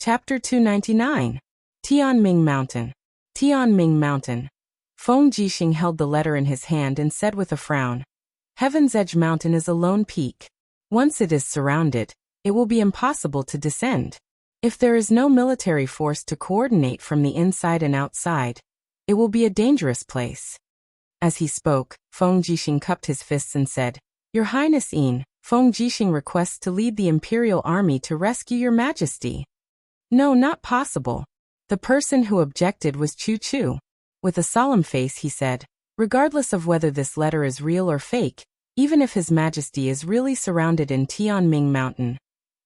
Chapter 299. Tianming Mountain. Tianming Mountain. Feng Jixing held the letter in his hand and said with a frown, Heaven's Edge Mountain is a lone peak. Once it is surrounded, it will be impossible to descend. If there is no military force to coordinate from the inside and outside, it will be a dangerous place. As he spoke, Feng Jixing cupped his fists and said, Your Highness Feng Jixing requests to lead the imperial army to rescue your majesty. No, not possible. The person who objected was Chu Chu. With a solemn face he said, Regardless of whether this letter is real or fake, even if His Majesty is really surrounded in Tianming Mountain,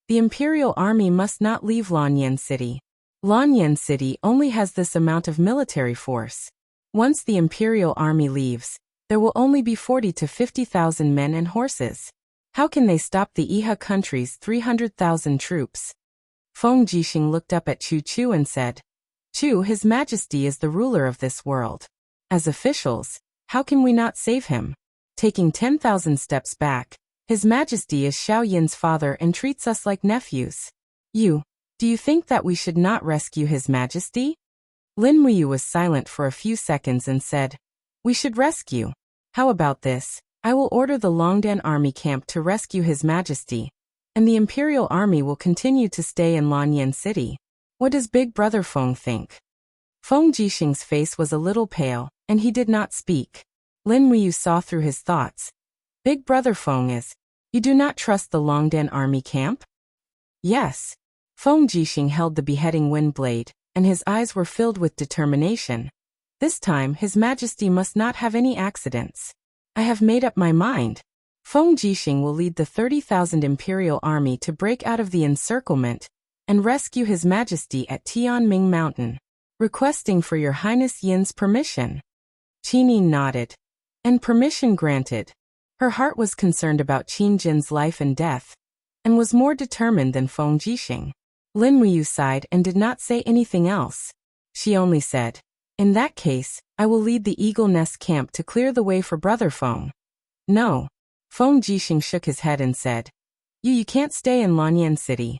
the imperial army must not leave Lanyan City. Lanyan City only has this amount of military force. Once the imperial army leaves, there will only be 40 to 50,000 men and horses. How can they stop the Iha country's 300,000 troops? Feng Jixing looked up at Chu Chu and said, Chu, His Majesty is the ruler of this world. As officials, how can we not save him? Taking 10,000 steps back, His Majesty is Xiao Yin's father and treats us like nephews. Do you think that we should not rescue His Majesty? Lin Muyu was silent for a few seconds and said, We should rescue. How about this? I will order the Longdan army camp to rescue His Majesty, and the imperial army will continue to stay in Lanyan City. What does Big Brother Feng think? Feng Jixing's face was a little pale, and he did not speak. Lin Muyu saw through his thoughts. Big Brother Feng is, You do not trust the Longdan army camp? Yes. Feng Jixing held the beheading wind blade, and his eyes were filled with determination. This time His Majesty must not have any accidents. I have made up my mind. Feng Jixing will lead the 30,000 imperial army to break out of the encirclement and rescue His Majesty at Tianming Mountain, requesting for Your Highness Yin's permission. Qin Yin nodded. And permission granted. Her heart was concerned about Qin Jin's life and death, and was more determined than Feng Jixing. Lin Muyu sighed and did not say anything else. She only said, In that case, I will lead the Eagle Nest camp to clear the way for Brother Feng. No. Feng Jixing shook his head and said, You can't stay in Lanyan City.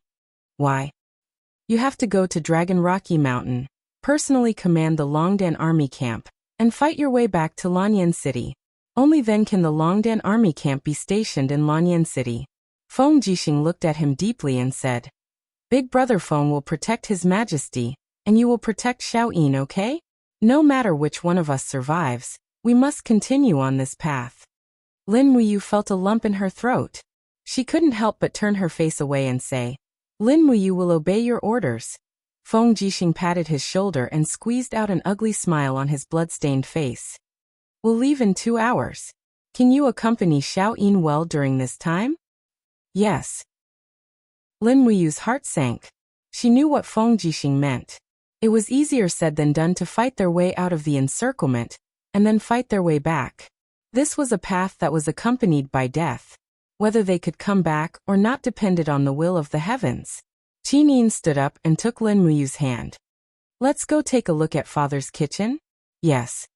Why? You have to go to Dragon Rocky Mountain, personally command the Longdan army camp, and fight your way back to Lanyan City. Only then can the Longdan army camp be stationed in Lanyan City. Feng Jixing looked at him deeply and said, Big Brother Feng will protect His Majesty, and you will protect Xiao Yin, okay? No matter which one of us survives, we must continue on this path. Lin Muyu felt a lump in her throat. She couldn't help but turn her face away and say, Lin Muyu will obey your orders. Feng Jixing patted his shoulder and squeezed out an ugly smile on his blood-stained face. We'll leave in 2 hours. Can you accompany Xiao Yin well during this time? Yes. Lin Muyu's heart sank. She knew what Feng Jixing meant. It was easier said than done to fight their way out of the encirclement, and then fight their way back. This was a path that was accompanied by death. Whether they could come back or not depended on the will of the heavens. Qin Yin stood up and took Lin Muyu's hand. Let's go take a look at Father's kitchen? Yes.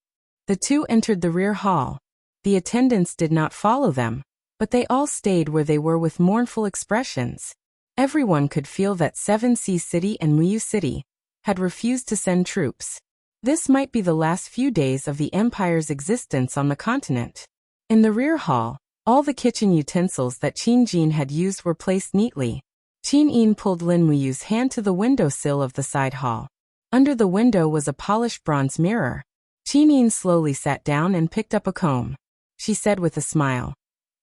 The two entered the rear hall. The attendants did not follow them, but they all stayed where they were with mournful expressions. Everyone could feel that 7C City and Muyu City had refused to send troops. This might be the last few days of the empire's existence on the continent. In the rear hall, all the kitchen utensils that Qin Jin had used were placed neatly. Qin Yin pulled Lin Muyu's hand to the windowsill of the side hall. Under the window was a polished bronze mirror. Qin Yin slowly sat down and picked up a comb. She said with a smile,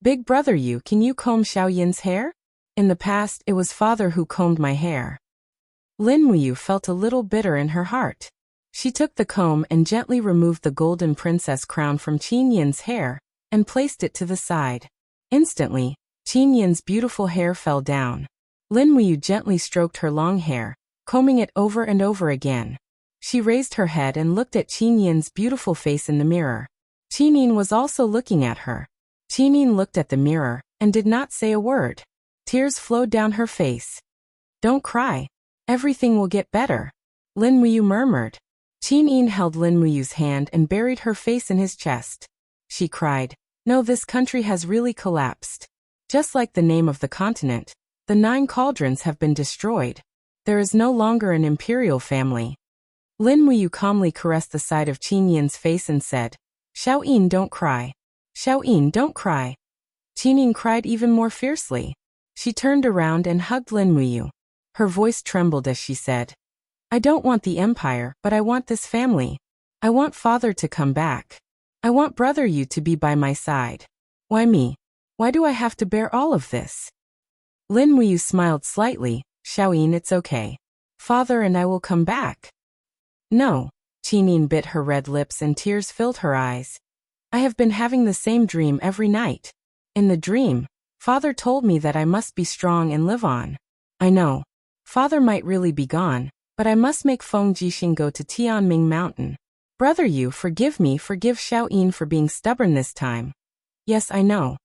Big Brother can you comb Xiao Yin's hair? In the past, it was Father who combed my hair. Lin Muyu felt a little bitter in her heart. She took the comb and gently removed the golden princess crown from Qin Yin's hair, and placed it to the side. Instantly, Qin Yin's beautiful hair fell down. Lin Muyu gently stroked her long hair, combing it over and over again. She raised her head and looked at Qin Yin's beautiful face in the mirror. Qin Yin was also looking at her. Qin Yin looked at the mirror, and did not say a word. Tears flowed down her face. Don't cry. Everything will get better. Lin Muyu murmured. Qin Yin held Lin Muyu's hand and buried her face in his chest. She cried, No, this country has really collapsed. Just like the name of the continent, the 9 cauldrons have been destroyed. There is no longer an imperial family. Lin Muyu calmly caressed the side of Qin Yin's face and said, Xiao Yin, don't cry. Xiao Yin, don't cry. Qin Yin cried even more fiercely. She turned around and hugged Lin Muyu. Her voice trembled as she said, I don't want the empire, but I want this family. I want father to come back. I want brother Yu to be by my side. Why me? Why do I have to bear all of this? Lin Muyu smiled slightly. Xiao Yin, it's okay. Father and I will come back. No. Qin Yin bit her red lips and tears filled her eyes. I have been having the same dream every night. In the dream, father told me that I must be strong and live on. I know. Father might really be gone, but I must make Feng Jixing go to Tianming Mountain. Brother Yu, forgive me, forgive Xiao Yin for being stubborn this time. Yes, I know.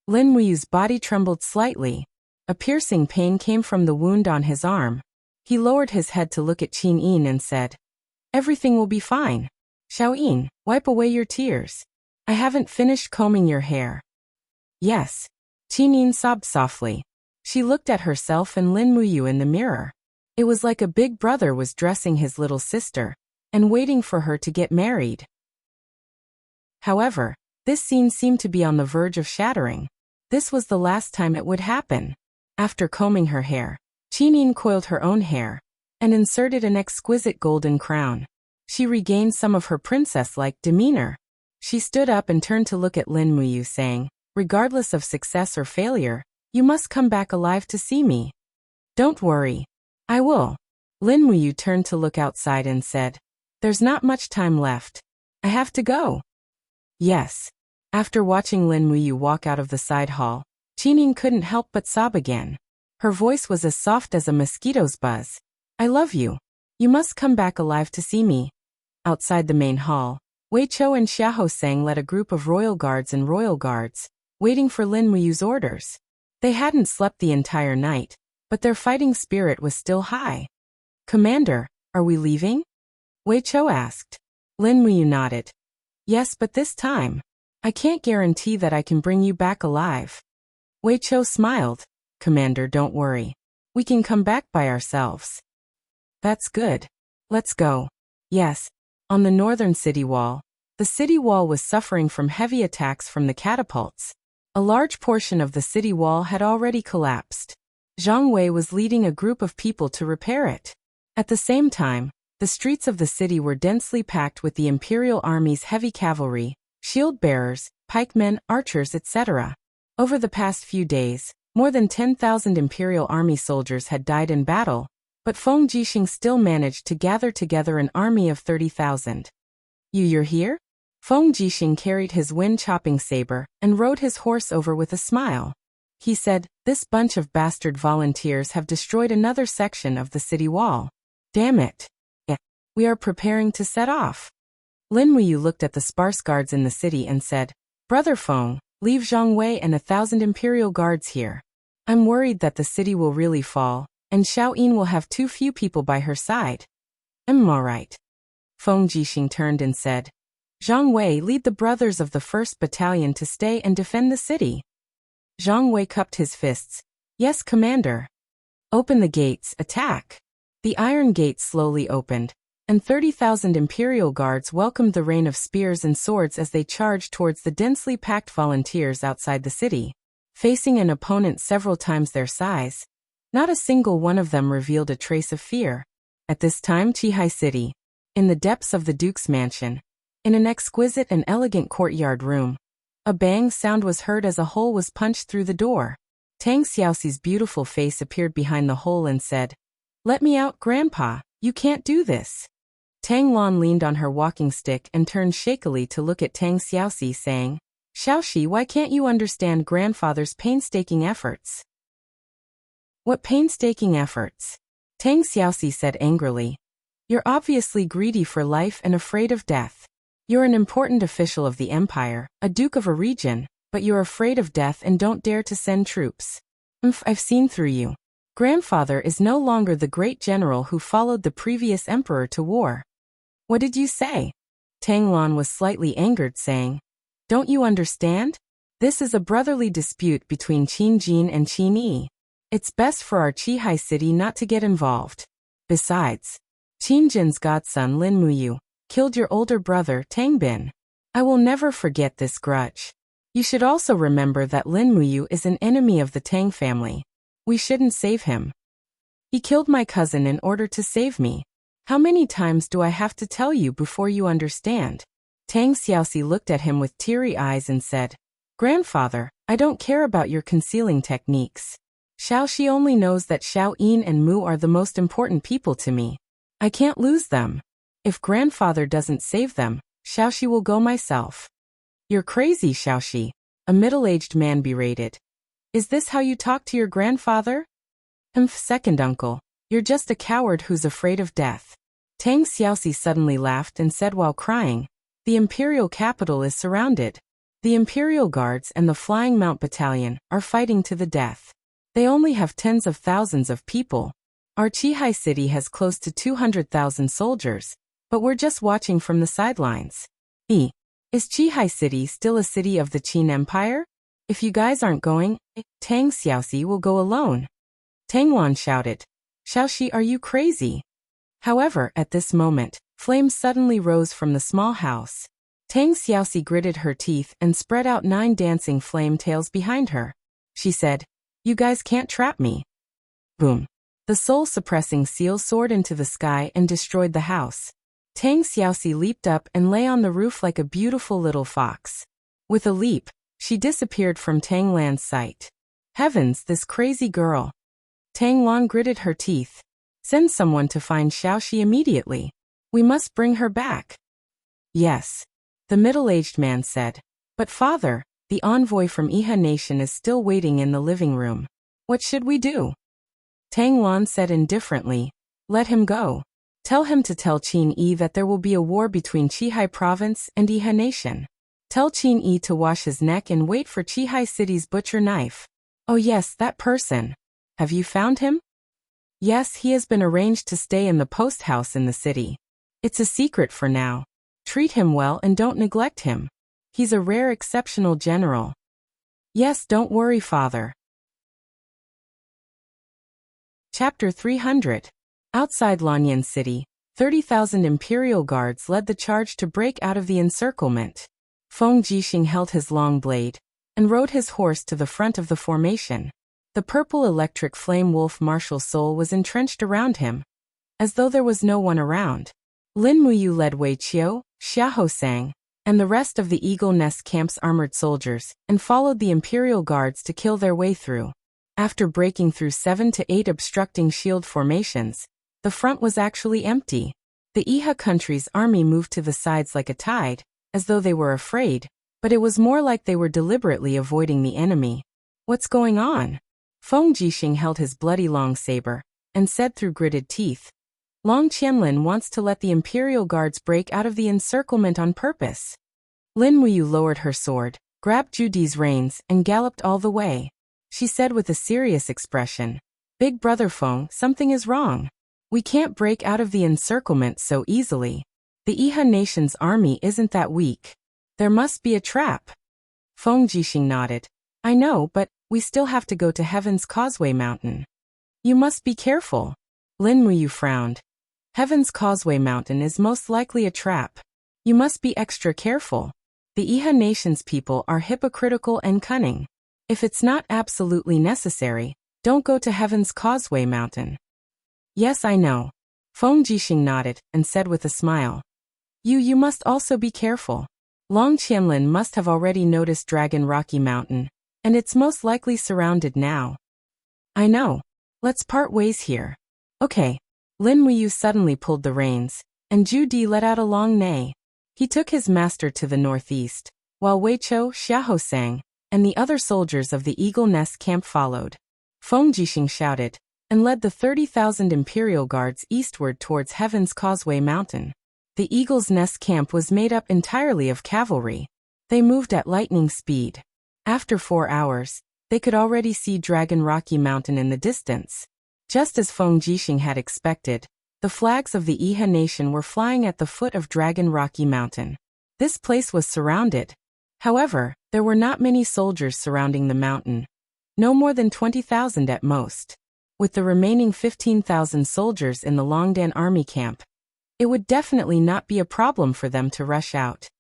Lin Muyu's body trembled slightly. A piercing pain came from the wound on his arm. He lowered his head to look at Qin Yin and said, Everything will be fine. Xiao Yin, wipe away your tears. I haven't finished combing your hair. Yes. Qin Yin sobbed softly. She looked at herself and Lin Muyu in the mirror. It was like a big brother was dressing his little sister and waiting for her to get married. However, this scene seemed to be on the verge of shattering. This was the last time it would happen. After combing her hair, Qin Yin coiled her own hair and inserted an exquisite golden crown. She regained some of her princess-like demeanor. She stood up and turned to look at Lin Muyu saying, Regardless of success or failure, you must come back alive to see me. Don't worry. I will. Lin Muyu turned to look outside and said, There's not much time left. I have to go. Yes. After watching Lin Muyu walk out of the side hall, Qin Yin couldn't help but sob again. Her voice was as soft as a mosquito's buzz. I love you. You must come back alive to see me. Outside the main hall, Wei Chou and Xiahou Sang led a group of royal guards and royal guards, waiting for Lin Muyu's orders. They hadn't slept the entire night, but their fighting spirit was still high. Commander, are we leaving? Wei Chou asked. Lin Muyu nodded. Yes, but this time, I can't guarantee that I can bring you back alive. Wei Chou smiled. Commander, don't worry. We can come back by ourselves. That's good. Let's go. Yes. On the northern city wall, the city wall was suffering from heavy attacks from the catapults. A large portion of the city wall had already collapsed. Zhang Wei was leading a group of people to repair it. At the same time, the streets of the city were densely packed with the Imperial Army's heavy cavalry, shield bearers, pikemen, archers, etc. Over the past few days, more than 10,000 Imperial Army soldiers had died in battle, but Feng Jixing still managed to gather together an army of 30,000. You're here? Feng Jixing carried his wind-chopping saber and rode his horse over with a smile. He said, This bunch of bastard volunteers have destroyed another section of the city wall. Damn it. Yeah. We are preparing to set off. Lin Muyu looked at the sparse guards in the city and said, Brother Feng, leave Zhang Wei and 1,000 Imperial guards here. I'm worried that the city will really fall, and Xiao Yin will have too few people by her side. I'm all right. Feng Jixing turned and said, Zhang Wei, lead the brothers of the 1st Battalion to stay and defend the city. Zhang Wei cupped his fists. Yes, Commander. Open the gates, attack. The iron gates slowly opened, and 30,000 Imperial guards welcomed the rain of spears and swords as they charged towards the densely packed volunteers outside the city. Facing an opponent several times their size, not a single one of them revealed a trace of fear. At this time, Qihai City, in the depths of the Duke's mansion, in an exquisite and elegant courtyard room, a bang sound was heard as a hole was punched through the door. Tang Xiaoxi's beautiful face appeared behind the hole and said, Let me out, Grandpa, you can't do this. Tang Lan leaned on her walking stick and turned shakily to look at Tang Xiaoxi, saying, Xiaoxi, why can't you understand grandfather's painstaking efforts? What painstaking efforts? Tang Xiaoxi said angrily. You're obviously greedy for life and afraid of death. You're an important official of the empire, a duke of a region, but you're afraid of death and don't dare to send troops. I've seen through you. Grandfather is no longer the great general who followed the previous emperor to war. What did you say? Tang Lan was slightly angered, saying, Don't you understand? This is a brotherly dispute between Qin Jin and Qin Yi. It's best for our Qihai city not to get involved. Besides, Qin Jin's godson Lin Muyu killed your older brother Tang Bin. I will never forget this grudge. You should also remember that Lin Muyu is an enemy of the Tang family. We shouldn't save him. He killed my cousin in order to save me. How many times do I have to tell you before you understand? Tang Xiaoxi looked at him with teary eyes and said, Grandfather, I don't care about your concealing techniques. Xiaoxi only knows that Xiao Yin and Mu are the most important people to me. I can't lose them. If grandfather doesn't save them, Xiaoxi will go myself. You're crazy, Xiaoxi, a middle-aged man berated. Is this how you talk to your grandfather? Second uncle, you're just a coward who's afraid of death. Tang Xiaoxi suddenly laughed and said while crying, the imperial capital is surrounded. The imperial guards and the Flying Mount Battalion are fighting to the death. They only have tens of thousands of people. Our Qihai city has close to 200,000 soldiers, but we're just watching from the sidelines. Is Qihai city still a city of the Qin Empire? If you guys aren't going, Tang Xiaoxi will go alone. Tang Wan shouted, Xiaoxi, are you crazy? However, at this moment, flames suddenly rose from the small house. Tang Xiaoxi gritted her teeth and spread out 9 dancing flame tails behind her. She said, you guys can't trap me. Boom. The soul-suppressing seal soared into the sky and destroyed the house. Tang Xiaoxi leaped up and lay on the roof like a beautiful little fox. With a leap, she disappeared from Tang Lan's sight. Heavens, this crazy girl. Tang Lan gritted her teeth. Send someone to find Xiaoxi immediately. We must bring her back. Yes. The middle-aged man said. But father, the envoy from Iha Nation is still waiting in the living room. What should we do? Tang Lan said indifferently. Let him go. Tell him to tell Qin Yi that there will be a war between Qihai Province and Iha Nation. Tell Qin Yi to wash his neck and wait for Qihai City's butcher knife. Oh yes, that person. Have you found him? Yes, he has been arranged to stay in the post house in the city. It's a secret for now. Treat him well and don't neglect him. He's a rare exceptional general. Yes, don't worry, father. Chapter 300. Outside Lanyan City, 30,000 imperial guards led the charge to break out of the encirclement. Feng Jixing held his long blade and rode his horse to the front of the formation. The purple electric flame wolf martial soul was entrenched around him, as though there was no one around. Lin Muyu led Wei Qiu, Xia Hosang, and the rest of the Eagle Nest Camp's armored soldiers, and followed the imperial guards to kill their way through. After breaking through 7 to 8 obstructing shield formations, the front was actually empty. The Iha country's army moved to the sides like a tide, as though they were afraid, but it was more like they were deliberately avoiding the enemy. What's going on? Feng Jixing held his bloody long saber, and said through gritted teeth, Long Qianlin wants to let the imperial guards break out of the encirclement on purpose. Lin Muyu lowered her sword, grabbed Judi's reins, and galloped all the way. She said with a serious expression, Big brother Feng, something is wrong. We can't break out of the encirclement so easily. The Iha Nation's army isn't that weak. There must be a trap. Feng Jixing nodded. I know, but we still have to go to Heaven's Causeway Mountain. You must be careful. Lin Muyu frowned. Heaven's Causeway Mountain is most likely a trap. You must be extra careful. The Iha Nation's people are hypocritical and cunning. If it's not absolutely necessary, don't go to Heaven's Causeway Mountain. Yes, I know. Feng Jixing nodded and said with a smile. You must also be careful. Long Qianlin must have already noticed Dragon Rocky Mountain, and it's most likely surrounded now. I know. Let's part ways here. Okay. Lin Muyu suddenly pulled the reins, and Ju Di let out a long neigh. He took his master to the northeast, while Wei Qiu, Xia Hosang, and the other soldiers of the Eagle Nest camp followed. Feng Jixing shouted, and led the 30,000 imperial guards eastward towards Heaven's Causeway Mountain. The Eagle's Nest camp was made up entirely of cavalry. They moved at lightning speed. After 4 hours, they could already see Dragon Rocky Mountain in the distance. Just as Feng Jixing had expected, the flags of the Iha Nation were flying at the foot of Dragon Rocky Mountain. This place was surrounded. However, there were not many soldiers surrounding the mountain. No more than 20,000 at most. With the remaining 15,000 soldiers in the Longdan army camp, it would definitely not be a problem for them to rush out.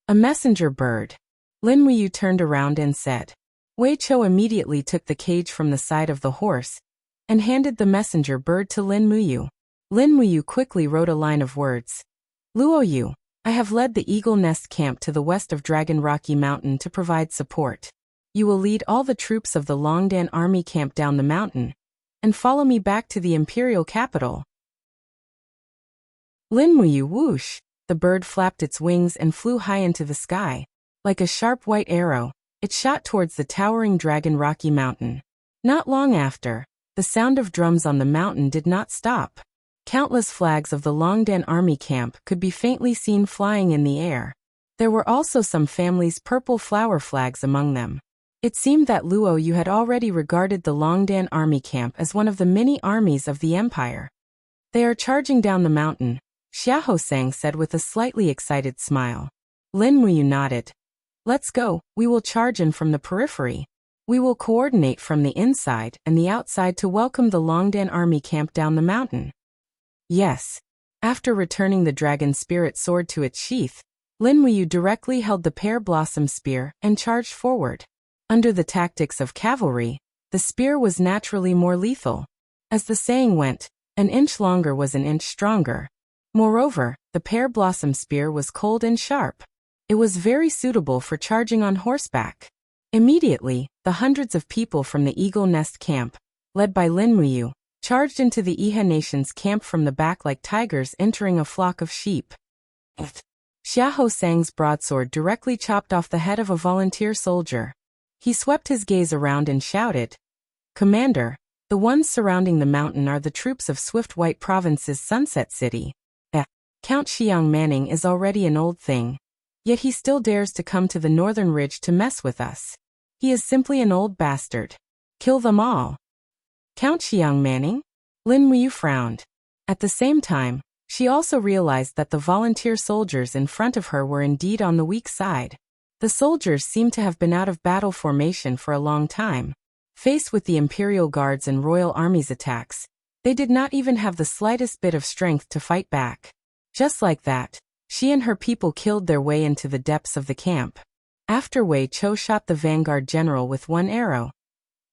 A messenger bird. Lin Wuyu turned around and said. Wei Chou immediately took the cage from the side of the horse and handed the messenger bird to Lin Wuyu. Lin Wuyu quickly wrote a line of words. Luo Yu, I have led the Eagle Nest camp to the west of Dragon Rocky Mountain to provide support. You will lead all the troops of the Longdan army camp down the mountain and follow me back to the imperial capital. Lin Wuyu whoosh, the bird flapped its wings and flew high into the sky. Like a sharp white arrow, it shot towards the towering Dragon Rocky Mountain. Not long after, the sound of drums on the mountain did not stop. Countless flags of the Longdan army camp could be faintly seen flying in the air. There were also some families' purple flower flags among them. It seemed that Luo Yu had already regarded the Longdan army camp as one of the many armies of the empire. They are charging down the mountain, Xia Hosang said with a slightly excited smile. Lin Wuyu nodded. Let's go, we will charge in from the periphery. We will coordinate from the inside and the outside to welcome the Longdan army camp down the mountain. Yes. After returning the dragon spirit sword to its sheath, Lin Wuyu directly held the pear blossom spear and charged forward. Under the tactics of cavalry, the spear was naturally more lethal. As the saying went, an inch longer was an inch stronger. Moreover, the pear blossom spear was cold and sharp. It was very suitable for charging on horseback. Immediately, the hundreds of people from the Eagle Nest camp, led by Lin Wuyu, charged into the Iha nation's camp from the back like tigers entering a flock of sheep. Xia Hosang's broadsword directly chopped off the head of a volunteer soldier. He swept his gaze around and shouted, Commander, the ones surrounding the mountain are the troops of Swift White Province's Sunset City. Count Xiang Manning is already an old thing. Yet he still dares to come to the northern ridge to mess with us. He is simply an old bastard. Kill them all. Count Xiang Manning? Lin Wuyu frowned. At the same time, she also realized that the volunteer soldiers in front of her were indeed on the weak side. The soldiers seemed to have been out of battle formation for a long time. Faced with the Imperial Guards and Royal Army's attacks, they did not even have the slightest bit of strength to fight back. Just like that, she and her people killed their way into the depths of the camp. After Wei Chou shot the vanguard general with one arrow,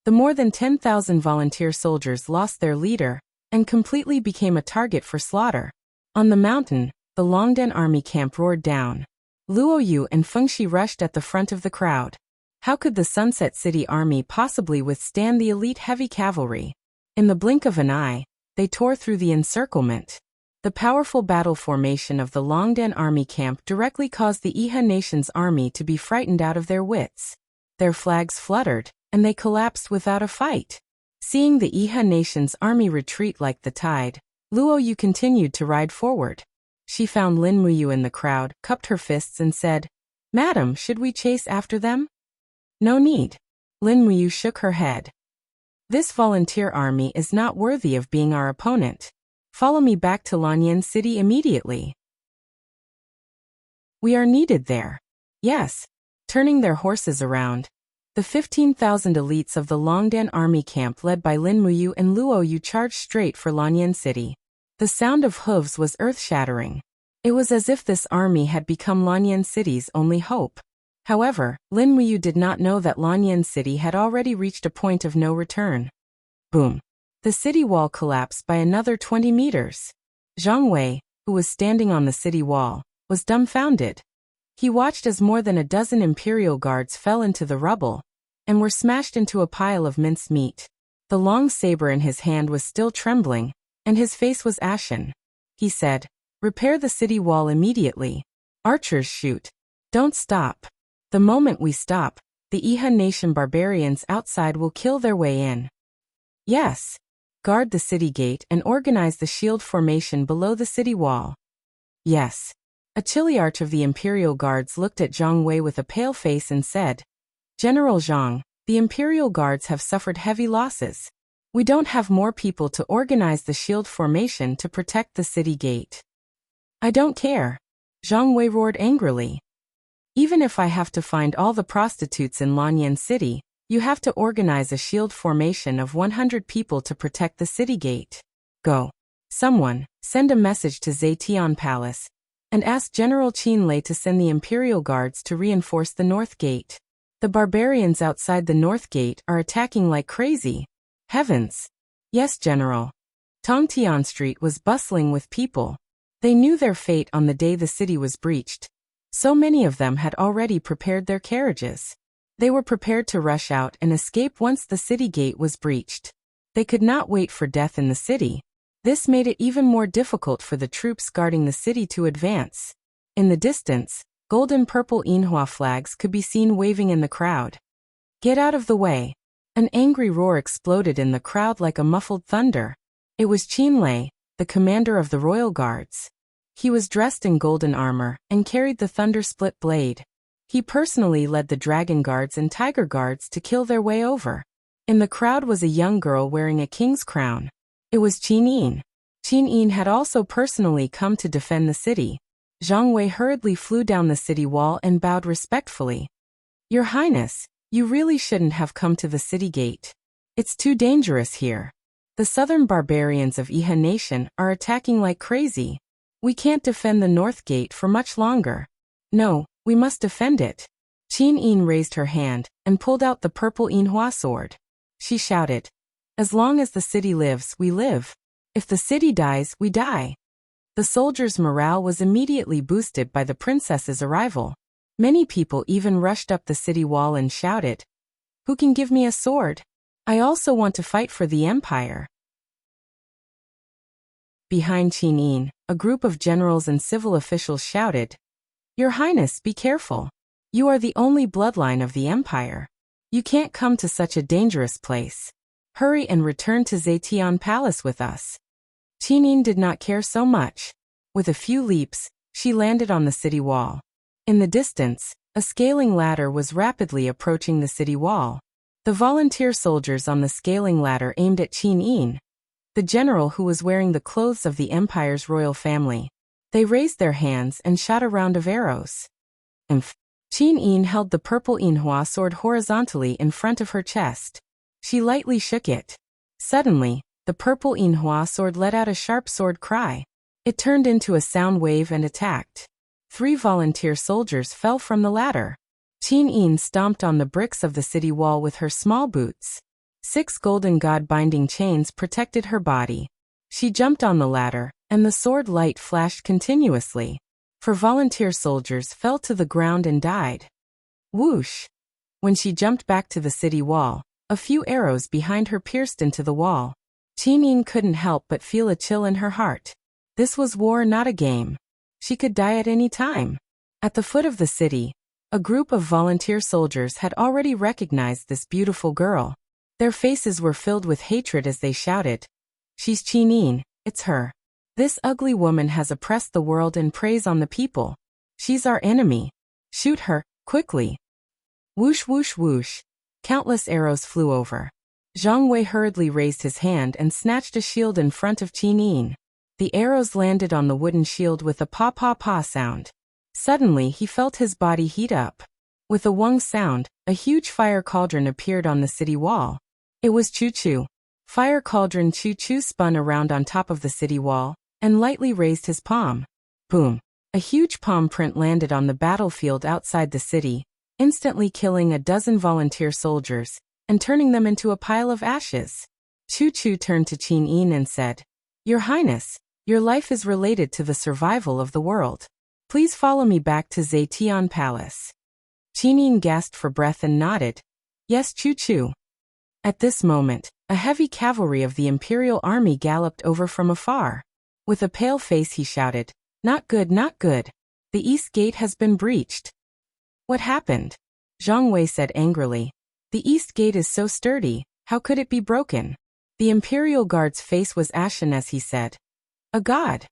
the more than 10,000 volunteer soldiers lost their leader and completely became a target for slaughter. On the mountain, the Longdan army camp roared down. Luo Yu and Feng Shi rushed at the front of the crowd. How could the Sunset City army possibly withstand the elite heavy cavalry? In the blink of an eye, they tore through the encirclement. The powerful battle formation of the Longdan army camp directly caused the Iha nation's army to be frightened out of their wits. Their flags fluttered, and they collapsed without a fight. Seeing the Iha nation's army retreat like the tide, Luo Yu continued to ride forward. She found Lin Wuyu in the crowd, cupped her fists and said, Madam, should we chase after them? No need. Lin Wuyu shook her head. This volunteer army is not worthy of being our opponent. Follow me back to Lanyan City immediately. We are needed there. Yes. Turning their horses around, the 15,000 elites of the Longdan army camp led by Lin Wuyu and Luo Yu charged straight for Lanyan City. The sound of hooves was earth-shattering. It was as if this army had become Lanyan City's only hope. However, Lin Wuyu did not know that Lanyan City had already reached a point of no return. Boom. The city wall collapsed by another 20 meters. Zhang Wei, who was standing on the city wall, was dumbfounded. He watched as more than a dozen Imperial Guards fell into the rubble and were smashed into a pile of minced meat. The long saber in his hand was still trembling, and his face was ashen. He said, Repair the city wall immediately. Archers shoot. Don't stop. The moment we stop, the Iha nation barbarians outside will kill their way in. Yes. Guard the city gate and organize the shield formation below the city wall. Yes. A chiliarch of the Imperial Guards looked at Zhang Wei with a pale face and said, General Zhang, the Imperial Guards have suffered heavy losses. We don't have more people to organize the shield formation to protect the city gate. I don't care. Zhang Wei roared angrily. Even if I have to find all the prostitutes in Lanyan City, You have to organize a shield formation of 100 people to protect the city gate. Go. Someone, send a message to Zetian Palace and ask General Qinlei to send the Imperial Guards to reinforce the North Gate. The barbarians outside the North Gate are attacking like crazy. Heavens! Yes, General. Tongtian Street was bustling with people. They knew their fate on the day the city was breached. So many of them had already prepared their carriages. They were prepared to rush out and escape once the city gate was breached. They could not wait for death in the city. This made it even more difficult for the troops guarding the city to advance. In the distance, golden-purple Yinhua flags could be seen waving in the crowd. Get out of the way! An angry roar exploded in the crowd like a muffled thunder. It was Qinlei, the commander of the royal guards. He was dressed in golden armor and carried the thunder-split blade. He personally led the dragon guards and tiger guards to kill their way over. In the crowd was a young girl wearing a king's crown. It was Qin Yin. Qin Yin had also personally come to defend the city. Zhang Wei hurriedly flew down the city wall and bowed respectfully. Your Highness, you really shouldn't have come to the city gate. It's too dangerous here. The southern barbarians of Iha Nation are attacking like crazy. We can't defend the North Gate for much longer. No, we must defend it. Qin Yin raised her hand and pulled out the purple Yinhua sword. She shouted, as long as the city lives, we live. If the city dies, we die. The soldiers' morale was immediately boosted by the princess's arrival. Many people even rushed up the city wall and shouted, who can give me a sword? I also want to fight for the empire. Behind Qin Yin, a group of generals and civil officials shouted, Your Highness, be careful. You are the only bloodline of the empire. You can't come to such a dangerous place. Hurry and return to Zetian Palace with us. Qin Yin did not care so much. With a few leaps, she landed on the city wall. In the distance, a scaling ladder was rapidly approaching the city wall. The volunteer soldiers on the scaling ladder aimed at Qin Yin, the general who was wearing the clothes of the empire's royal family. They raised their hands and shot a round of arrows. Qin Yin held the purple Yinhua sword horizontally in front of her chest. She lightly shook it. Suddenly, the purple Yinhua sword let out a sharp sword cry. It turned into a sound wave and attacked. 3 volunteer soldiers fell from the ladder. Qin Yin stomped on the bricks of the city wall with her small boots. 6 golden god-binding chains protected her body. She jumped on the ladder, and the sword light flashed continuously. 4 volunteer soldiers fell to the ground and died. Whoosh! When she jumped back to the city wall, a few arrows behind her pierced into the wall. Qin Yin couldn't help but feel a chill in her heart. This was war, not a game. She could die at any time. At the foot of the city, a group of volunteer soldiers had already recognized this beautiful girl. Their faces were filled with hatred as they shouted, She's Qin Yin, it's her. This ugly woman has oppressed the world and preys on the people. She's our enemy. Shoot her, quickly. Whoosh whoosh whoosh. Countless arrows flew over. Zhang Wei hurriedly raised his hand and snatched a shield in front of Qin Yin. The arrows landed on the wooden shield with a pa-pa-pa sound. Suddenly he felt his body heat up. With a wong sound, a huge fire cauldron appeared on the city wall. It was Choo-Choo. Fire cauldron Choo-Choo spun around on top of the city wall and lightly raised his palm. Boom! A huge palm print landed on the battlefield outside the city, instantly killing a dozen volunteer soldiers and turning them into a pile of ashes. Choo-Choo turned to Qin Yin and said, Your Highness, your life is related to the survival of the world. Please follow me back to Zetian Palace. Qin Yin gasped for breath and nodded. Yes, Choo-Choo. At this moment, a heavy cavalry of the imperial army galloped over from afar. With a pale face he shouted, Not good, not good. The east gate has been breached. What happened? Zhang Wei said angrily. The east gate is so sturdy, how could it be broken? The imperial guard's face was ashen as he said, A god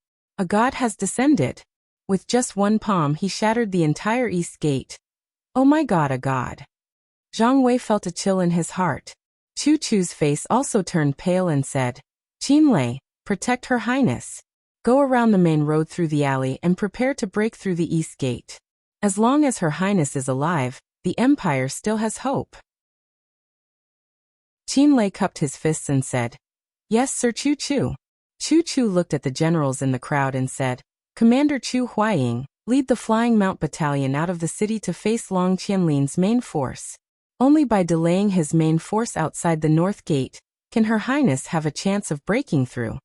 has descended. With just one palm he shattered the entire east gate. Oh my god, a god. Zhang Wei felt a chill in his heart. Choo-Choo's face also turned pale and said, Qinlei, protect Her Highness. Go around the main road through the alley and prepare to break through the east gate. As long as Her Highness is alive, the empire still has hope. Qin Lei cupped his fists and said, "Yes, Sir Chu Chu." Chu Chu looked at the generals in the crowd and said, "Commander Chu Huaying, lead the Flying Mount Battalion out of the city to face Long Qianlin's main force. Only by delaying his main force outside the North Gate can Her Highness have a chance of breaking through."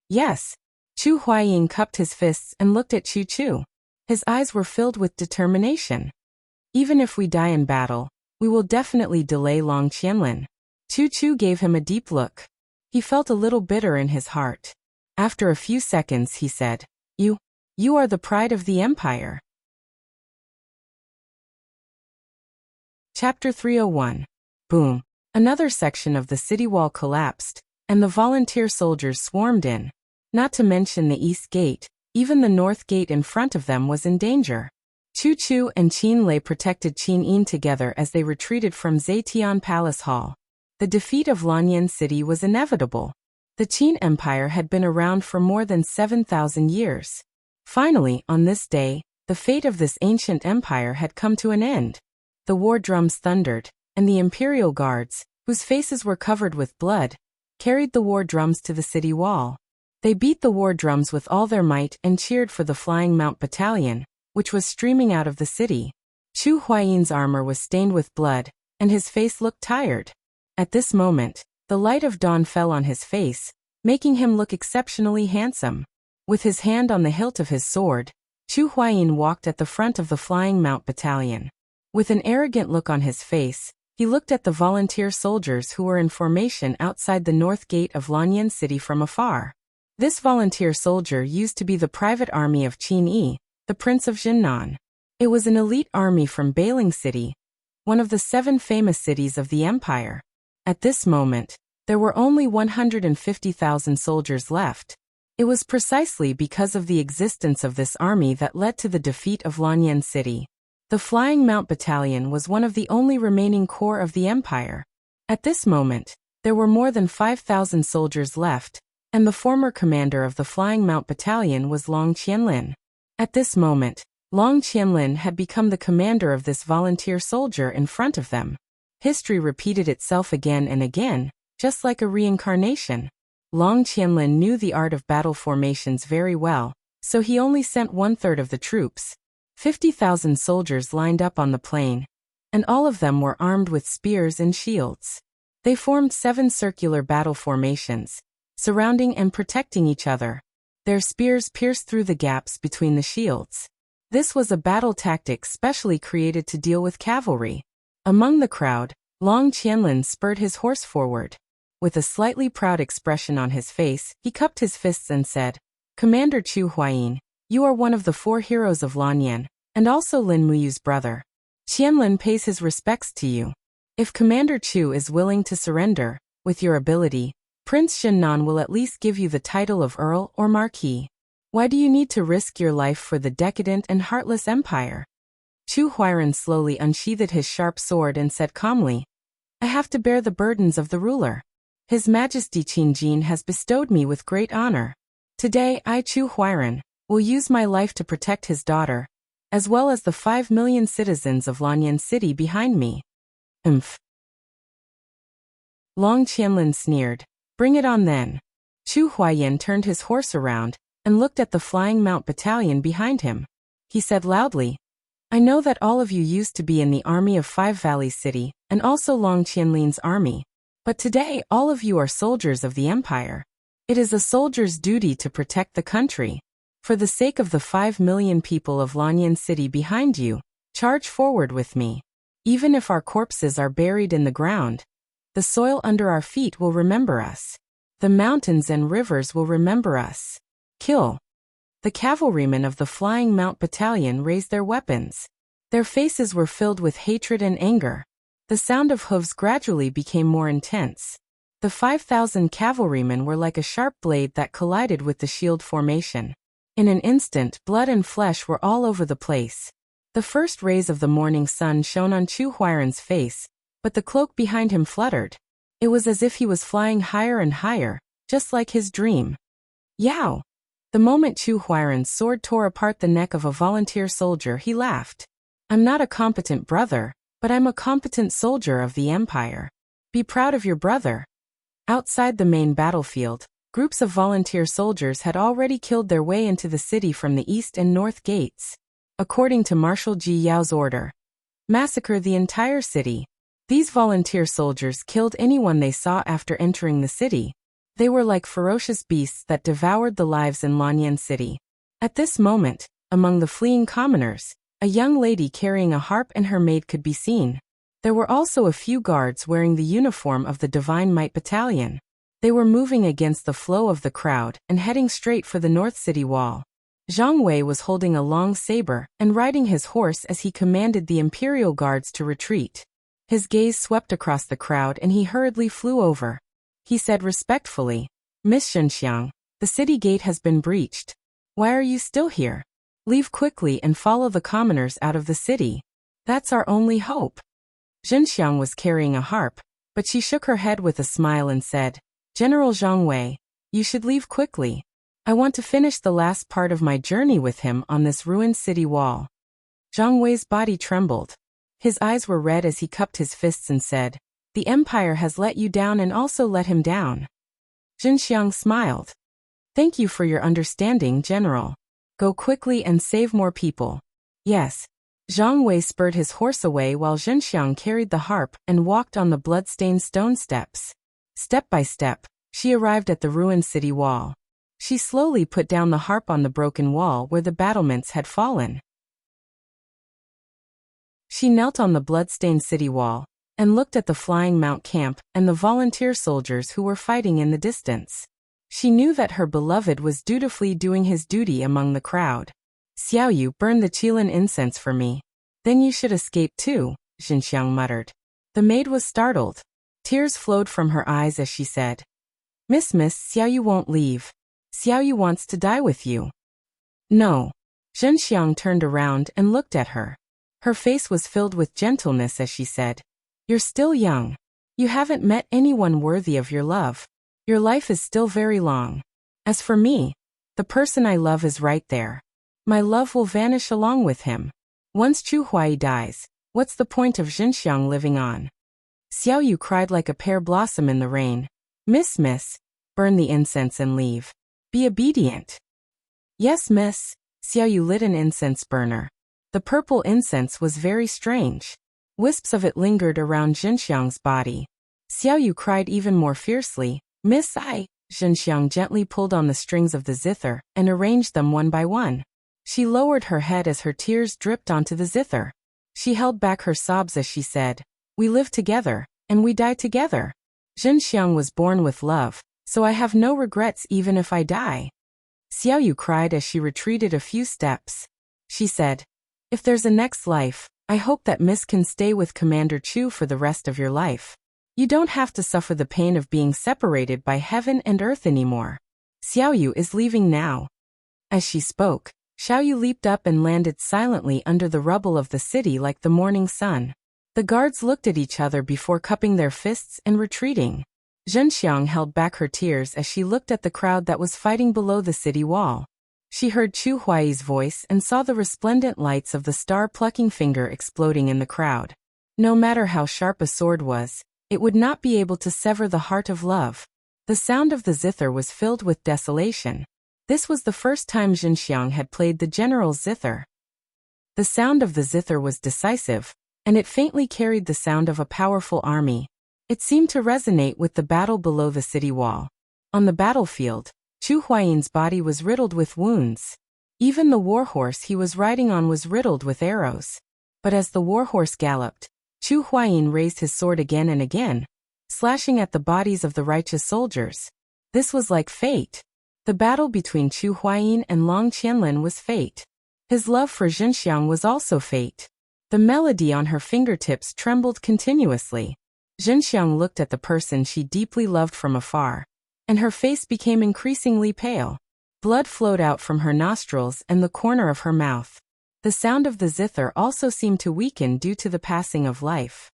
"Yes." Chu Huaying cupped his fists and looked at Chu Chu. His eyes were filled with determination. "Even if we die in battle, we will definitely delay Long Qianlin." Chu Chu gave him a deep look. He felt a little bitter in his heart. After a few seconds he said, You are the pride of the Empire." Chapter 301. Boom. Another section of the city wall collapsed, and the volunteer soldiers swarmed in. Not to mention the East Gate, even the North Gate in front of them was in danger. Chu Chu and Qin Lei protected Qin Yin together as they retreated from Zetian Palace Hall. The defeat of Lanyan City was inevitable. The Qin Empire had been around for more than 7,000 years. Finally, on this day, the fate of this ancient empire had come to an end. The war drums thundered, and the imperial guards, whose faces were covered with blood, carried the war drums to the city wall. They beat the war drums with all their might and cheered for the Flying Mount Battalion, which was streaming out of the city. Chu Huayin's armor was stained with blood, and his face looked tired. At this moment, the light of dawn fell on his face, making him look exceptionally handsome. With his hand on the hilt of his sword, Chu Huayin walked at the front of the Flying Mount Battalion. With an arrogant look on his face, he looked at the volunteer soldiers who were in formation outside the North Gate of Lanyan City from afar. This volunteer soldier used to be the private army of Qin Yi, the Prince of Jinnan. It was an elite army from Bailing City, one of the 7 famous cities of the empire. At this moment, there were only 150,000 soldiers left. It was precisely because of the existence of this army that led to the defeat of Lanyan City. The Flying Mount Battalion was one of the only remaining corps of the empire. At this moment, there were more than 5,000 soldiers left, and the former commander of the Flying Mount Battalion was Long Qianlin. At this moment, Long Qianlin had become the commander of this volunteer soldier in front of them. History repeated itself again and again, just like a reincarnation. Long Qianlin knew the art of battle formations very well, so he only sent 1/3 of the troops. 50,000 soldiers lined up on the plain, and all of them were armed with spears and shields. They formed 7 circular battle formations, surrounding and protecting each other. Their spears pierced through the gaps between the shields. This was a battle tactic specially created to deal with cavalry. Among the crowd, Long Qianlin spurred his horse forward. With a slightly proud expression on his face, he cupped his fists and said, "Commander Chu Huayin, you are one of the 4 heroes of Lanyan, and also Lin Muyu's brother. Qianlin pays his respects to you. If Commander Chu is willing to surrender, with your ability, Prince Jinnan will at least give you the title of Earl or Marquis. Why do you need to risk your life for the decadent and heartless empire?" Chu Huairan slowly unsheathed his sharp sword and said calmly, "I have to bear the burdens of the ruler. His Majesty Qin Jin has bestowed me with great honor. Today I, Chu Huairan, will use my life to protect his daughter, as well as the 5 million citizens of Lanyan City behind me." "Umph." Long Qianlin sneered. "Bring it on then." Chu Huayin turned his horse around and looked at the Flying Mount Battalion behind him. He said loudly, "I know that all of you used to be in the army of 5 Valleys City, and also Long Qianlin's army. But today all of you are soldiers of the empire. It is a soldier's duty to protect the country. For the sake of the 5 million people of Lanyan City behind you, charge forward with me. Even if our corpses are buried in the ground, the soil under our feet will remember us. The mountains and rivers will remember us. Kill." The cavalrymen of the Flying Mount Battalion raised their weapons. Their faces were filled with hatred and anger. The sound of hooves gradually became more intense. The 5,000 cavalrymen were like a sharp blade that collided with the shield formation. In an instant, blood and flesh were all over the place. The first rays of the morning sun shone on Chu Huairan's face, but the cloak behind him fluttered. It was as if he was flying higher and higher, just like his dream. Yow! The moment Chu Huairan's sword tore apart the neck of a volunteer soldier, he laughed. "I'm not a competent brother, but I'm a competent soldier of the empire. Be proud of your brother. Outside the main battlefield, groups of volunteer soldiers had already killed their way into the city from the east and north gates. According to Marshal Ji Yao's order, massacre the entire city. These volunteer soldiers killed anyone they saw after entering the city. They were like ferocious beasts that devoured the lives in Lanyan City. At this moment, among the fleeing commoners, a young lady carrying a harp and her maid could be seen. There were also a few guards wearing the uniform of the Divine Might Battalion. They were moving against the flow of the crowd and heading straight for the North City Wall. Zhang Wei was holding a long saber and riding his horse as he commanded the Imperial Guards to retreat. His gaze swept across the crowd and he hurriedly flew over. He said respectfully, "Miss Zhenxiang, the city gate has been breached. Why are you still here? Leave quickly and follow the commoners out of the city. That's our only hope." Zhenxiang was carrying a harp, but she shook her head with a smile and said, "General Zhang Wei, you should leave quickly. I want to finish the last part of my journey with him on this ruined city wall." Zhang Wei's body trembled. His eyes were red as he cupped his fists and said, "The Empire has let you down and also let him down." Zhenxiang smiled. "Thank you for your understanding, General. Go quickly and save more people." "Yes." Zhang Wei spurred his horse away while Zhenxiang carried the harp and walked on the blood-stained stone steps. Step by step, she arrived at the ruined city wall. She slowly put down the harp on the broken wall where the battlements had fallen. She knelt on the blood-stained city wall and looked at the flying mount camp and the volunteer soldiers who were fighting in the distance. She knew that her beloved was dutifully doing his duty among the crowd. "Xiaoyu, burn the Qilin incense for me. Then you should escape too," Zhenxiang muttered. The maid was startled. Tears flowed from her eyes as she said, Miss, Xiaoyu won't leave. Xiaoyu wants to die with you." "No." Zhenxiang turned around and looked at her. Her face was filled with gentleness as she said, "You're still young. You haven't met anyone worthy of your love. Your life is still very long. As for me, the person I love is right there. My love will vanish along with him. Once Chu Huai dies, what's the point of Zhenxiang living on?" Xiaoyu cried like a pear blossom in the rain. Miss, burn the incense and leave. Be obedient." "Yes, miss." Xiaoyu lit an incense burner. The purple incense was very strange. Wisps of it lingered around Zhenxiang's body. Xiaoyu cried even more fiercely, "Miss, I." Zhenxiang gently pulled on the strings of the zither and arranged them one by one. She lowered her head as her tears dripped onto the zither. She held back her sobs as she said, "We live together, and we die together. Zhenxiang was born with love, so I have no regrets even if I die." Xiaoyu cried as she retreated a few steps. She said, "If there's a next life, I hope that Miss can stay with Commander Chu for the rest of your life. You don't have to suffer the pain of being separated by heaven and earth anymore. Xiaoyu is leaving now." As she spoke, Xiaoyu leaped up and landed silently under the rubble of the city like the morning sun. The guards looked at each other before cupping their fists and retreating. Zhenxiang held back her tears as she looked at the crowd that was fighting below the city wall. She heard Chu Huai's voice and saw the resplendent lights of the star-plucking finger exploding in the crowd. No matter how sharp a sword was, it would not be able to sever the heart of love. The sound of the zither was filled with desolation. This was the first time Zhenxiang had played the general's zither. The sound of the zither was decisive, and it faintly carried the sound of a powerful army. It seemed to resonate with the battle below the city wall. On the battlefield, Chu Huayan's body was riddled with wounds. Even the warhorse he was riding on was riddled with arrows. But as the warhorse galloped, Chu Huayan raised his sword again and again, slashing at the bodies of the righteous soldiers. This was like fate. The battle between Chu Huayan and Long Qianlin was fate. His love for Zhenxiang was also fate. The melody on her fingertips trembled continuously. Zhenxiang looked at the person she deeply loved from afar, and her face became increasingly pale. Blood flowed out from her nostrils and the corner of her mouth. The sound of the zither also seemed to weaken due to the passing of life.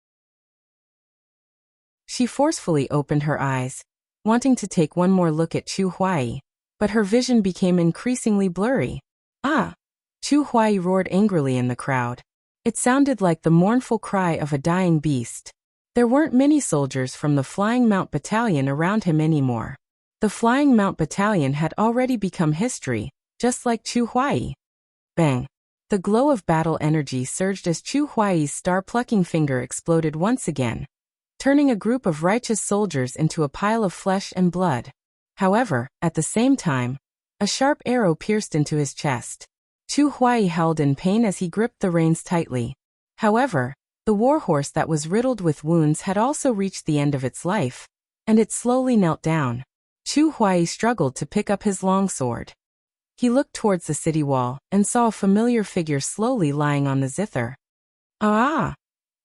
She forcefully opened her eyes, wanting to take one more look at Chu Huai, but her vision became increasingly blurry. "Ah!" Chu Huai roared angrily in the crowd. It sounded like the mournful cry of a dying beast. There weren't many soldiers from the Flying Mount Battalion around him anymore. The Flying Mount Battalion had already become history, just like Chu Huai. Bang! The glow of battle energy surged as Chu Huai's star-plucking finger exploded once again, turning a group of righteous soldiers into a pile of flesh and blood. However, at the same time, a sharp arrow pierced into his chest. Chu Huai howled in pain as he gripped the reins tightly. However, the warhorse that was riddled with wounds had also reached the end of its life, and it slowly knelt down. Chu Huai struggled to pick up his longsword. He looked towards the city wall and saw a familiar figure slowly lying on the zither. Ah!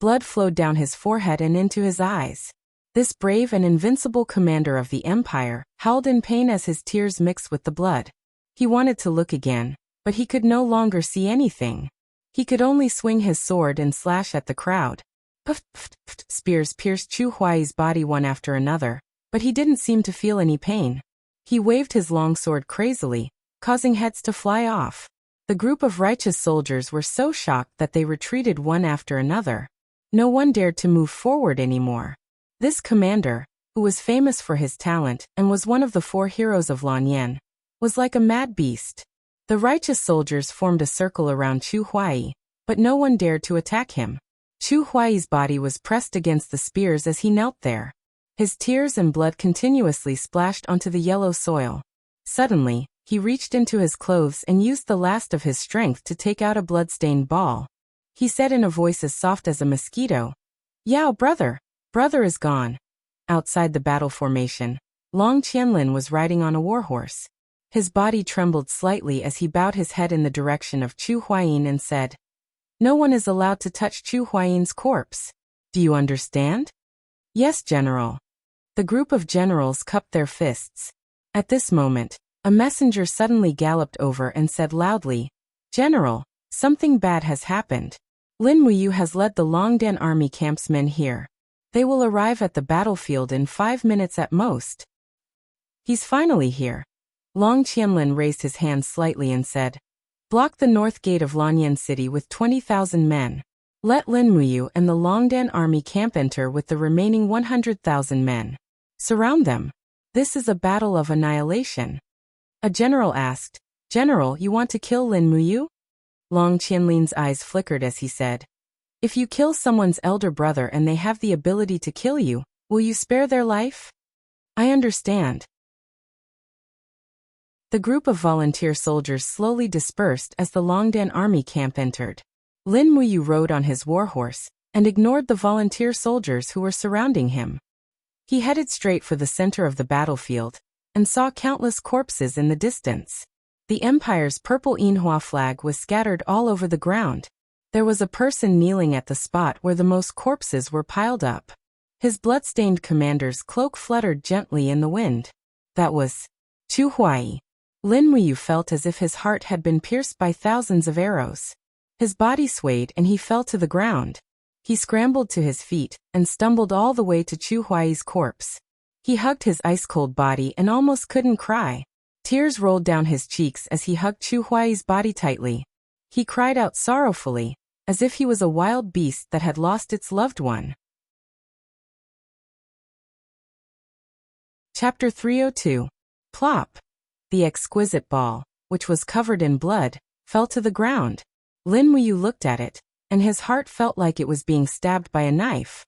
Blood flowed down his forehead and into his eyes. This brave and invincible commander of the Empire howled in pain as his tears mixed with the blood. He wanted to look again, but he could no longer see anything. He could only swing his sword and slash at the crowd. Puff, puff, puff. Spears pierced Chu Huai's body one after another, but he didn't seem to feel any pain. He waved his longsword crazily, causing heads to fly off. The group of righteous soldiers were so shocked that they retreated one after another. No one dared to move forward anymore. This commander, who was famous for his talent and was one of the 4 heroes of Lanyan, was like a mad beast. The righteous soldiers formed a circle around Chu Huai, but no one dared to attack him. Chu Huai's body was pressed against the spears as he knelt there. His tears and blood continuously splashed onto the yellow soil. Suddenly, he reached into his clothes and used the last of his strength to take out a blood-stained ball. He said in a voice as soft as a mosquito, "Yao, brother! Brother is gone." Outside the battle formation, Long Qianlin was riding on a warhorse. His body trembled slightly as he bowed his head in the direction of Chu Huayin and said, "No one is allowed to touch Chu Huayin's corpse. Do you understand?" "Yes, General." The group of generals cupped their fists. At this moment, a messenger suddenly galloped over and said loudly, "General, something bad has happened. Lin Muyu has led the Longdan army camp's men here. They will arrive at the battlefield in 5 minutes at most." "He's finally here." Long Qianlin raised his hand slightly and said, "Block the north gate of Lanyan City with 20,000 men. Let Lin Muyu and the Longdan army camp enter with the remaining 100,000 men. Surround them. This is a battle of annihilation." A general asked, "General, you want to kill Lin Muyu?" Long Qianlin's eyes flickered as he said, "If you kill someone's elder brother and they have the ability to kill you, will you spare their life?" "I understand." The group of volunteer soldiers slowly dispersed as the Longdan army camp entered. Lin Muyu rode on his warhorse and ignored the volunteer soldiers who were surrounding him. He headed straight for the center of the battlefield and saw countless corpses in the distance. The Empire's purple Yinhua flag was scattered all over the ground. There was a person kneeling at the spot where the most corpses were piled up. His blood-stained commander's cloak fluttered gently in the wind. That was Chu Huai. Lin Muyu felt as if his heart had been pierced by thousands of arrows. His body swayed and he fell to the ground. He scrambled to his feet and stumbled all the way to Chu Huai's corpse. He hugged his ice-cold body and almost couldn't cry. Tears rolled down his cheeks as he hugged Chu Huai's body tightly. He cried out sorrowfully, as if he was a wild beast that had lost its loved one. Chapter 302. Plop. The exquisite ball, which was covered in blood, fell to the ground. Lin Muyu looked at it, and his heart felt like it was being stabbed by a knife.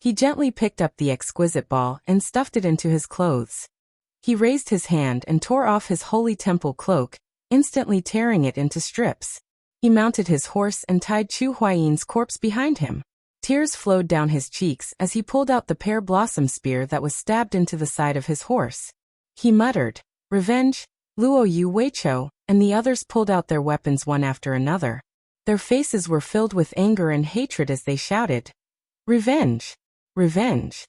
He gently picked up the exquisite ball and stuffed it into his clothes. He raised his hand and tore off his holy temple cloak, instantly tearing it into strips. He mounted his horse and tied Chu Huayin's corpse behind him. Tears flowed down his cheeks as he pulled out the pear blossom spear that was stabbed into the side of his horse. He muttered, "Revenge!" Luo Yu Weichou and the others pulled out their weapons one after another. Their faces were filled with anger and hatred as they shouted, "Revenge! Revenge!"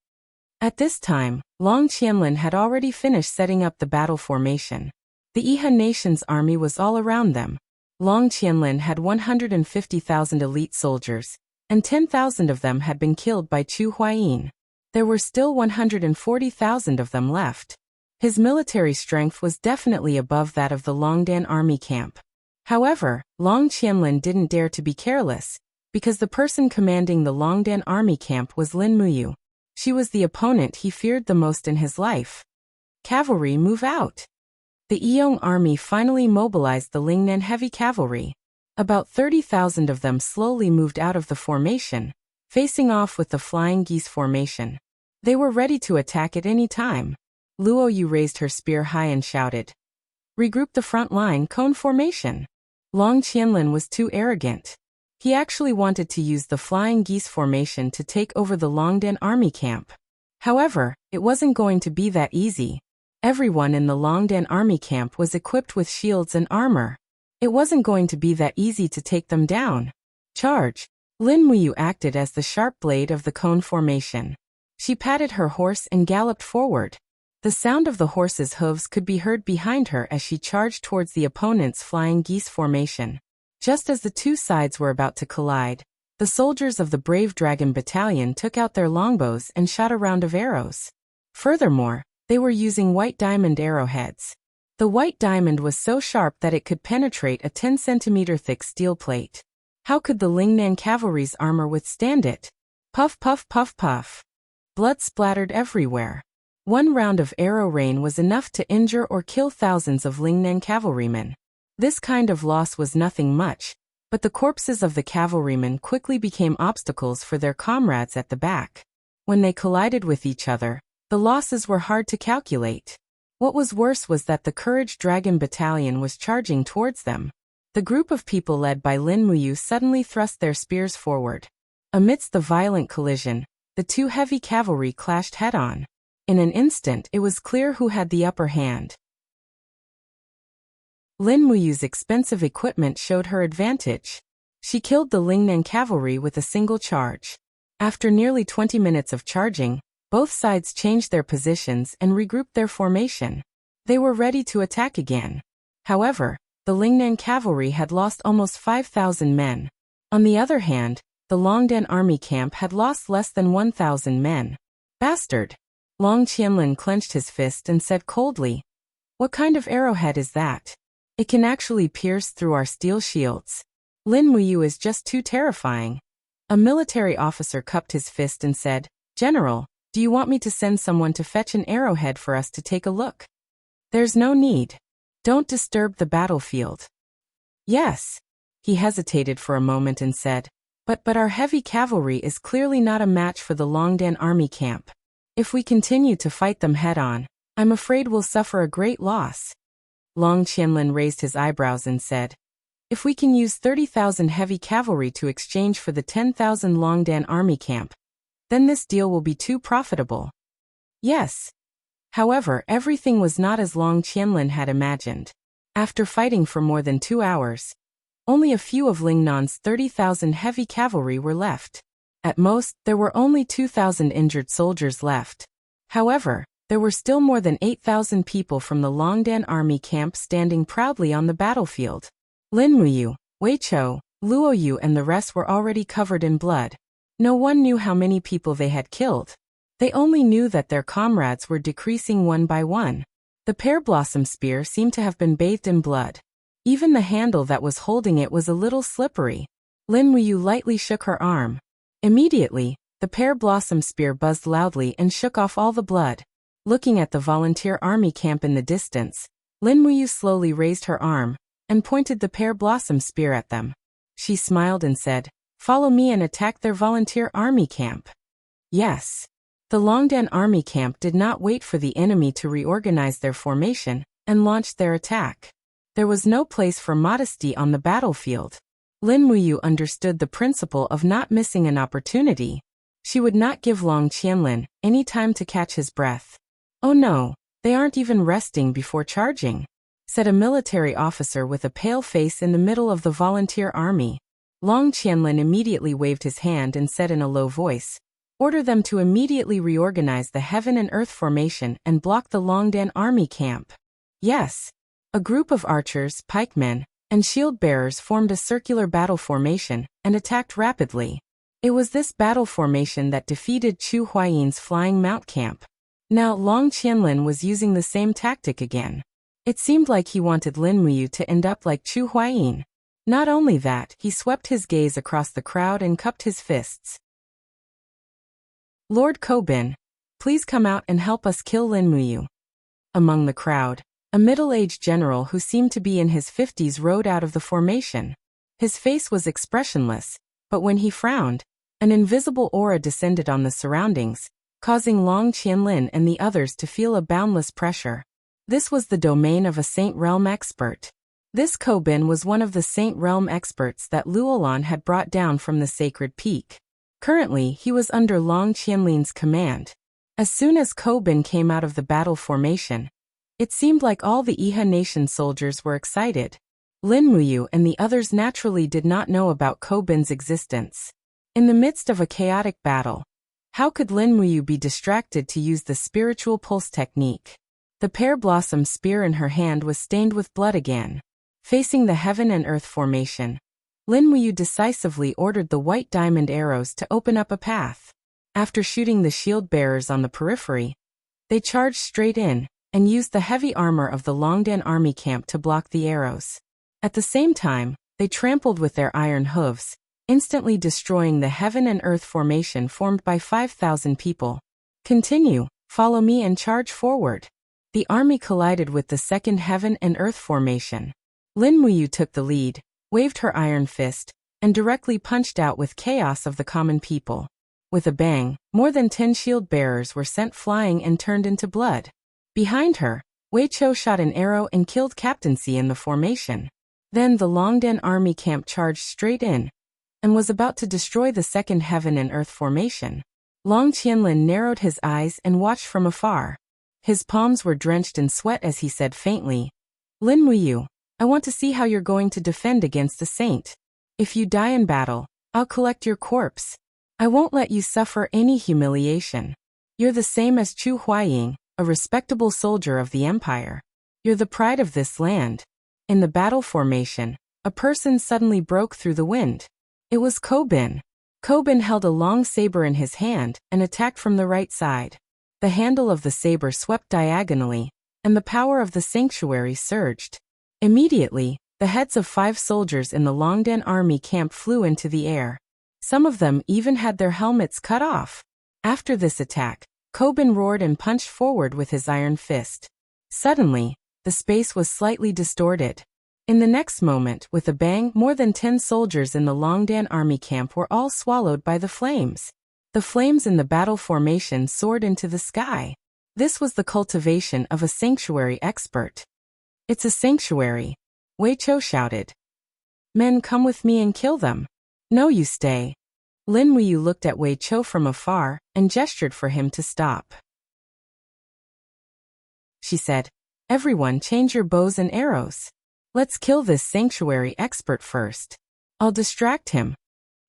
At this time, Long Qianlin had already finished setting up the battle formation. The Iha nation's army was all around them. Long Qianlin had 150,000 elite soldiers, and 10,000 of them had been killed by Chu Huayin. There were still 140,000 of them left. His military strength was definitely above that of the Longdan army camp. However, Long Qianlin didn't dare to be careless, because the person commanding the Longdan army camp was Lin Muyu. She was the opponent he feared the most in his life. Cavalry, move out! The Yeong army finally mobilized the Lingnan heavy cavalry. About 30,000 of them slowly moved out of the formation, facing off with the Flying Geese formation. They were ready to attack at any time. Luo Yu raised her spear high and shouted, "Regroup the front line, cone formation." Long Qianlin was too arrogant. He actually wanted to use the Flying Geese formation to take over the Longdan army camp. However, it wasn't going to be that easy. Everyone in the Longdan army camp was equipped with shields and armor. It wasn't going to be that easy to take them down. Charge! Lin Muyu acted as the sharp blade of the cone formation. She patted her horse and galloped forward. The sound of the horse's hooves could be heard behind her as she charged towards the opponent's Flying Geese formation. Just as the two sides were about to collide, the soldiers of the Brave Dragon Battalion took out their longbows and shot a round of arrows. Furthermore, they were using white diamond arrowheads. The white diamond was so sharp that it could penetrate a 10-centimeter thick steel plate. How could the Lingnan cavalry's armor withstand it? Puff, puff, puff, puff. Blood splattered everywhere. One round of arrow rain was enough to injure or kill thousands of Lingnan cavalrymen. This kind of loss was nothing much, but the corpses of the cavalrymen quickly became obstacles for their comrades at the back. When they collided with each other, the losses were hard to calculate. What was worse was that the Courage Dragon Battalion was charging towards them. The group of people led by Lin Muyu suddenly thrust their spears forward. Amidst the violent collision, the two heavy cavalry clashed head-on. In an instant, it was clear who had the upper hand. Lin Muyu's expensive equipment showed her advantage. She killed the Lingnan cavalry with a single charge. After nearly 20 minutes of charging, both sides changed their positions and regrouped their formation. They were ready to attack again. However, the Lingnan cavalry had lost almost 5,000 men. On the other hand, the Longdan army camp had lost less than 1,000 men. Bastard! Long Qianlin clenched his fist and said coldly, "What kind of arrowhead is that? It can actually pierce through our steel shields. Lin Muyu is just too terrifying." A military officer cupped his fist and said, "General, do you want me to send someone to fetch an arrowhead for us to take a look?" "There's no need. Don't disturb the battlefield." "Yes." He hesitated for a moment and said, But our heavy cavalry is clearly not a match for the Longdan army camp. If we continue to fight them head-on, I'm afraid we'll suffer a great loss." Long Qianlin raised his eyebrows and said, "If we can use 30,000 heavy cavalry to exchange for the 10,000 Longdan army camp, then this deal will be too profitable." Yes. However, everything was not as Long Qianlin had imagined. After fighting for more than 2 hours, only a few of Lingnan's 30,000 heavy cavalry were left. At most, there were only 2,000 injured soldiers left. However, there were still more than 8,000 people from the Longdan army camp standing proudly on the battlefield. Lin Muyu, Wei Chou, Luo Yu and the rest were already covered in blood. No one knew how many people they had killed. They only knew that their comrades were decreasing one by one. The pear blossom spear seemed to have been bathed in blood. Even the handle that was holding it was a little slippery. Lin Muyu lightly shook her arm. Immediately, the pear blossom spear buzzed loudly and shook off all the blood. Looking at the volunteer army camp in the distance, Lin Muyu slowly raised her arm and pointed the pear blossom spear at them. She smiled and said, "Follow me and attack their volunteer army camp." Yes. The Longdan army camp did not wait for the enemy to reorganize their formation and launched their attack. There was no place for modesty on the battlefield. Lin Muyu understood the principle of not missing an opportunity. She would not give Long Qianlin any time to catch his breath. "Oh no, they aren't even resting before charging," said a military officer with a pale face in the middle of the volunteer army. Long Qianlin immediately waved his hand and said in a low voice, "Order them to immediately reorganize the heaven and earth formation and block the Longdan army camp." Yes. A group of archers, pikemen, and shield-bearers formed a circular battle formation and attacked rapidly. It was this battle formation that defeated Chu Huayin's flying mount camp. Now Long Qianlin was using the same tactic again. It seemed like he wanted Lin Muyu to end up like Chu Huayin. Not only that, he swept his gaze across the crowd and cupped his fists. Lord Kobin, please come out and help us kill Lin Muyu. Among the crowd, a middle-aged general who seemed to be in his 50s rode out of the formation. His face was expressionless, but when he frowned, an invisible aura descended on the surroundings, causing Long Qianlin and the others to feel a boundless pressure. This was the domain of a Saint Realm expert. This Kobin was one of the Saint Realm experts that Luolan had brought down from the Sacred Peak. Currently, he was under Long Qianlin's command. As soon as Kobin came out of the battle formation, it seemed like all the Iha Nation soldiers were excited. Lin Muyu and the others naturally did not know about Kobin's existence. In the midst of a chaotic battle, how could Lin Muyu be distracted to use the spiritual pulse technique? The pear blossom spear in her hand was stained with blood again. Facing the heaven and earth formation, Lin Muyu decisively ordered the white diamond arrows to open up a path. After shooting the shield bearers on the periphery, they charged straight in and used the heavy armor of the Longdan army camp to block the arrows. At the same time, they trampled with their iron hooves, instantly destroying the heaven and earth formation formed by 5,000 people. Continue, follow me and charge forward. The army collided with the second heaven and earth formation. Lin Muyu took the lead, waved her iron fist, and directly punched out with chaos of the common people. With a bang, more than 10 shield bearers were sent flying and turned into blood. Behind her, Wei Chou shot an arrow and killed captaincy in the formation. Then the Longdan army camp charged straight in and was about to destroy the second heaven and earth formation. Long Qianlin narrowed his eyes and watched from afar. His palms were drenched in sweat as he said faintly, Lin Muyu, I want to see how you're going to defend against a saint. If you die in battle, I'll collect your corpse. I won't let you suffer any humiliation. You're the same as Chu Huaying, a respectable soldier of the empire. You're the pride of this land. In the battle formation, a person suddenly broke through the wind. It was Kobin. Kobin held a long saber in his hand and attacked from the right side. The handle of the saber swept diagonally, and the power of the sanctuary surged. Immediately, the heads of 5 soldiers in the Longdan army camp flew into the air. Some of them even had their helmets cut off. After this attack, Kobin roared and punched forward with his iron fist. Suddenly, the space was slightly distorted. In the next moment, with a bang, more than 10 soldiers in the Longdan army camp were all swallowed by the flames. The flames in the battle formation soared into the sky. This was the cultivation of a sanctuary expert. It's a sanctuary, Wei Chou shouted. Men, come with me and kill them. No, you stay. Lin Muyu looked at Wei Chou from afar and gestured for him to stop. She said, everyone change your bows and arrows. Let's kill this sanctuary expert first. I'll distract him.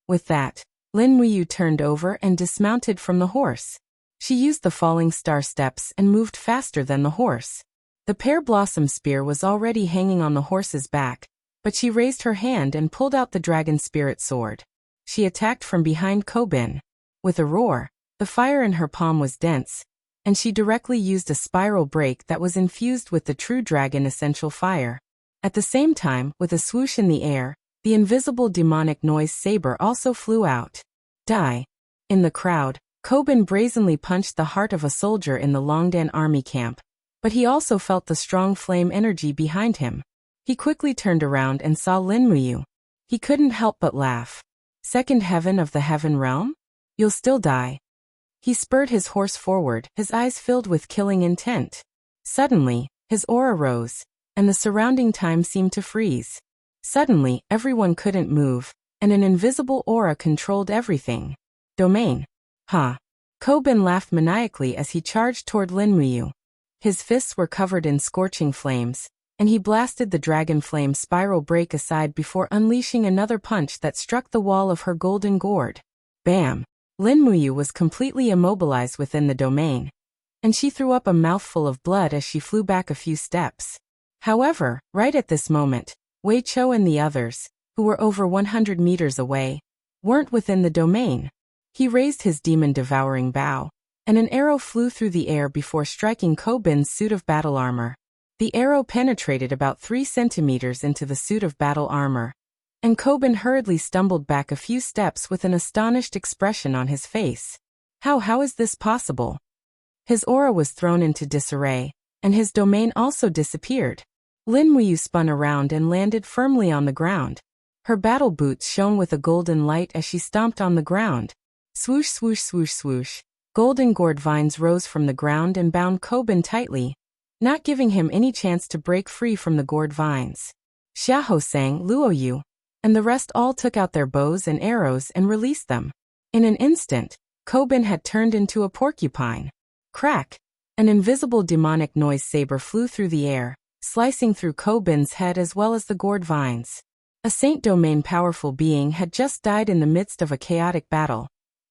With that, Lin Muyu turned over and dismounted from the horse. She used the falling star steps and moved faster than the horse. The pear blossom spear was already hanging on the horse's back, but she raised her hand and pulled out the dragon spirit sword. She attacked from behind Kobin. With a roar, the fire in her palm was dense, and she directly used a spiral break that was infused with the true dragon essential fire. At the same time, with a swoosh in the air, the invisible demonic noise saber also flew out. Die. In the crowd, Kobin brazenly punched the heart of a soldier in the Longdan army camp, but he also felt the strong flame energy behind him. He quickly turned around and saw Lin Muyu. He couldn't help but laugh. Second heaven of the heaven realm? You'll still die. He spurred his horse forward, his eyes filled with killing intent. Suddenly, his aura rose, and the surrounding time seemed to freeze. Suddenly, everyone couldn't move, and an invisible aura controlled everything. Domain. Ha. Kobin laughed maniacally as he charged toward Lin Muyu. His fists were covered in scorching flames, and he blasted the dragon flame spiral break aside before unleashing another punch that struck the wall of her golden gourd. Bam! Lin Muyu was completely immobilized within the domain, and she threw up a mouthful of blood as she flew back a few steps. However, right at this moment, Wei Chou and the others, who were over 100 meters away, weren't within the domain. He raised his demon-devouring bow, and an arrow flew through the air before striking Kobin's suit of battle armor. The arrow penetrated about 3 centimeters into the suit of battle armor, and Kobin hurriedly stumbled back a few steps with an astonished expression on his face. How is this possible? His aura was thrown into disarray, and his domain also disappeared. Lin Muyu spun around and landed firmly on the ground. Her battle boots shone with a golden light as she stomped on the ground. Swoosh, swoosh, swoosh, swoosh. Golden gourd vines rose from the ground and bound Kobin tightly, not giving him any chance to break free from the gourd vines. Xiahou sang Luoyu, and the rest all took out their bows and arrows and released them. In an instant, Kobin had turned into a porcupine. Crack! An invisible demonic noise saber flew through the air, slicing through Kobin's head as well as the gourd vines. A Saint Domain powerful being had just died in the midst of a chaotic battle,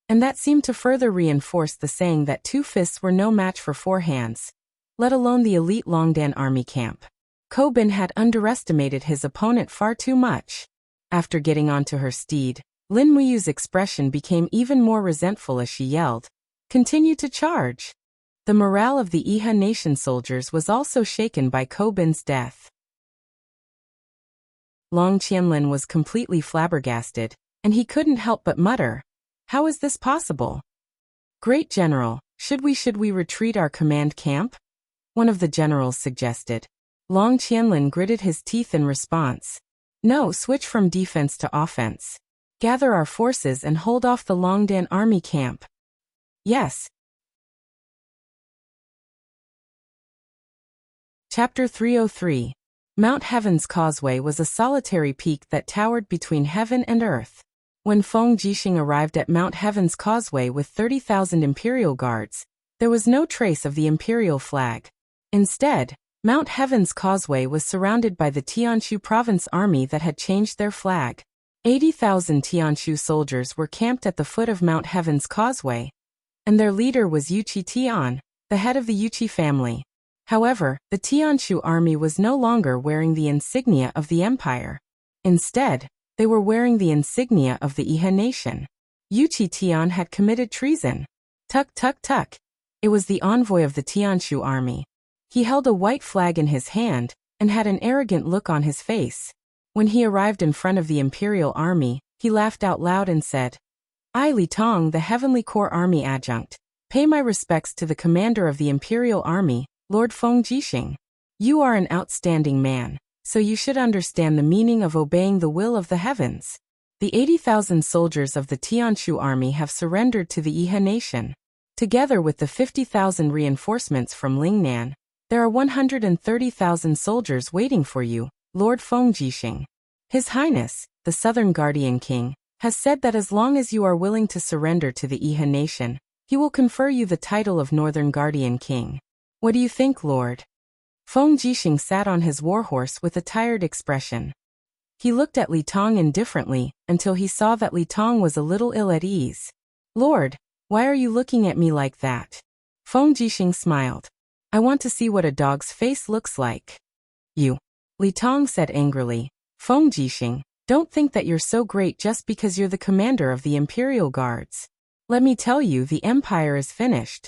and that seemed to further reinforce the saying that 2 fists were no match for 4 hands, let alone the elite Longdan army camp. Kobin had underestimated his opponent far too much. After getting onto her steed, Lin Muyu's expression became even more resentful as she yelled, "Continue to charge!" The morale of the Iha nation soldiers was also shaken by Kobin's death. Long Qianlin was completely flabbergasted, and he couldn't help but mutter, "How is this possible? Great General, should we retreat our command camp?" One of the generals suggested. Long Qianlin gritted his teeth in response. "No, switch from defense to offense. Gather our forces and hold off the Longdan army camp." "Yes." Chapter 303. Mount Heaven's Causeway was a solitary peak that towered between heaven and earth. When Feng Jixing arrived at Mount Heaven's Causeway with 30,000 imperial guards, there was no trace of the imperial flag. Instead, Mount Heaven's Causeway was surrounded by the Tianshu province army that had changed their flag. 80,000 Tianshu soldiers were camped at the foot of Mount Heaven's Causeway, and their leader was Yuqi Tian, the head of the Yuqi family. However, the Tianshu army was no longer wearing the insignia of the empire. Instead, they were wearing the insignia of the Iha nation. Yuqi Tian had committed treason. Tuk tuk tuk. It was the envoy of the Tianshu army. He held a white flag in his hand and had an arrogant look on his face. When he arrived in front of the imperial army, he laughed out loud and said, "I, Li Tong, the Heavenly Corps Army Adjunct, pay my respects to the commander of the imperial army, Lord Feng Jixing. You are an outstanding man, so you should understand the meaning of obeying the will of the heavens. The 80,000 soldiers of the Tianshu army have surrendered to the Iha nation. Together with the 50,000 reinforcements from Lingnan, there are 130,000 soldiers waiting for you, Lord Feng Jixing. His Highness, the Southern Guardian King, has said that as long as you are willing to surrender to the Iha nation, he will confer you the title of Northern Guardian King. What do you think, Lord?" Feng Jixing sat on his warhorse with a tired expression. He looked at Li Tong indifferently until he saw that Li Tong was a little ill at ease. "Lord, why are you looking at me like that?" Feng Jixing smiled. "I want to see what a dog's face looks like." "You," Li Tong said angrily. "Feng Jixing, don't think that you're so great just because you're the commander of the Imperial Guards. Let me tell you, the Empire is finished.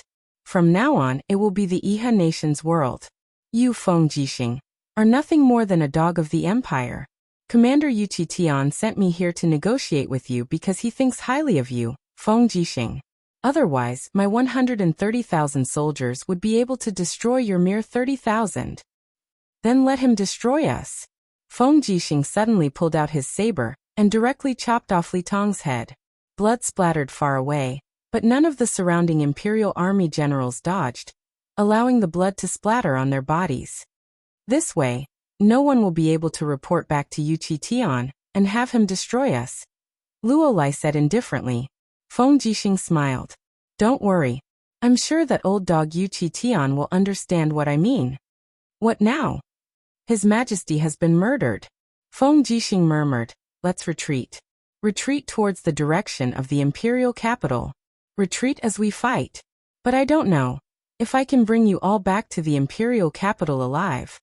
From now on, it will be the Iha nation's world. You, Feng Jixing, are nothing more than a dog of the Empire. Commander Yuqi Tian sent me here to negotiate with you because he thinks highly of you, Feng Jixing. Otherwise, my 130,000 soldiers would be able to destroy your mere 30,000. Then let him destroy us." Feng Jixing suddenly pulled out his saber and directly chopped off Li Tong's head. Blood splattered far away, but none of the surrounding Imperial Army generals dodged, allowing the blood to splatter on their bodies. This way, no one will be able to report back to Yuqi Tian and have him destroy us, Luo Lai said indifferently. Feng Jixing smiled. "Don't worry. I'm sure that old dog Yuqi Tian will understand what I mean." "What now?" "His Majesty has been murdered." Feng Jixing murmured, "Let's retreat. Retreat towards the direction of the imperial capital. Retreat as we fight. But I don't know if I can bring you all back to the imperial capital alive.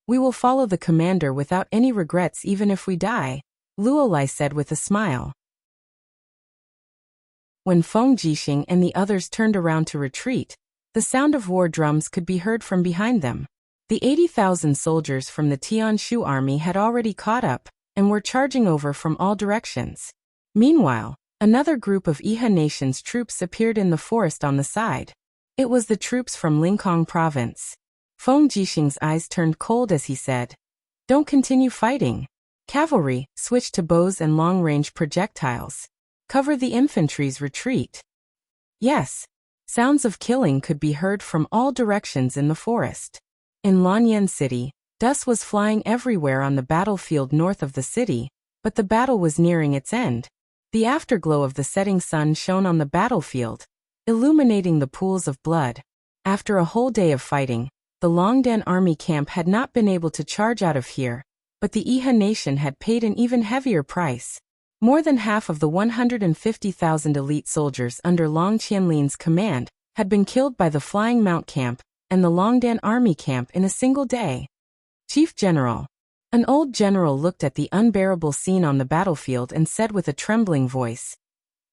We will follow the commander without any regrets even if we die," Luo Lai said with a smile. When Feng Jixing and the others turned around to retreat, the sound of war drums could be heard from behind them. The 80,000 soldiers from the Tianshu army had already caught up, and were charging over from all directions. Meanwhile, another group of Iha nation's troops appeared in the forest on the side. It was the troops from Lincoln province. Feng Jixing's eyes turned cold as he said, "Don't continue fighting. Cavalry, switch to bows and long-range projectiles. Cover the infantry's retreat." Yes. Sounds of killing could be heard from all directions in the forest. In Lanyan City, dust was flying everywhere on the battlefield north of the city, but the battle was nearing its end. The afterglow of the setting sun shone on the battlefield, illuminating the pools of blood. After a whole day of fighting, the Longdan army camp had not been able to charge out of here, but the Iha nation had paid an even heavier price. More than half of the 150,000 elite soldiers under Long Qianlin's command had been killed by the Flying Mount camp and the Longdan army camp in a single day. "Chief General." An old general looked at the unbearable scene on the battlefield and said with a trembling voice,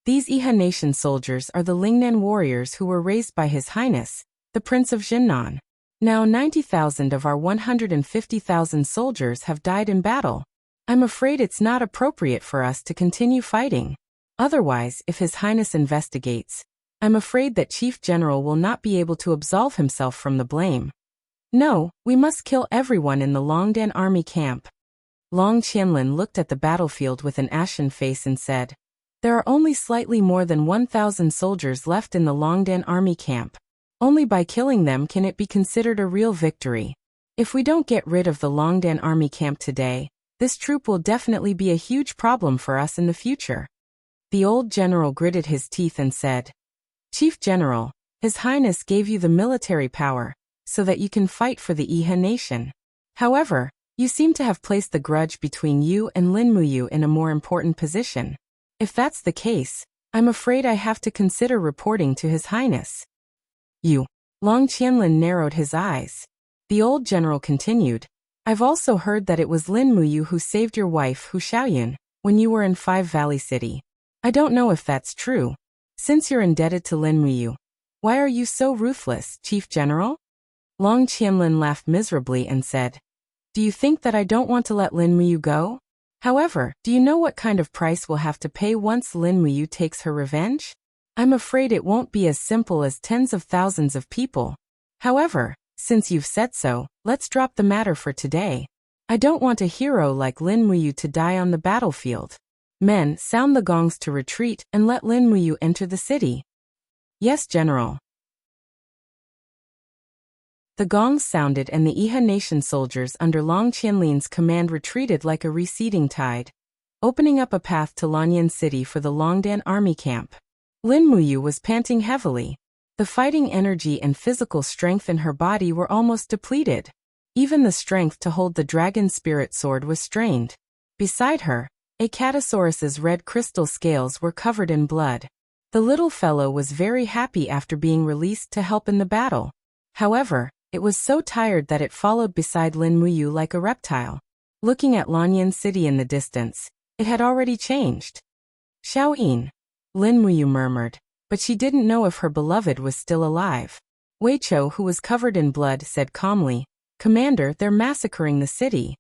"These Iha nation soldiers are the Lingnan warriors who were raised by His Highness, the Prince of Jinnan. Now 90,000 of our 150,000 soldiers have died in battle. I'm afraid it's not appropriate for us to continue fighting. Otherwise, if His Highness investigates, I'm afraid that Chief General will not be able to absolve himself from the blame. No, we must kill everyone in the Longdan army camp." Long Qianlin looked at the battlefield with an ashen face and said, "There are only slightly more than 1,000 soldiers left in the Longdan army camp. Only by killing them can it be considered a real victory. If we don't get rid of the Longdan army camp today, this troop will definitely be a huge problem for us in the future." The old general gritted his teeth and said, "Chief General, His Highness gave you the military power, so that you can fight for the Iha nation. However, you seem to have placed the grudge between you and Lin Muyu in a more important position. If that's the case, I'm afraid I have to consider reporting to His Highness." "You?" Long Qianlin narrowed his eyes. The old general continued, "I've also heard that it was Lin Muyu who saved your wife Hu Xiaoyun when you were in Five Valley City. I don't know if that's true. Since you're indebted to Lin Muyu, why are you so ruthless, Chief General?" Long Qianlin laughed miserably and said, "Do you think that I don't want to let Lin Muyu go? However, do you know what kind of price we'll have to pay once Lin Muyu takes her revenge? I'm afraid it won't be as simple as tens of thousands of people. However, since you've said so, let's drop the matter for today. I don't want a hero like Lin Muyu to die on the battlefield. Men, sound the gongs to retreat and let Lin Muyu enter the city." "Yes, General." The gongs sounded and the Iha nation soldiers under Long Qianlin's command retreated like a receding tide, opening up a path to Lanyan City for the Longdan army camp. Lin Muyu was panting heavily. The fighting energy and physical strength in her body were almost depleted. Even the strength to hold the dragon spirit sword was strained. Beside her, a Catasaurus's red crystal scales were covered in blood. The little fellow was very happy after being released to help in the battle. However, it was so tired that it followed beside Lin Muyu like a reptile. Looking at Lanyan City in the distance, it had already changed. "Xiaoyin," Lin Muyu murmured, but she didn't know if her beloved was still alive. Wei Chou, who was covered in blood, said calmly, "Commander, they're massacring the city."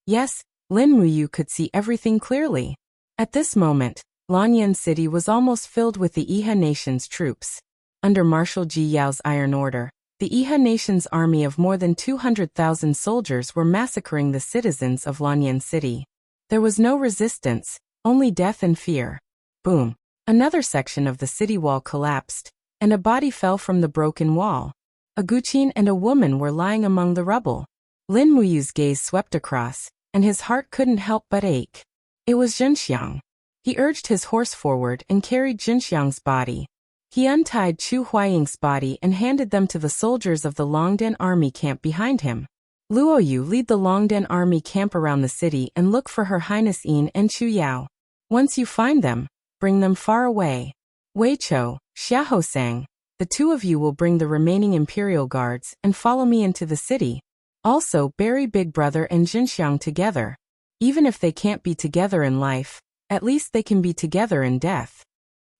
Yes, Lin Muyu could see everything clearly. At this moment, Lanyan City was almost filled with the Iha nation's troops. Under Marshal Ji Yao's Iron Order, the Iha nation's army of more than 200,000 soldiers were massacring the citizens of Lanyan City. There was no resistance, only death and fear. Boom. Another section of the city wall collapsed, and a body fell from the broken wall. A Guqin and a woman were lying among the rubble. Lin Muyu's gaze swept across, and his heart couldn't help but ache. It was Zhenxiang. He urged his horse forward and carried Zhenxiang's body. He untied Chu Huaying's body and handed them to the soldiers of the Longdan army camp behind him. "Luoyu, lead the Longdan army camp around the city and look for Her Highness Yin and Chu Yao. Once you find them, bring them far away. Wei Chou, Xiahou Sang, the two of you will bring the remaining imperial guards and follow me into the city. Also, bury Big Brother and Zhenxiang together. Even if they can't be together in life, at least they can be together in death."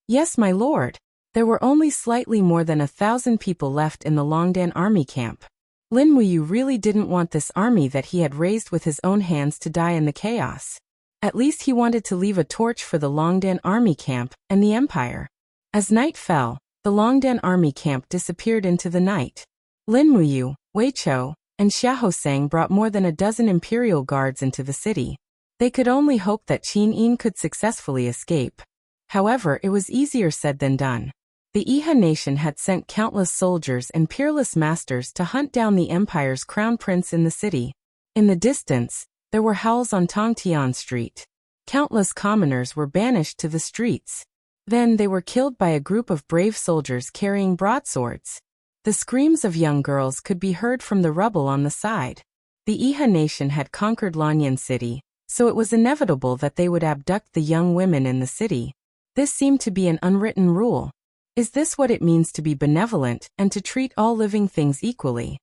"Yes, my lord." There were only slightly more than 1,000 people left in the Longdan army camp. Lin Muyu really didn't want this army that he had raised with his own hands to die in the chaos. At least he wanted to leave a torch for the Longdan army camp and the empire. As night fell, the Longdan army camp disappeared into the night. Lin Muyu, Wei Chou, and Xia Hosang brought more than a dozen imperial guards into the city. They could only hope that Qin Yin could successfully escape. However, it was easier said than done. The Iha nation had sent countless soldiers and peerless masters to hunt down the empire's crown prince in the city. In the distance, there were howls on Tongtian Street. Countless commoners were banished to the streets. Then they were killed by a group of brave soldiers carrying broadswords. The screams of young girls could be heard from the rubble on the side. The Iha nation had conquered Lanyan City, so it was inevitable that they would abduct the young women in the city. This seemed to be an unwritten rule. Is this what it means to be benevolent and to treat all living things equally?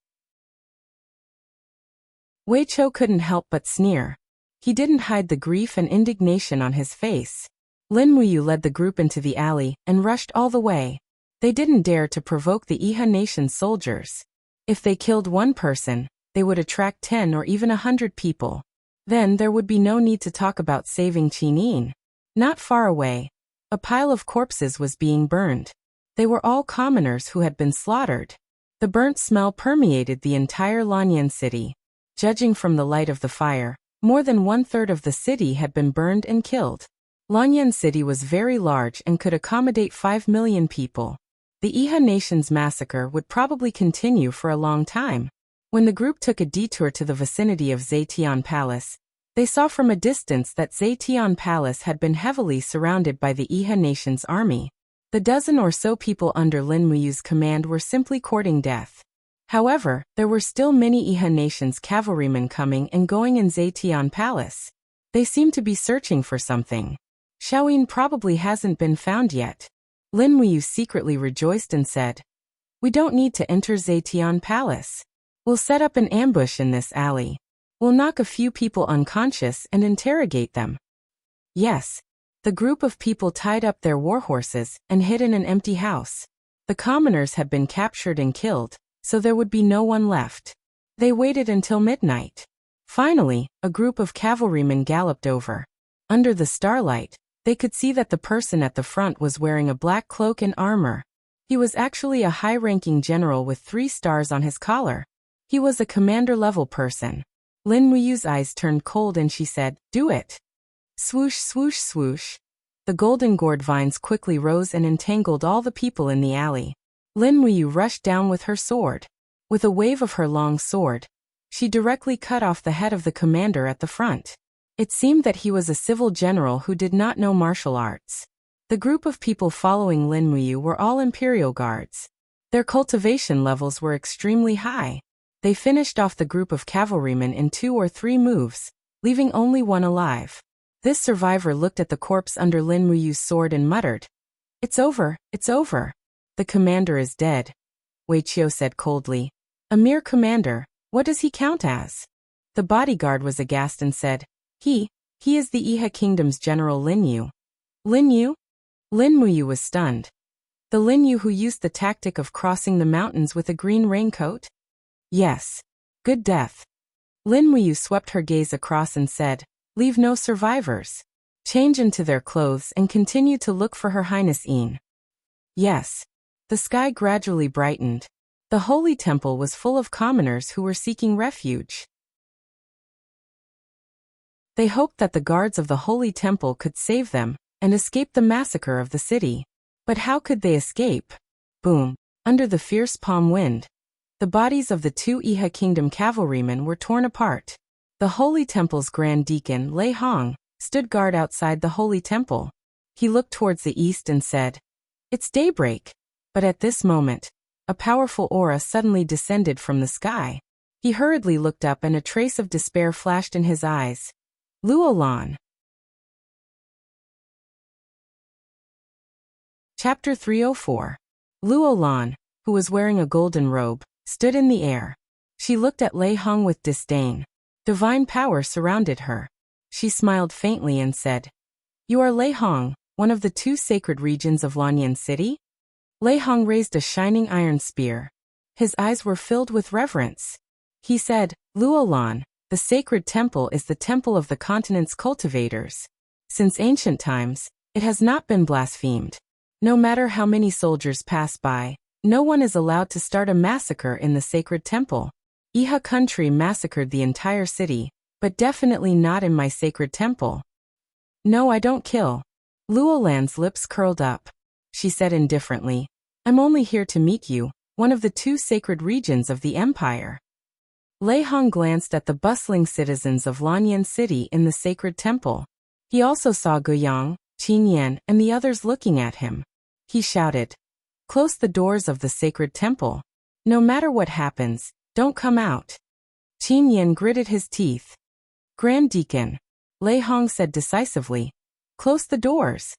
Wei Chou couldn't help but sneer. He didn't hide the grief and indignation on his face. Lin Muyu led the group into the alley and rushed all the way. They didn't dare to provoke the Iha nation's soldiers. If they killed one person, they would attract 10 or even 100 people. Then there would be no need to talk about saving Qin Yin. Not far away, a pile of corpses was being burned. They were all commoners who had been slaughtered. The burnt smell permeated the entire Lanyan city. Judging from the light of the fire, more than 1/3 of the city had been burned and killed. Lanyan city was very large and could accommodate 5 million people. The Iha nation's massacre would probably continue for a long time. When the group took a detour to the vicinity of Zetian Palace, they saw from a distance that Zetian Palace had been heavily surrounded by the Iha nation's army. The dozen or so people under Lin Muyu's command were simply courting death. However, there were still many Iha nation's cavalrymen coming and going in Zetian Palace. They seemed to be searching for something. Xiaoyin probably hasn't been found yet. Lin Muyu secretly rejoiced and said, "We don't need to enter Zetian Palace. We'll set up an ambush in this alley. We'll knock a few people unconscious and interrogate them." Yes. The group of people tied up their war horses and hid in an empty house. The commoners had been captured and killed, so there would be no one left. They waited until midnight. Finally, a group of cavalrymen galloped over. Under the starlight, they could see that the person at the front was wearing a black cloak and armor. He was actually a high-ranking general with 3 stars on his collar. He was a commander-level person. Lin Muyu's eyes turned cold and she said, "Do it." Swoosh, swoosh, swoosh. The golden gourd vines quickly rose and entangled all the people in the alley. Lin Muyu rushed down with her sword. With a wave of her long sword, she directly cut off the head of the commander at the front. It seemed that he was a civil general who did not know martial arts. The group of people following Lin Muyu were all imperial guards. Their cultivation levels were extremely high. They finished off the group of cavalrymen in 2 or 3 moves, leaving only one alive. This survivor looked at the corpse under Lin Muyu's sword and muttered, "It's over, it's over. The commander is dead," Wei Chou said coldly. "A mere commander, what does he count as?" The bodyguard was aghast and said, He is the Iha Kingdom's General Lin Yu." "Lin Yu?" Lin Muyu was stunned. "The Lin Yu who used the tactic of crossing the mountains with a green raincoat?" "Yes. Good death." Lin Muyu swept her gaze across and said, "Leave no survivors. Change into their clothes and continue to look for Her Highness Yin." "Yes." The sky gradually brightened. The holy temple was full of commoners who were seeking refuge. They hoped that the guards of the holy temple could save them and escape the massacre of the city. But how could they escape? Boom. Under the fierce palm wind, the bodies of the 2 Iha Kingdom cavalrymen were torn apart. The holy temple's grand deacon, Lei Hong, stood guard outside the holy temple. He looked towards the east and said, "It's daybreak." But at this moment, a powerful aura suddenly descended from the sky. He hurriedly looked up and a trace of despair flashed in his eyes. Luolan. Chapter 304. Luolan, who was wearing a golden robe, stood in the air. She looked at Lei Hong with disdain. Divine power surrounded her. She smiled faintly and said, "You are Lei Hong, one of the 2 sacred regions of Lanyan City?" Lei Hong raised a shining iron spear. His eyes were filled with reverence. He said, "Luolan, The sacred temple is the temple of the continent's cultivators. Since ancient times, it has not been blasphemed. No matter how many soldiers pass by, no one is allowed to start a massacre in the sacred temple. Iha country massacred the entire city, but definitely not in my sacred temple. No, I don't kill. Luolan's lips curled up. She said indifferently, I'm only here to meet you, one of the 2 sacred regions of the empire. Lei Hong glanced at the bustling citizens of Lanyan City in the sacred temple. He also saw Guiyang, Qin Yan, and the others looking at him. He shouted, Close the doors of the sacred temple. No matter what happens, don't come out. Qin Yan gritted his teeth. Grand Deacon, Lei Hong said decisively, close the doors.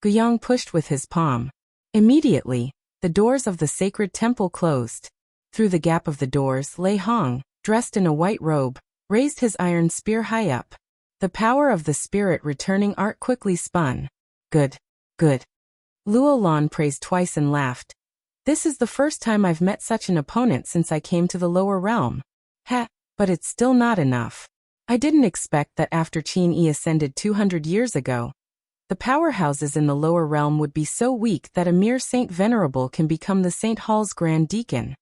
Guiyang pushed with his palm. Immediately, the doors of the sacred temple closed. Through the gap of the doors, Lei Hong, dressed in a white robe, raised his iron spear high up. The power of the spirit returning art quickly spun. Good, good. Luo Lan praised twice and laughed. This is the first time I've met such an opponent since I came to the lower realm. But it's still not enough. I didn't expect that after Qin Yi ascended 200 years ago, the powerhouses in the lower realm would be so weak that a mere Saint Venerable can become the St. Hall's Grand Deacon.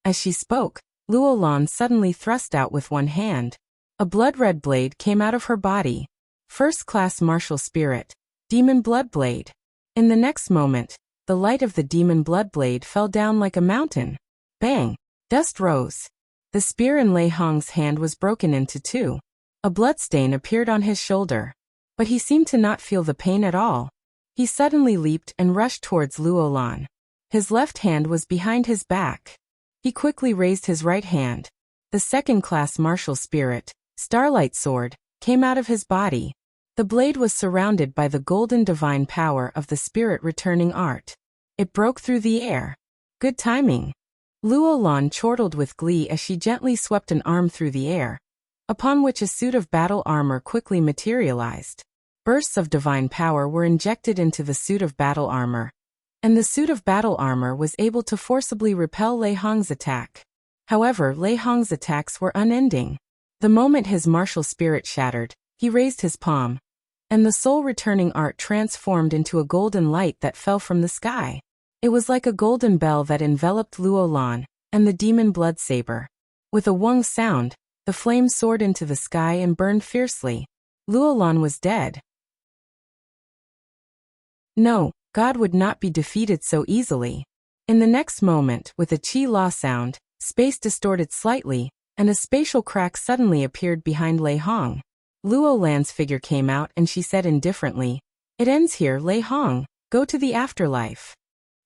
As she spoke, Luo Lan suddenly thrust out with one hand. A blood-red blade came out of her body. First-class martial spirit, demon blood blade. In the next moment, the light of the demon blood blade fell down like a mountain. Bang! Dust rose. The spear in Lei Hong's hand was broken into 2. A bloodstain appeared on his shoulder. But he seemed to not feel the pain at all. He suddenly leaped and rushed towards Luo Lan. His left hand was behind his back. He quickly raised his right hand. The second-class martial spirit, Starlight Sword, came out of his body. The blade was surrounded by the golden divine power of the spirit returning art. It broke through the air. Good timing. Luo Lan chortled with glee as she gently swept an arm through the air, upon which a suit of battle armor quickly materialized. Bursts of divine power were injected into the suit of battle armor, and the suit of battle armor was able to forcibly repel Lei Hong's attack. However, Lei Hong's attacks were unending. The moment his martial spirit shattered, he raised his palm, and the soul-returning art transformed into a golden light that fell from the sky. It was like a golden bell that enveloped Luo Lan and the demon blood saber. With a wong sound, the flame soared into the sky and burned fiercely. Luo Lan was dead. No, God would not be defeated so easily. In the next moment, with a chi-la sound, space distorted slightly, and a spatial crack suddenly appeared behind Lei Hong. Luo Lan's figure came out and she said indifferently, It ends here, Lei Hong. Go to the afterlife.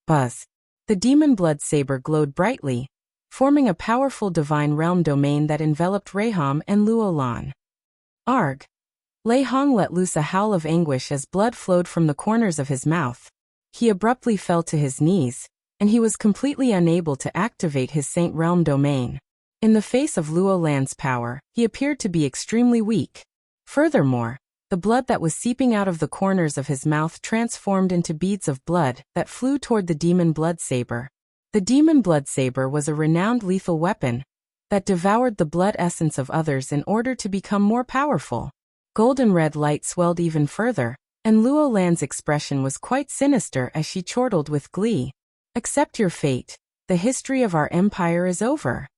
Buzz. The demon blood saber glowed brightly, forming a powerful divine realm domain that enveloped Reiham and Luo Lan. Arg! Lei Hong let loose a howl of anguish as blood flowed from the corners of his mouth. He abruptly fell to his knees, and he was completely unable to activate his Saint Realm domain. In the face of Luo Lan's power, he appeared to be extremely weak. Furthermore, the blood that was seeping out of the corners of his mouth transformed into beads of blood that flew toward the demon blood saber. The demon blood saber was a renowned lethal weapon that devoured the blood essence of others in order to become more powerful. Golden red light swelled even further, and Luo Lan's expression was quite sinister as she chortled with glee. Accept your fate. The history of our empire is over.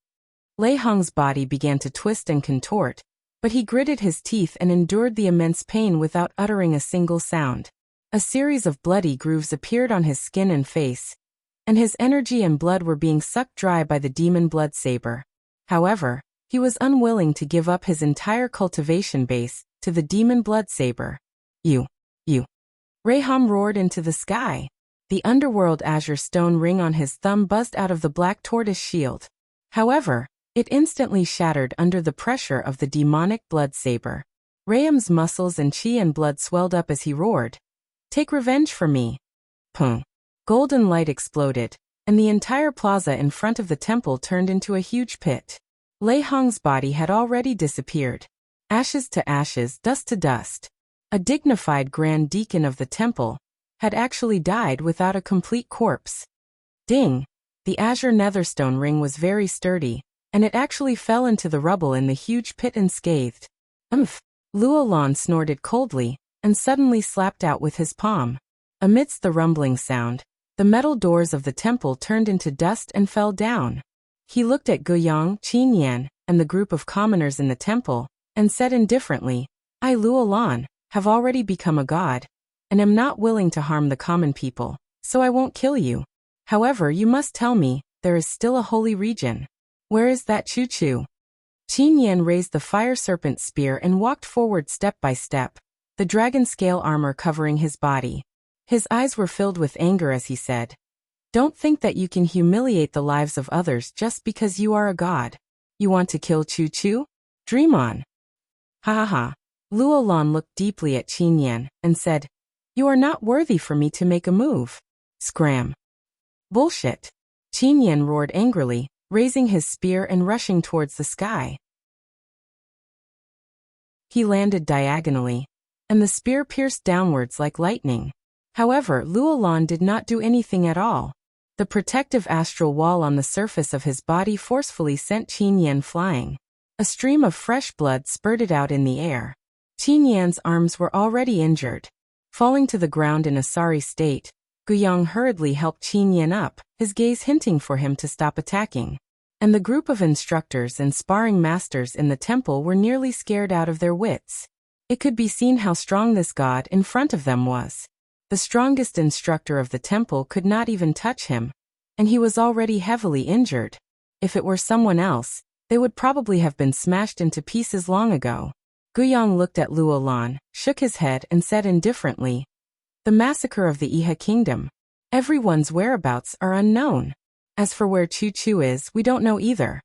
Lei Hong's body began to twist and contort, but he gritted his teeth and endured the immense pain without uttering a single sound. A series of bloody grooves appeared on his skin and face, and his energy and blood were being sucked dry by the demon blood saber. However, he was unwilling to give up his entire cultivation base to the demon blood saber. You. Reiham roared into the sky. The underworld azure stone ring on his thumb buzzed out of the black tortoise shield. However, it instantly shattered under the pressure of the demonic blood saber. Reham's muscles and chi and blood swelled up as he roared. Take revenge for me. Pung. Golden light exploded, and the entire plaza in front of the temple turned into a huge pit. Lei Hong's body had already disappeared. Ashes to ashes, dust to dust. A dignified grand deacon of the temple had actually died without a complete corpse. Ding! The azure netherstone ring was very sturdy, and it actually fell into the rubble in the huge pit unscathed. Umph! Luolan snorted coldly, and suddenly slapped out with his palm. Amidst the rumbling sound, the metal doors of the temple turned into dust and fell down. He looked at Guiyang, Qin Yan, and the group of commoners in the temple, and said indifferently, I, Luolan, have already become a god, and am not willing to harm the common people, so I won't kill you. However, you must tell me, there is still a holy region. Where is that Chu-Chu? Qin Yan raised the fire serpent spear and walked forward step by step, the dragon scale armor covering his body. His eyes were filled with anger as he said, Don't think that you can humiliate the lives of others just because you are a god. You want to kill Chu-Chu? Dream on. Ha ha ha. Luolan looked deeply at Qin Yan and said, You are not worthy for me to make a move. Scram. Bullshit. Qin Yan roared angrily, raising his spear and rushing towards the sky. He landed diagonally, and the spear pierced downwards like lightning. However, Luolan did not do anything at all. The protective astral wall on the surface of his body forcefully sent Qin Yan flying. A stream of fresh blood spurted out in the air. Qin Yan's arms were already injured. Falling to the ground in a sorry state, Guiyang hurriedly helped Qin Yan up, his gaze hinting for him to stop attacking. And the group of instructors and sparring masters in the temple were nearly scared out of their wits. It could be seen how strong this god in front of them was. The strongest instructor of the temple could not even touch him, and he was already heavily injured. If it were someone else, they would probably have been smashed into pieces long ago. Guiyang looked at Luolan, shook his head and said indifferently, The massacre of the Iha kingdom. Everyone's whereabouts are unknown. As for where Chu-Chu is, we don't know either.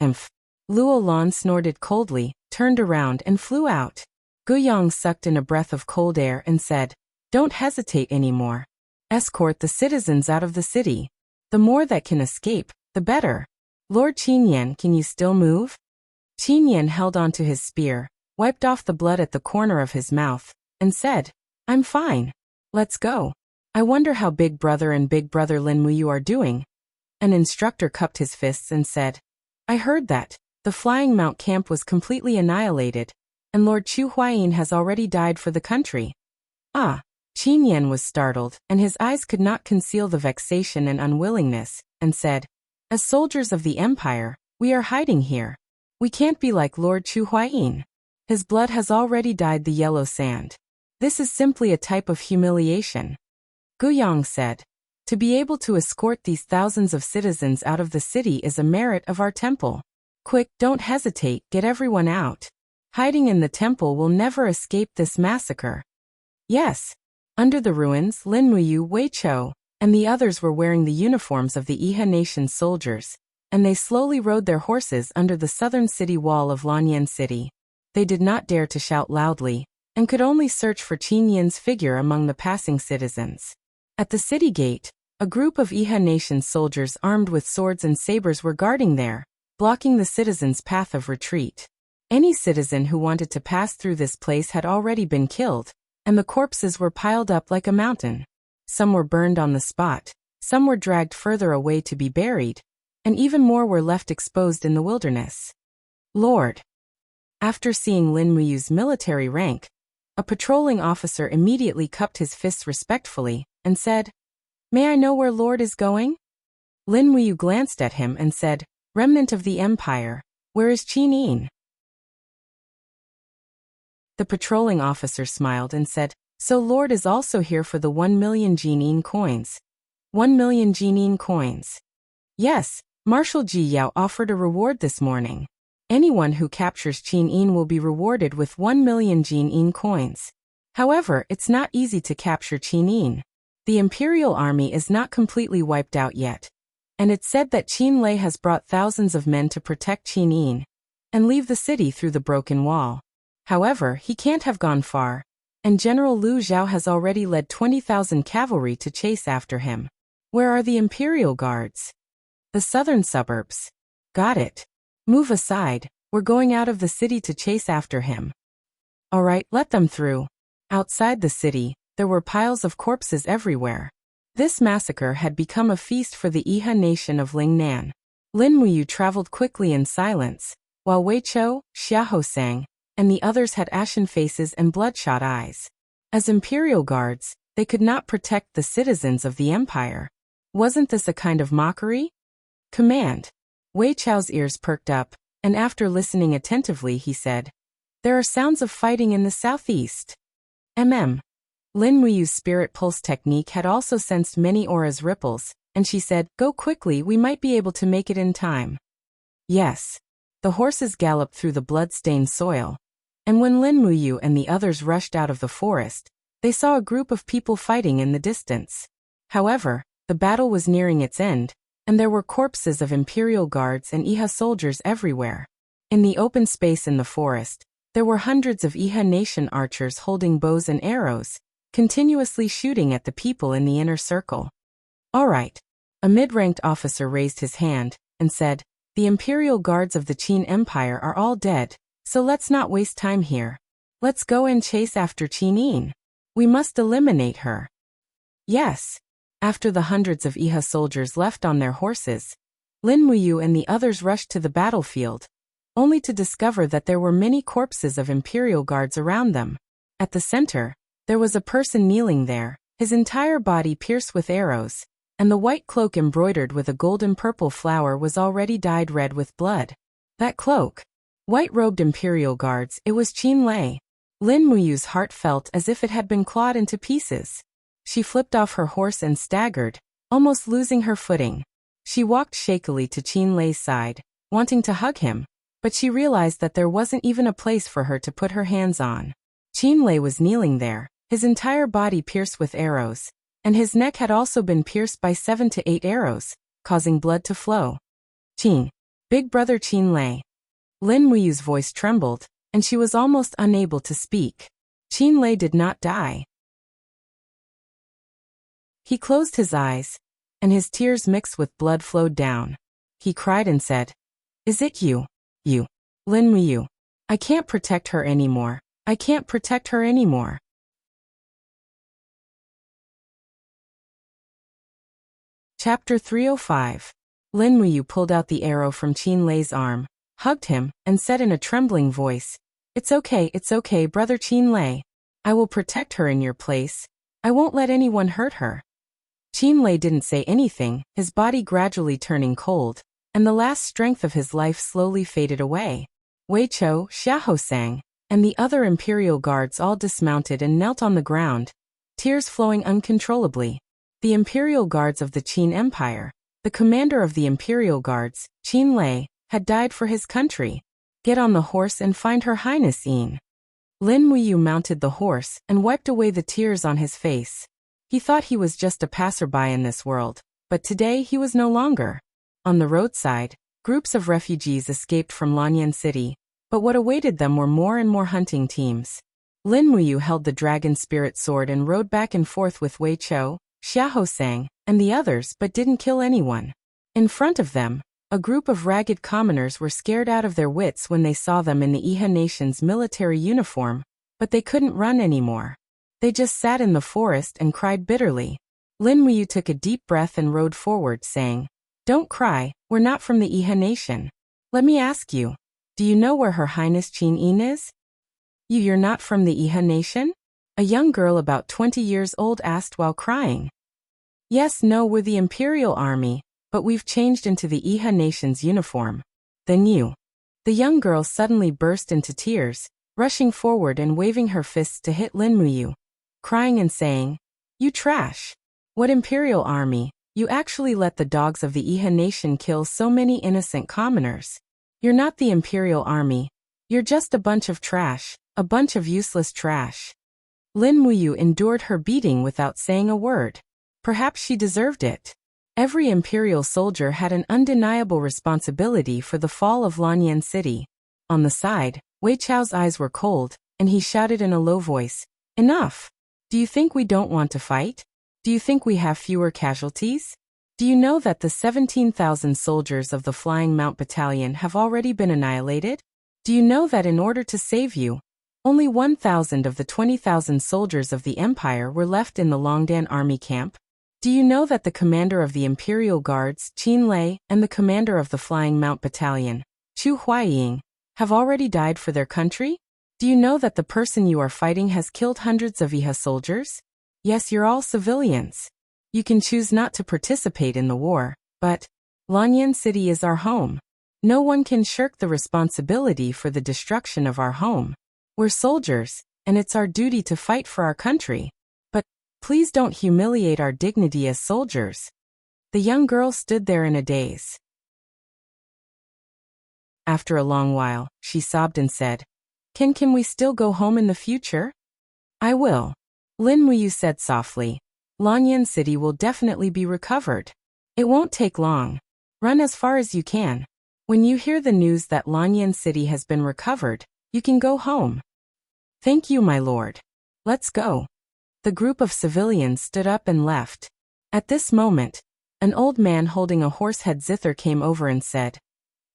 Emph. Luolan snorted coldly, turned around and flew out. Guiyang sucked in a breath of cold air and said, Don't hesitate anymore. Escort the citizens out of the city. The more that can escape, the better. Lord Qin Yan, can you still move? Qin Yan held onto his spear, wiped off the blood at the corner of his mouth, and said, I'm fine. Let's go. I wonder how Big Brother and Big Brother Lin Muyu are doing. An instructor cupped his fists and said, I heard that the flying mount camp was completely annihilated, and Lord Chu Huayin has already died for the country. Ah. Qin Yan was startled, and his eyes could not conceal the vexation and unwillingness, and said, As soldiers of the Empire, we are hiding here. We can't be like Lord Chu Huayin. His blood has already dyed the yellow sand. This is simply a type of humiliation. Guiyang said, To be able to escort these thousands of citizens out of the city is a merit of our temple. Quick, don't hesitate, get everyone out. Hiding in the temple will never escape this massacre. Yes. Under the ruins, Lin Muyu, Wei Chou, and the others were wearing the uniforms of the Iha Nation soldiers, and they slowly rode their horses under the southern city wall of Lanyan City. They did not dare to shout loudly, and could only search for Qin Yan's figure among the passing citizens. At the city gate, a group of Iha Nation soldiers armed with swords and sabers were guarding there, blocking the citizens' path of retreat. Any citizen who wanted to pass through this place had already been killed, and the corpses were piled up like a mountain. Some were burned on the spot, some were dragged further away to be buried, and even more were left exposed in the wilderness. Lord. After seeing Lin Muyu's military rank, a patrolling officer immediately cupped his fists respectfully, and said, May I know where Lord is going? Lin Muyu glanced at him and said, Remnant of the Empire, where is Qin Yin? The patrolling officer smiled and said, So Lord is also here for the 1 million Jinin coins. 1 million Jinin coins. Yes, Marshal Ji Yao offered a reward this morning. Anyone who captures Qin Yin will be rewarded with 1 million Jinin coins. However, it's not easy to capture Qin Yin. The Imperial Army is not completely wiped out yet, and it's said that Qin Lei has brought thousands of men to protect Qin Yin and leave the city through the broken wall. However, he can't have gone far, and General Lu Zhao has already led 20,000 cavalry to chase after him. Where are the Imperial Guards? The southern suburbs. Got it. Move aside, we're going out of the city to chase after him. Alright, let them through. Outside the city, there were piles of corpses everywhere. This massacre had become a feast for the Iha nation of Lingnan. Lin Muyu traveled quickly in silence, while Wei Chou, Xiahou Sang, and the others had ashen faces and bloodshot eyes. As imperial guards, they could not protect the citizens of the empire. Wasn't this a kind of mockery? Command. Wei Chou's ears perked up, and after listening attentively he said, "There are sounds of fighting in the southeast." Lin Muyu's spirit pulse technique had also sensed many auras ripples, and she said, "Go quickly, we might be able to make it in time." Yes. The horses galloped through the blood-stained soil, and when Lin Muyu and the others rushed out of the forest, they saw a group of people fighting in the distance. However, the battle was nearing its end, and there were corpses of imperial guards and Iha soldiers everywhere. In the open space in the forest, there were hundreds of Iha nation archers holding bows and arrows, continuously shooting at the people in the inner circle. "All right." A mid-ranked officer raised his hand and said, "The imperial guards of the Qin Empire are all dead, so let's not waste time here. Let's go and chase after Qin. We must eliminate her." Yes. After the hundreds of Iha soldiers left on their horses, Lin Muyu and the others rushed to the battlefield, only to discover that there were many corpses of imperial guards around them. At the center, there was a person kneeling there, his entire body pierced with arrows, and the white cloak embroidered with a golden-purple flower was already dyed red with blood. That cloak. White-robed imperial guards, it was Qin Lei. Lin Muyu's heart felt as if it had been clawed into pieces. She flipped off her horse and staggered, almost losing her footing. She walked shakily to Qin Lei's side, wanting to hug him, but she realized that there wasn't even a place for her to put her hands on. Qin Lei was kneeling there, his entire body pierced with arrows, and his neck had also been pierced by 7 to 8 arrows, causing blood to flow. "Qin. Big brother Qin Lei." Lin Muyu's voice trembled, and she was almost unable to speak. Qin Lei did not die. He closed his eyes, and his tears mixed with blood flowed down. He cried and said, "Is it you? You. Lin Muyu. I can't protect her anymore. I can't protect her anymore." Chapter 305. Lin Muyu pulled out the arrow from Qin Lei's arm, hugged him, and said in a trembling voice, it's okay, brother Qin Lei. I will protect her in your place. I won't let anyone hurt her." Qin Lei didn't say anything, his body gradually turning cold, and the last strength of his life slowly faded away. Wei Chou, Xiahou Sang, and the other imperial guards all dismounted and knelt on the ground, tears flowing uncontrollably. The imperial guards of the Qin Empire, the commander of the imperial guards, Qin Lei, had died for his country. Get on the horse and find Her Highness Yin. Lin Muyu mounted the horse and wiped away the tears on his face. He thought he was just a passerby in this world, but today he was no longer. On the roadside, groups of refugees escaped from Lanyan City, but what awaited them were more and more hunting teams. Lin Muyu held the dragon spirit sword and rode back and forth with Wei Chou, Xiahou Sang, and the others but didn't kill anyone. In front of them, a group of ragged commoners were scared out of their wits when they saw them in the Iha nation's military uniform, but they couldn't run anymore. They just sat in the forest and cried bitterly. Lin Muyu took a deep breath and rode forward, saying, "Don't cry, we're not from the Iha nation. Let me ask you, do you know where Her Highness Qin Yin is?" You're not from the Iha nation?" A young girl about 20 years old asked while crying. "Yes, no, we're the Imperial Army, but we've changed into the Iha nation's uniform." "Then you." The young girl suddenly burst into tears, rushing forward and waving her fists to hit Lin Muyu, crying and saying, "You trash! What Imperial Army? You actually let the dogs of the Iha nation kill so many innocent commoners. You're not the Imperial Army. You're just a bunch of trash, a bunch of useless trash." Lin Muyu endured her beating without saying a word. Perhaps she deserved it. Every imperial soldier had an undeniable responsibility for the fall of Lanyan City. On the side, Wei Chou's eyes were cold, and he shouted in a low voice, "Enough! Do you think we don't want to fight? Do you think we have fewer casualties? Do you know that the 17,000 soldiers of the Flying Mount Battalion have already been annihilated? Do you know that in order to save you, only 1,000 of the 20,000 soldiers of the Empire were left in the Longdan army camp? Do you know that the commander of the Imperial Guards, Qin Lei, and the commander of the Flying Mount Battalion, Chu Huaying, have already died for their country? Do you know that the person you are fighting has killed hundreds of IHA soldiers? Yes, you're all civilians. You can choose not to participate in the war, but Lanyan City is our home. No one can shirk the responsibility for the destruction of our home. We're soldiers, and it's our duty to fight for our country. But please don't humiliate our dignity as soldiers. The young girl stood there in a daze. After a long while, she sobbed and said, Can we still go home in the future? I will. Lin Muyu said softly. Lanyan City will definitely be recovered. It won't take long. Run as far as you can. When you hear the news that Lanyan City has been recovered, you can go home. Thank you, my lord. Let's go. The group of civilians stood up and left. At this moment, an old man holding a horse-head zither came over and said,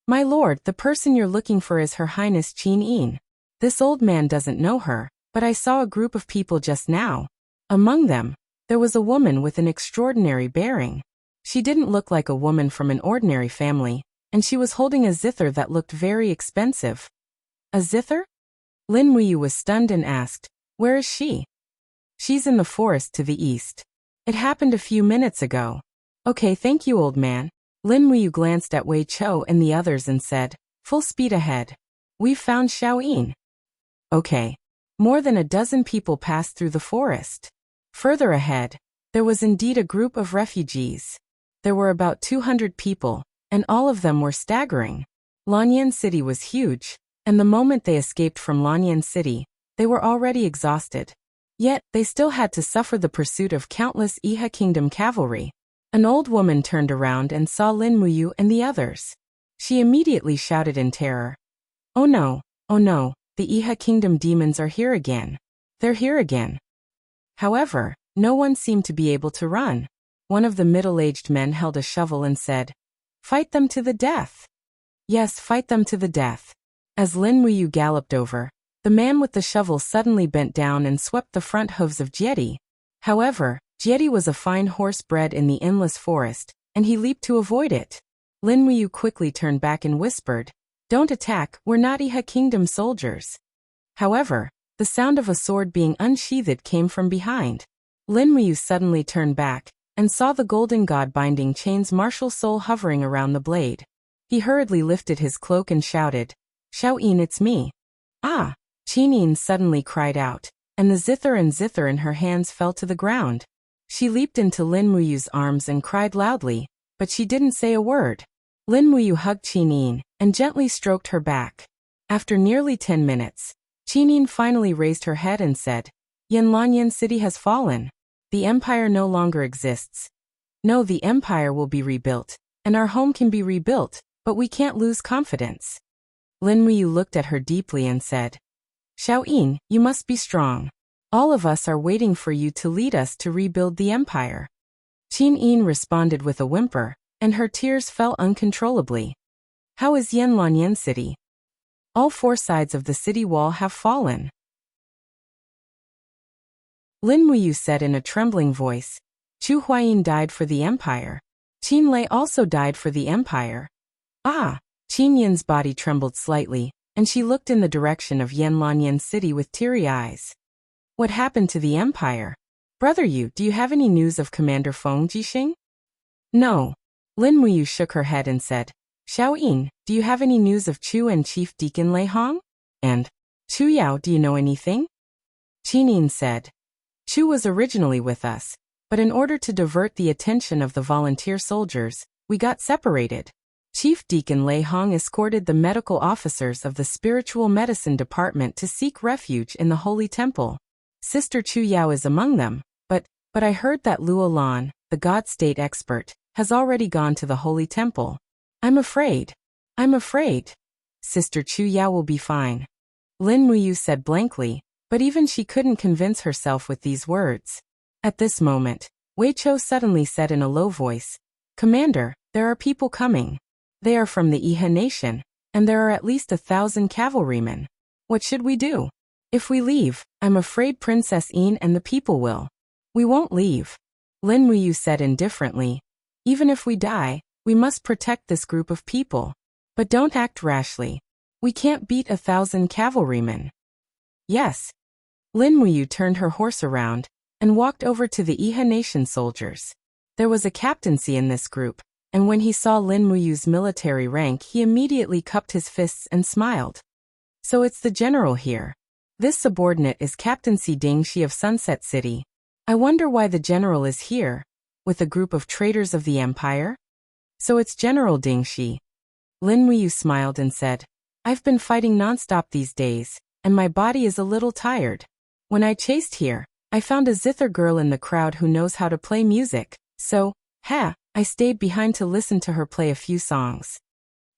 My lord, the person you're looking for is Her Highness Qin Yin. This old man doesn't know her, but I saw a group of people just now. Among them, there was a woman with an extraordinary bearing. She didn't look like a woman from an ordinary family, and she was holding a zither that looked very expensive. A zither? Lin Muyu was stunned and asked, Where is she? She's in the forest to the east. It happened a few minutes ago. Okay, thank you, old man. Lin Muyu glanced at Wei Chou and the others and said, Full speed ahead. We've found Xiaoyin. Okay. More than a dozen people passed through the forest. Further ahead, there was indeed a group of refugees. There were about 200 people, and all of them were staggering. Lanyan City was huge, and the moment they escaped from Lanyan City, they were already exhausted. Yet, they still had to suffer the pursuit of countless Iha Kingdom cavalry. An old woman turned around and saw Lin Muyu and the others. She immediately shouted in terror. Oh no, the Iha Kingdom demons are here again. They're here again. However, no one seemed to be able to run. One of the middle-aged men held a shovel and said, Fight them to the death. Yes, fight them to the death. As Lin Muyu galloped over, the man with the shovel suddenly bent down and swept the front hooves of Jiedi. However, Jiedi was a fine horse bred in the endless forest, and he leaped to avoid it. Lin Muyu quickly turned back and whispered, Don't attack, we're not Iha Kingdom soldiers. However, the sound of a sword being unsheathed came from behind. Lin Muyu suddenly turned back, and saw the golden god binding chains martial soul hovering around the blade. He hurriedly lifted his cloak and shouted, Xiaoyin, it's me. Ah! Qin Yin suddenly cried out, and the zither in her hands fell to the ground. She leaped into Lin Muyu's arms and cried loudly, but she didn't say a word. Lin Muyu hugged Qin Yin and gently stroked her back. After nearly 10 minutes, Qin Yin finally raised her head and said, Lanyan City has fallen. The empire no longer exists. No, the empire will be rebuilt, and our home can be rebuilt, but we can't lose confidence. Lin Muyu looked at her deeply and said, Xiaoyin, you must be strong. All of us are waiting for you to lead us to rebuild the empire. Qin Yin responded with a whimper, and her tears fell uncontrollably. How is Lanyan City? All 4 sides of the city wall have fallen. Lin Muyu said in a trembling voice, Chu Huayin died for the empire. Qin Lei also died for the empire. Ah! Qin Yin's body trembled slightly, and she looked in the direction of Lanyan City with teary eyes. What happened to the empire? Brother Yu, do you have any news of Commander Feng Jixing? No. Lin Muyu shook her head and said, Xiaoyin, do you have any news of Chu and Chief Deacon Lei Hong? And, Chu Yao, do you know anything? Qin Yin said, Chu was originally with us, but in order to divert the attention of the volunteer soldiers, we got separated. Chief Deacon Lei Hong escorted the medical officers of the spiritual medicine department to seek refuge in the holy temple. Sister Chu Yao is among them, but I heard that Luo Lan, the God State expert, has already gone to the holy temple. I'm afraid. Sister Chu Yao will be fine. Lin Muyu said blankly, but even she couldn't convince herself with these words. At this moment, Wei Chou suddenly said in a low voice, Commander, there are people coming. They are from the Iha nation, and there are at least 1,000 cavalrymen. What should we do? If we leave, I'm afraid Princess Yin and the people will. We won't leave. Lin Muyu said indifferently. Even if we die, we must protect this group of people. But don't act rashly. We can't beat 1,000 cavalrymen. Yes. Lin Muyu turned her horse around and walked over to the Iha Nation soldiers. There was a captaincy in this group, and when he saw Lin Muyu's military rank, he immediately cupped his fists and smiled. So it's the general here. This subordinate is Captaincy Ding Shi of Sunset City. I wonder why the general is here, with a group of traitors of the empire? So it's General Ding Shi. Lin Muyu smiled and said, I've been fighting nonstop these days, and my body is a little tired. When I chased here, I found a zither girl in the crowd who knows how to play music, so, I stayed behind to listen to her play a few songs.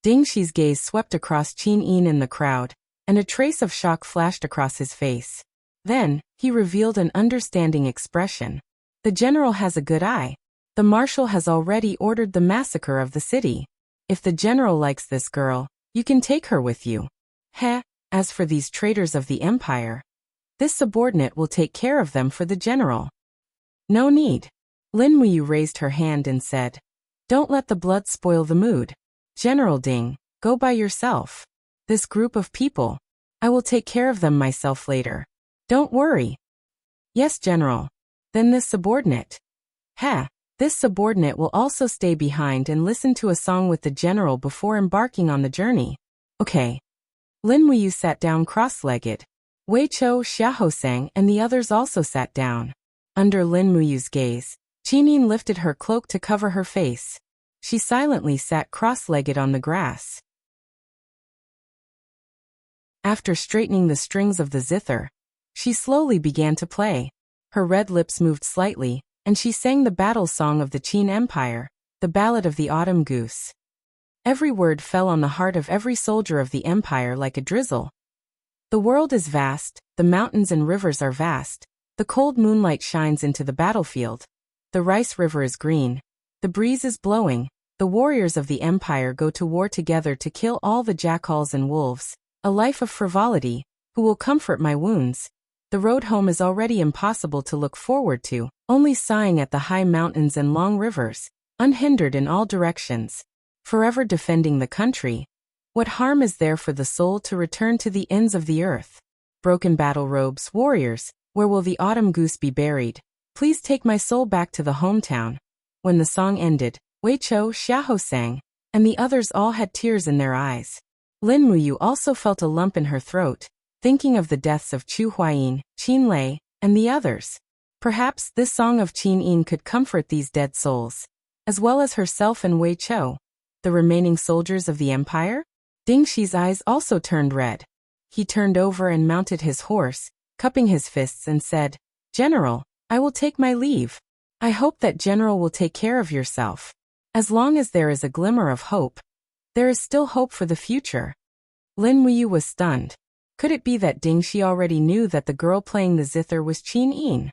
Ding Shi's gaze swept across Qin Yin in the crowd, and a trace of shock flashed across his face. Then, he revealed an understanding expression. The general has a good eye. The marshal has already ordered the massacre of the city. If the general likes this girl, you can take her with you. As for these traitors of the empire, this subordinate will take care of them for the general. No need. Lin Muyu raised her hand and said, Don't let the blood spoil the mood. General Ding, go by yourself. This group of people, I will take care of them myself later. Don't worry. Yes, General. Then this subordinate. This subordinate will also stay behind and listen to a song with the general before embarking on the journey. Okay. Lin Muyu sat down cross-legged. Wei Chou, Xiahou sang, and the others also sat down. Under Lin Muyu's gaze, Qinin lifted her cloak to cover her face. She silently sat cross-legged on the grass. After straightening the strings of the zither, she slowly began to play. Her red lips moved slightly, and she sang the battle song of the Qin Empire, the Ballad of the Autumn Goose. Every word fell on the heart of every soldier of the empire like a drizzle. The world is vast, the mountains and rivers are vast, the cold moonlight shines into the battlefield. The rice river is green, the breeze is blowing, the warriors of the empire go to war together to kill all the jackals and wolves. A life of frivolity, who will comfort my wounds? The road home is already impossible to look forward to, only sighing at the high mountains and long rivers, unhindered in all directions. Forever defending the country. What harm is there for the soul to return to the ends of the earth? Broken battle robes, warriors, where will the autumn goose be buried? Please take my soul back to the hometown. When the song ended, Wei Chou, Xiahou sang, and the others all had tears in their eyes. Lin Muyu also felt a lump in her throat, thinking of the deaths of Chu Huayin, Qin Lei, and the others. Perhaps this song of Qin Yin could comfort these dead souls, as well as herself and Wei Chou, the remaining soldiers of the empire? Ding Shi's eyes also turned red. He turned over and mounted his horse, cupping his fists and said, General, I will take my leave. I hope that General will take care of yourself. As long as there is a glimmer of hope, there is still hope for the future. Lin Muyu was stunned. Could it be that Ding Shi already knew that the girl playing the zither was Qin Yin?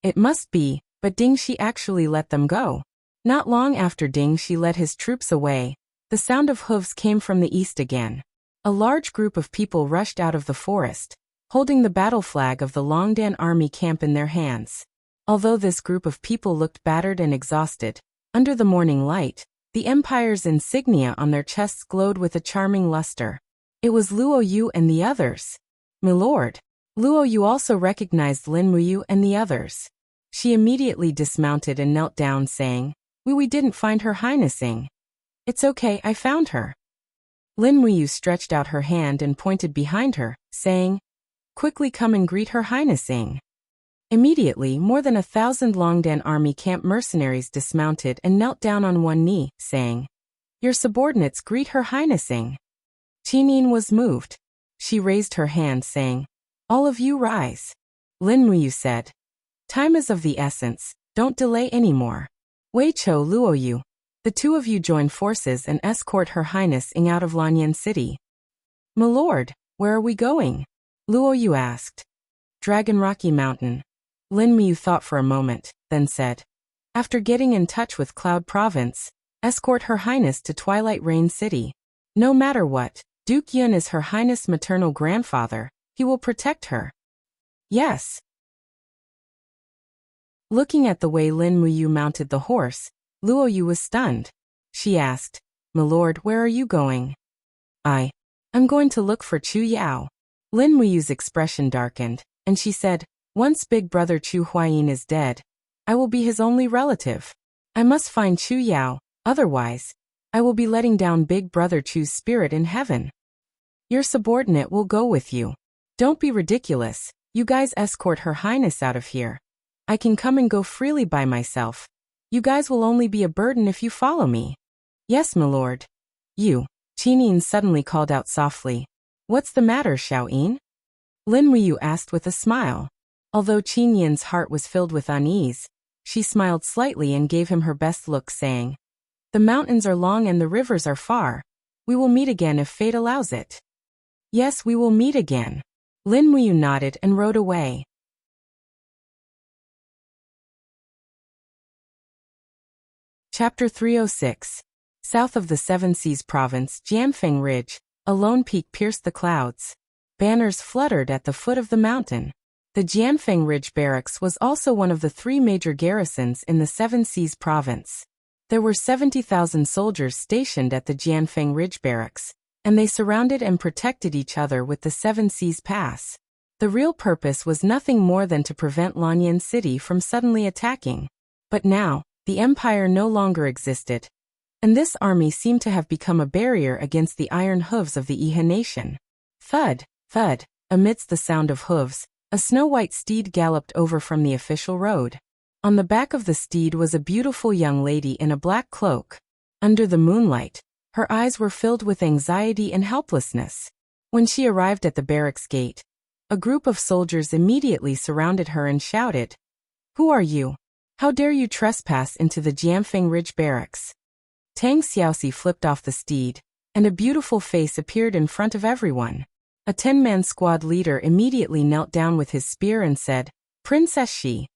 It must be, but Ding Shi actually let them go. Not long after Ding Shi led his troops away, the sound of hooves came from the east again. A large group of people rushed out of the forest, holding the battle flag of the Longdan army camp in their hands. Although this group of people looked battered and exhausted, under the morning light, the empire's insignia on their chests glowed with a charming luster. It was Luo Yu and the others. Milord. Luo Yu also recognized Lin Muyu and the others. She immediately dismounted and knelt down saying, We didn't find her highnessing. It's okay, I found her. Lin Muyu stretched out her hand and pointed behind her, saying, Quickly come and greet her highnessing. Immediately, more than 1,000 Longdan army camp mercenaries dismounted and knelt down on one knee, saying, Your subordinates greet her highnessing. Qin Yin was moved. She raised her hand saying, All of you rise. Lin Muyu said, Time is of the essence, don't delay anymore. Wei Chou, Luo Yu, the two of you join forces and escort her highness Ing out of Lanyan City. Milord, where are we going? Luo Yu asked. Dragon Rocky Mountain. Lin Muyu thought for a moment, then said, After getting in touch with Cloud Province, escort her highness to Twilight Rain City. No matter what, Duke Yun is her highness' maternal grandfather, he will protect her. Yes. Looking at the way Lin Muyu mounted the horse, Luo Yu was stunned. She asked, "My lord, where are you going?" I'm going to look for Chu Yao." Lin Muyu's expression darkened, and she said, "Once big brother Chu Huayin is dead, I will be his only relative. I must find Chu Yao, otherwise, I will be letting down big brother Chu's spirit in heaven. Your subordinate will go with you. Don't be ridiculous, you guys escort Her Highness out of here. I can come and go freely by myself. You guys will only be a burden if you follow me." "Yes, my lord." "You." Qin Yin suddenly called out softly. "What's the matter, Xiao Yin?" Lin Muyu asked with a smile. Although Qin Yin's heart was filled with unease, she smiled slightly and gave him her best look, saying, "The mountains are long and the rivers are far. We will meet again if fate allows it." "Yes, we will meet again." Lin Muyu nodded and rode away. Chapter 306. South of the Seven Seas Province, Jianfeng Ridge, a lone peak pierced the clouds. Banners fluttered at the foot of the mountain. The Jianfeng Ridge Barracks was also one of the 3 major garrisons in the Seven Seas Province. There were 70,000 soldiers stationed at the Jianfeng Ridge Barracks, and they surrounded and protected each other with the Seven Seas Pass. The real purpose was nothing more than to prevent Lanyan City from suddenly attacking. But now, the empire no longer existed, and this army seemed to have become a barrier against the iron hooves of the Iha nation. Thud, thud, amidst the sound of hooves, a snow-white steed galloped over from the official road. On the back of the steed was a beautiful young lady in a black cloak. Under the moonlight, her eyes were filled with anxiety and helplessness. When she arrived at the barracks gate, a group of soldiers immediately surrounded her and shouted, "Who are you? How dare you trespass into the Jianfeng Ridge Barracks?" Tang Xiaoxi flipped off the steed, and a beautiful face appeared in front of everyone. A 10-man squad leader immediately knelt down with his spear and said, "Princess Shi."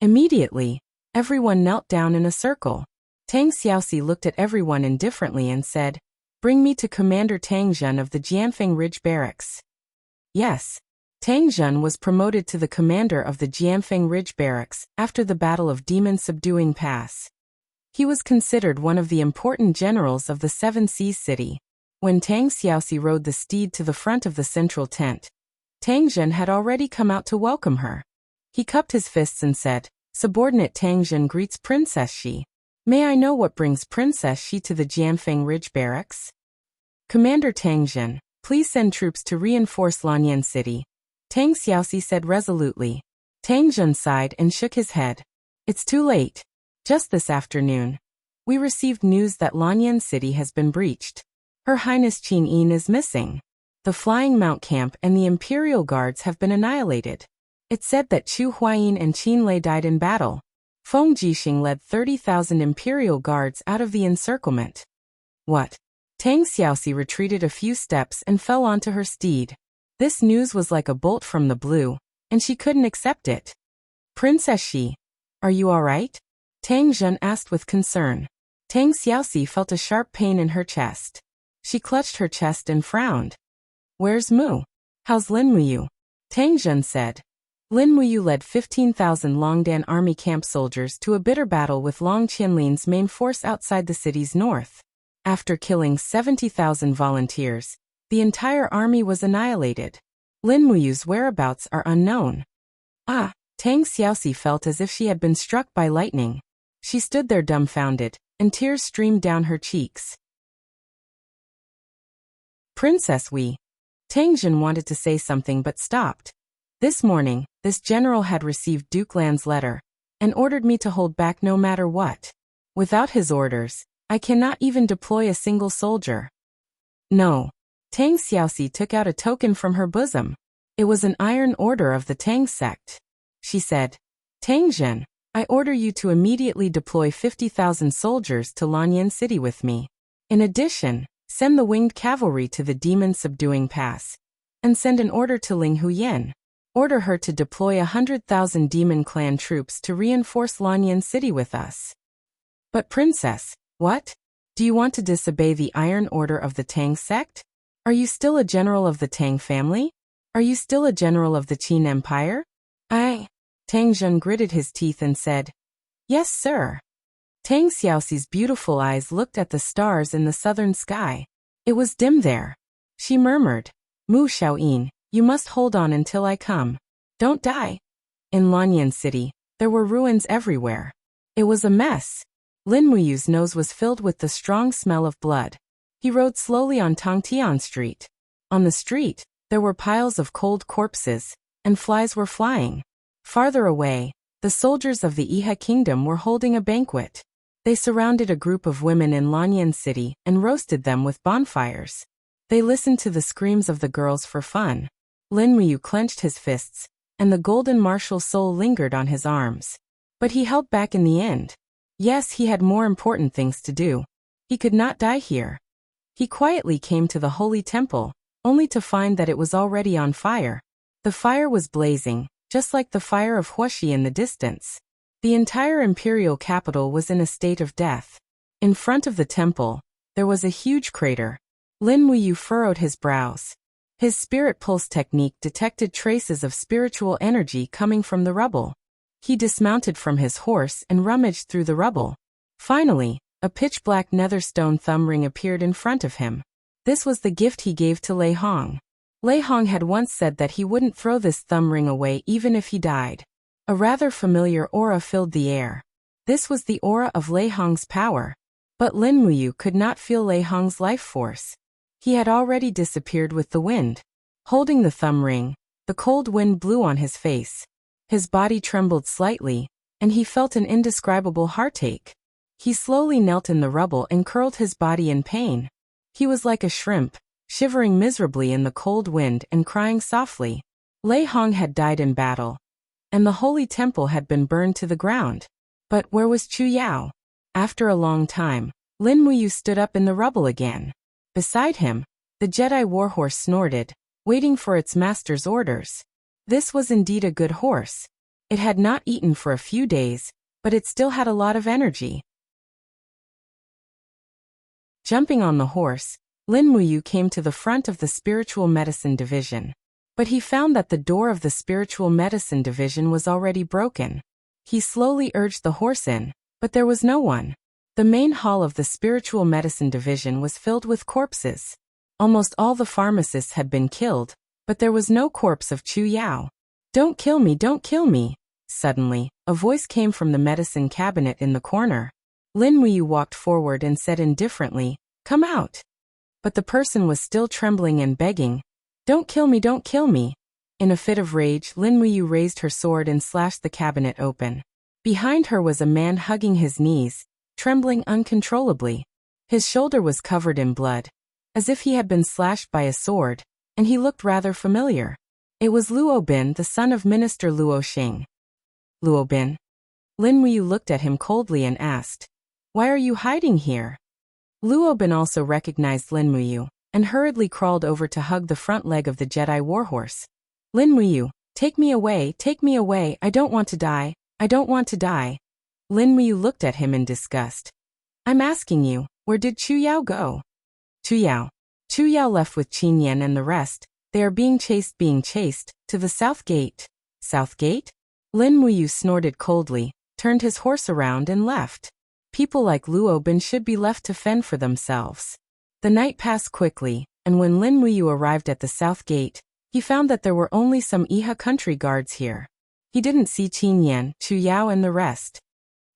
Immediately, everyone knelt down in a circle. Tang Xiaoxi looked at everyone indifferently and said, "Bring me to Commander Tang Zhen of the Jianfeng Ridge Barracks." Yes. Tang Zhen was promoted to the commander of the Jianfeng Ridge Barracks after the Battle of Demon Subduing Pass. He was considered one of the important generals of the Seven Seas City. When Tang Xiaoxi rode the steed to the front of the central tent, Tang Zhen had already come out to welcome her. He cupped his fists and said, "Subordinate Tang Zhen greets Princess Shi. May I know what brings Princess Shi to the Jianfeng Ridge Barracks?" "Commander Tang Zhen, please send troops to reinforce Lanyan City," Tang Xiaoxi said resolutely. Tang Zhen sighed and shook his head. "It's too late. Just this afternoon, we received news that Lanyan City has been breached. Her Highness Qin Yin is missing. The Flying Mount Camp and the Imperial Guards have been annihilated. It's said that Chu Huayin and Qin Lei died in battle. Feng Jixing led 30,000 Imperial Guards out of the encirclement." "What?" Tang Xiaoxi retreated a few steps and fell onto her steed. This news was like a bolt from the blue, and she couldn't accept it. "Princess Shi, are you all right?" Tang Zhen asked with concern. Tang Xiaoxi felt a sharp pain in her chest. She clutched her chest and frowned. "Where's Mu? How's Lin Muyu?" Tang Zhen said. Lin Muyu led 15,000 Longdan army camp soldiers to a bitter battle with Long Qianlin's main force outside the city's north. After killing 70,000 volunteers, the entire army was annihilated. Lin Muyu's whereabouts are unknown. Tang Xiaoxi felt as if she had been struck by lightning. She stood there dumbfounded, and tears streamed down her cheeks. "Princess Tang Zhen wanted to say something but stopped. "This morning, this general had received Duke Lan's letter, and ordered me to hold back no matter what. Without his orders, I cannot even deploy a single soldier." "No." Tang Xiaoxi took out a token from her bosom. It was an iron order of the Tang sect. She said, "Tang Zhen, I order you to immediately deploy 50,000 soldiers to Lanyan City with me. In addition, send the winged cavalry to the Demon Subduing Pass, and send an order to Ling Huyen. Order her to deploy 100,000 Demon Clan troops to reinforce Lanyan City with us." "But Princess, what? Do you want to disobey the Iron Order of the Tang sect? Are you still a general of the Tang family? Are you still a general of the Qin Empire?" Tang Zhen gritted his teeth and said, "Yes, sir." Tang Xiaoxi's beautiful eyes looked at the stars in the southern sky. It was dim there. She murmured, "Mu Xiaoyin, you must hold on until I come. Don't die." In Lanyan City, there were ruins everywhere. It was a mess. Lin Muyu's nose was filled with the strong smell of blood. He rode slowly on Tongtian Street. On the street, there were piles of cold corpses, and flies were flying. Farther away, the soldiers of the Iha kingdom were holding a banquet. They surrounded a group of women in Lanyan City and roasted them with bonfires. They listened to the screams of the girls for fun. Lin Muyu clenched his fists, and the golden martial soul lingered on his arms. But he held back in the end. Yes, he had more important things to do. He could not die here. He quietly came to the holy temple, only to find that it was already on fire. The fire was blazing, just like the fire of Wuxia in the distance. The entire imperial capital was in a state of death. In front of the temple, there was a huge crater. Lin Muyu furrowed his brows. His spirit pulse technique detected traces of spiritual energy coming from the rubble. He dismounted from his horse and rummaged through the rubble. Finally, a pitch-black netherstone thumb ring appeared in front of him. This was the gift he gave to Lei Hong. Lei Hong had once said that he wouldn't throw this thumb ring away even if he died. A rather familiar aura filled the air. This was the aura of Lei Hong's power. But Lin Muyu could not feel Lei Hong's life force. He had already disappeared with the wind. Holding the thumb ring, the cold wind blew on his face. His body trembled slightly, and he felt an indescribable heartache. He slowly knelt in the rubble and curled his body in pain. He was like a shrimp, shivering miserably in the cold wind and crying softly. Lei Hong had died in battle, and the holy temple had been burned to the ground. But where was Chu Yao? After a long time, Lin Muyu stood up in the rubble again. Beside him, the Jedi warhorse snorted, waiting for its master's orders. This was indeed a good horse. It had not eaten for a few days, but it still had a lot of energy. Jumping on the horse, Lin Muyu came to the front of the spiritual medicine division. But he found that the door of the spiritual medicine division was already broken. He slowly urged the horse in, but there was no one. The main hall of the spiritual medicine division was filled with corpses. Almost all the pharmacists had been killed, but there was no corpse of Chu Yao. "Don't kill me, don't kill me." Suddenly, a voice came from the medicine cabinet in the corner. Lin Muyu walked forward and said indifferently, "Come out." But the person was still trembling and begging, "Don't kill me, don't kill me." In a fit of rage, Lin Muyu raised her sword and slashed the cabinet open. Behind her was a man hugging his knees, trembling uncontrollably. His shoulder was covered in blood, as if he had been slashed by a sword, and he looked rather familiar. It was Luo Bin, the son of Minister Luo Xing. "Luo Bin?" Lin Muyu looked at him coldly and asked, "Why are you hiding here?" Luo Bin also recognized Lin Muyu, and hurriedly crawled over to hug the front leg of the Jedi warhorse. "Lin Muyu, take me away, I don't want to die, I don't want to die." Lin Muyu looked at him in disgust. "I'm asking you, where did Chu Yao go?" "Chu Yao. Chu Yao left with Qin Yan and the rest. They are being chased, to the south gate." "South gate?" Lin Muyu snorted coldly, turned his horse around and left. People like Luo Bin should be left to fend for themselves. The night passed quickly, and when Lin Muyu arrived at the south gate, he found that there were only some Iha country guards here. He didn't see Qin Yan, Chu Yao and the rest.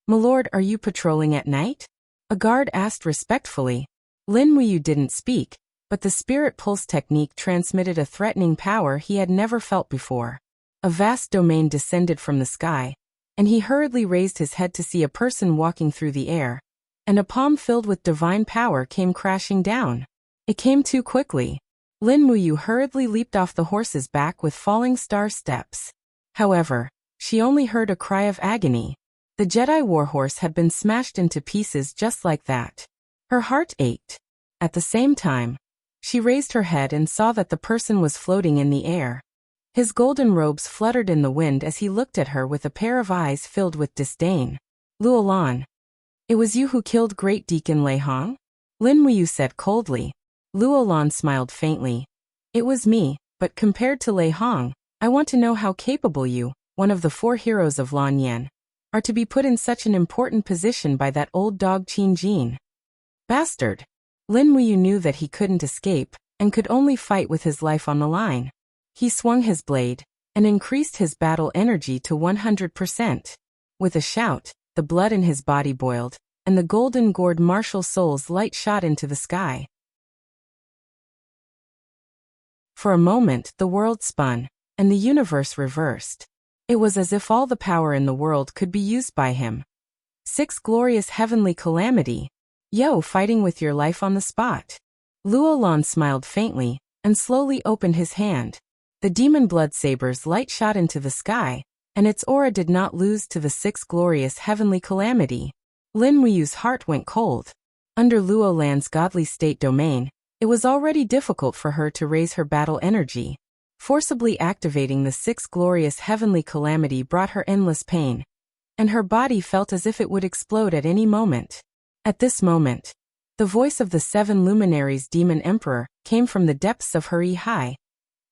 "Milord, are you patrolling at night?" a guard asked respectfully. Lin Muyu didn't speak, but the spirit pulse technique transmitted a threatening power he had never felt before. A vast domain descended from the sky, and he hurriedly raised his head to see a person walking through the air, and a palm filled with divine power came crashing down. It came too quickly. Lin Muyu hurriedly leaped off the horse's back with falling star steps. However, she only heard a cry of agony. The Jedi warhorse had been smashed into pieces just like that. Her heart ached. At the same time, she raised her head and saw that the person was floating in the air. His golden robes fluttered in the wind as he looked at her with a pair of eyes filled with disdain. "Luolan, it was you who killed Great Deacon Lei Hong?" Lin Muyu said coldly. Luolan smiled faintly. "It was me, but compared to Lei Hong, I want to know how capable you, one of the 4 heroes of Lan Yan, are to be put in such an important position by that old dog Qin Jin? Bastard! Lin Muyu knew that he couldn't escape, and could only fight with his life on the line. He swung his blade, and increased his battle energy to 100%. With a shout, the blood in his body boiled, and the golden gourd martial soul's light shot into the sky. For a moment the world spun, and the universe reversed. It was as if all the power in the world could be used by him. 6 glorious heavenly calamity. Yo, fighting with your life on the spot. Luolan smiled faintly, and slowly opened his hand. The demon blood saber's light shot into the sky, and its aura did not lose to the 6 glorious heavenly calamity. Lin Muyu's heart went cold. Under Luolan's godly state domain, it was already difficult for her to raise her battle energy. Forcibly activating the 6 glorious heavenly calamity brought her endless pain, and her body felt as if it would explode at any moment. At this moment, the voice of the 7 luminaries demon emperor came from the depths of her high.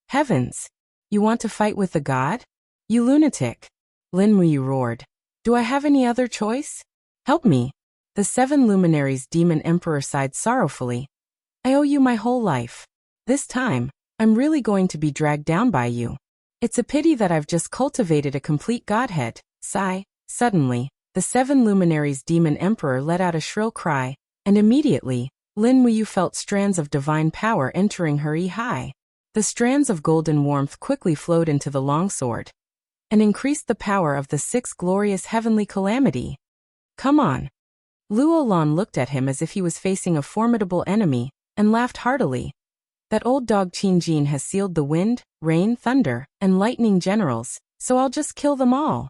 Heavens! You want to fight with the god? You lunatic! Lin Muyu roared. Do I have any other choice? Help me! The 7 luminaries demon emperor sighed sorrowfully. I owe you my whole life. This time, I'm really going to be dragged down by you. It's a pity that I've just cultivated a complete godhead. Sigh. Suddenly, the 7 luminaries demon emperor let out a shrill cry, and immediately, Lin Muyu felt strands of divine power entering her high. The strands of golden warmth quickly flowed into the longsword, and increased the power of the 6 glorious heavenly calamity. Come on. Luolan looked at him as if he was facing a formidable enemy, and laughed heartily. That old dog Qin Jin has sealed the wind, rain, thunder, and lightning generals, so I'll just kill them all.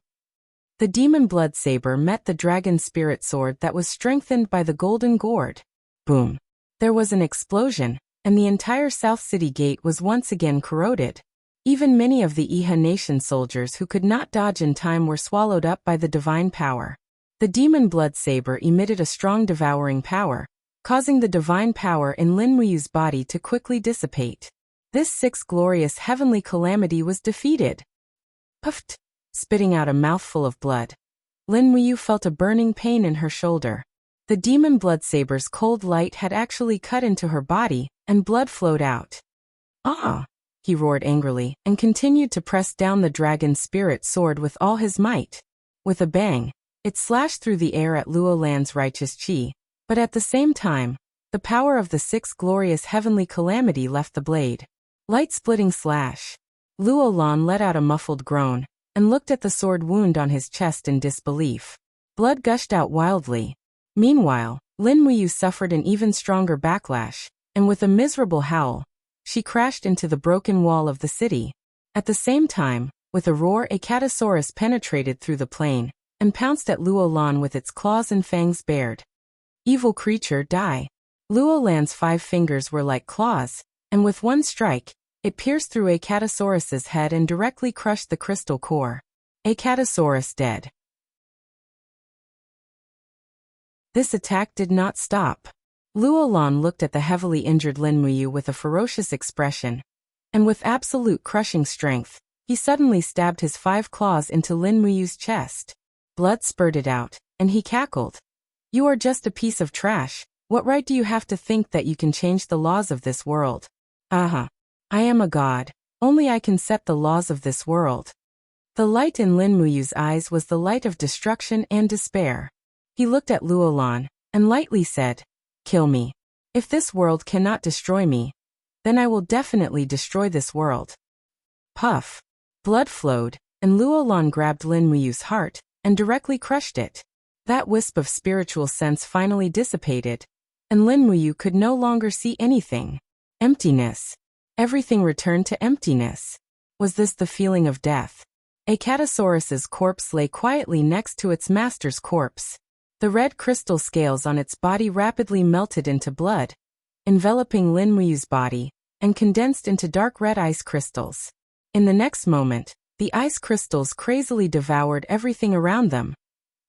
The demon blood saber met the dragon spirit sword that was strengthened by the golden gourd. Boom. There was an explosion, and the entire South City Gate was once again corroded. Even many of the Iha nation soldiers who could not dodge in time were swallowed up by the divine power. The demon blood saber emitted a strong devouring power, causing the divine power in Lin Muyu's body to quickly dissipate. This 6 glorious heavenly calamity was defeated. Puffed, spitting out a mouthful of blood. Lin Muyu felt a burning pain in her shoulder. The demon blood saber's cold light had actually cut into her body, and blood flowed out. Ah! He roared angrily, and continued to press down the dragon spirit sword with all his might. With a bang, it slashed through the air at Luolan's righteous chi, but at the same time, the power of the 6 glorious heavenly calamity left the blade. Light-splitting slash. Luolan let out a muffled groan, and looked at the sword wound on his chest in disbelief. Blood gushed out wildly. Meanwhile, Lin Muyu suffered an even stronger backlash, and with a miserable howl, she crashed into the broken wall of the city. At the same time, with a roar, a catasaurus penetrated through the plain, and pounced at Luolan with its claws and fangs bared. Evil creature, die. Luolan's 5 fingers were like claws, and with one strike, it pierced through a catasaurus's head and directly crushed the crystal core. A catasaurus dead. This attack did not stop. Luolan looked at the heavily injured Lin Muyu with a ferocious expression, and with absolute crushing strength, he suddenly stabbed his 5 claws into Lin Muyu's chest. Blood spurted out, and he cackled. You are just a piece of trash. What right do you have to think that you can change the laws of this world? I am a god. Only I can set the laws of this world. The light in Lin Muyu's eyes was the light of destruction and despair. He looked at Luolan, and lightly said, Kill me. If this world cannot destroy me, then I will definitely destroy this world. Puff. Blood flowed, and Luolan grabbed Lin Muyu's heart, and directly crushed it. That wisp of spiritual sense finally dissipated, and Lin Muyu could no longer see anything. Emptiness. Everything returned to emptiness. Was this the feeling of death? A catasaurus's corpse lay quietly next to its master's corpse. The red crystal scales on its body rapidly melted into blood, enveloping Lin Muyu's body, and condensed into dark red ice crystals. In the next moment, the ice crystals crazily devoured everything around them,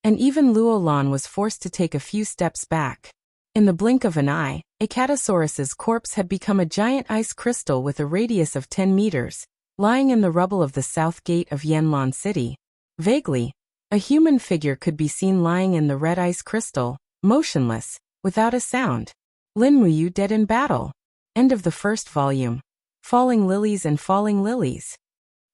and even Luolan was forced to take a few steps back. In the blink of an eye, a catasaurus's corpse had become a giant ice crystal with a radius of 10 meters, Lying in the rubble of the south gate of Yanlan City, vaguely, a human figure could be seen lying in the red ice crystal, motionless, without a sound. Lin Muyu dead in battle. End of the first volume. Falling Lilies and Falling Lilies.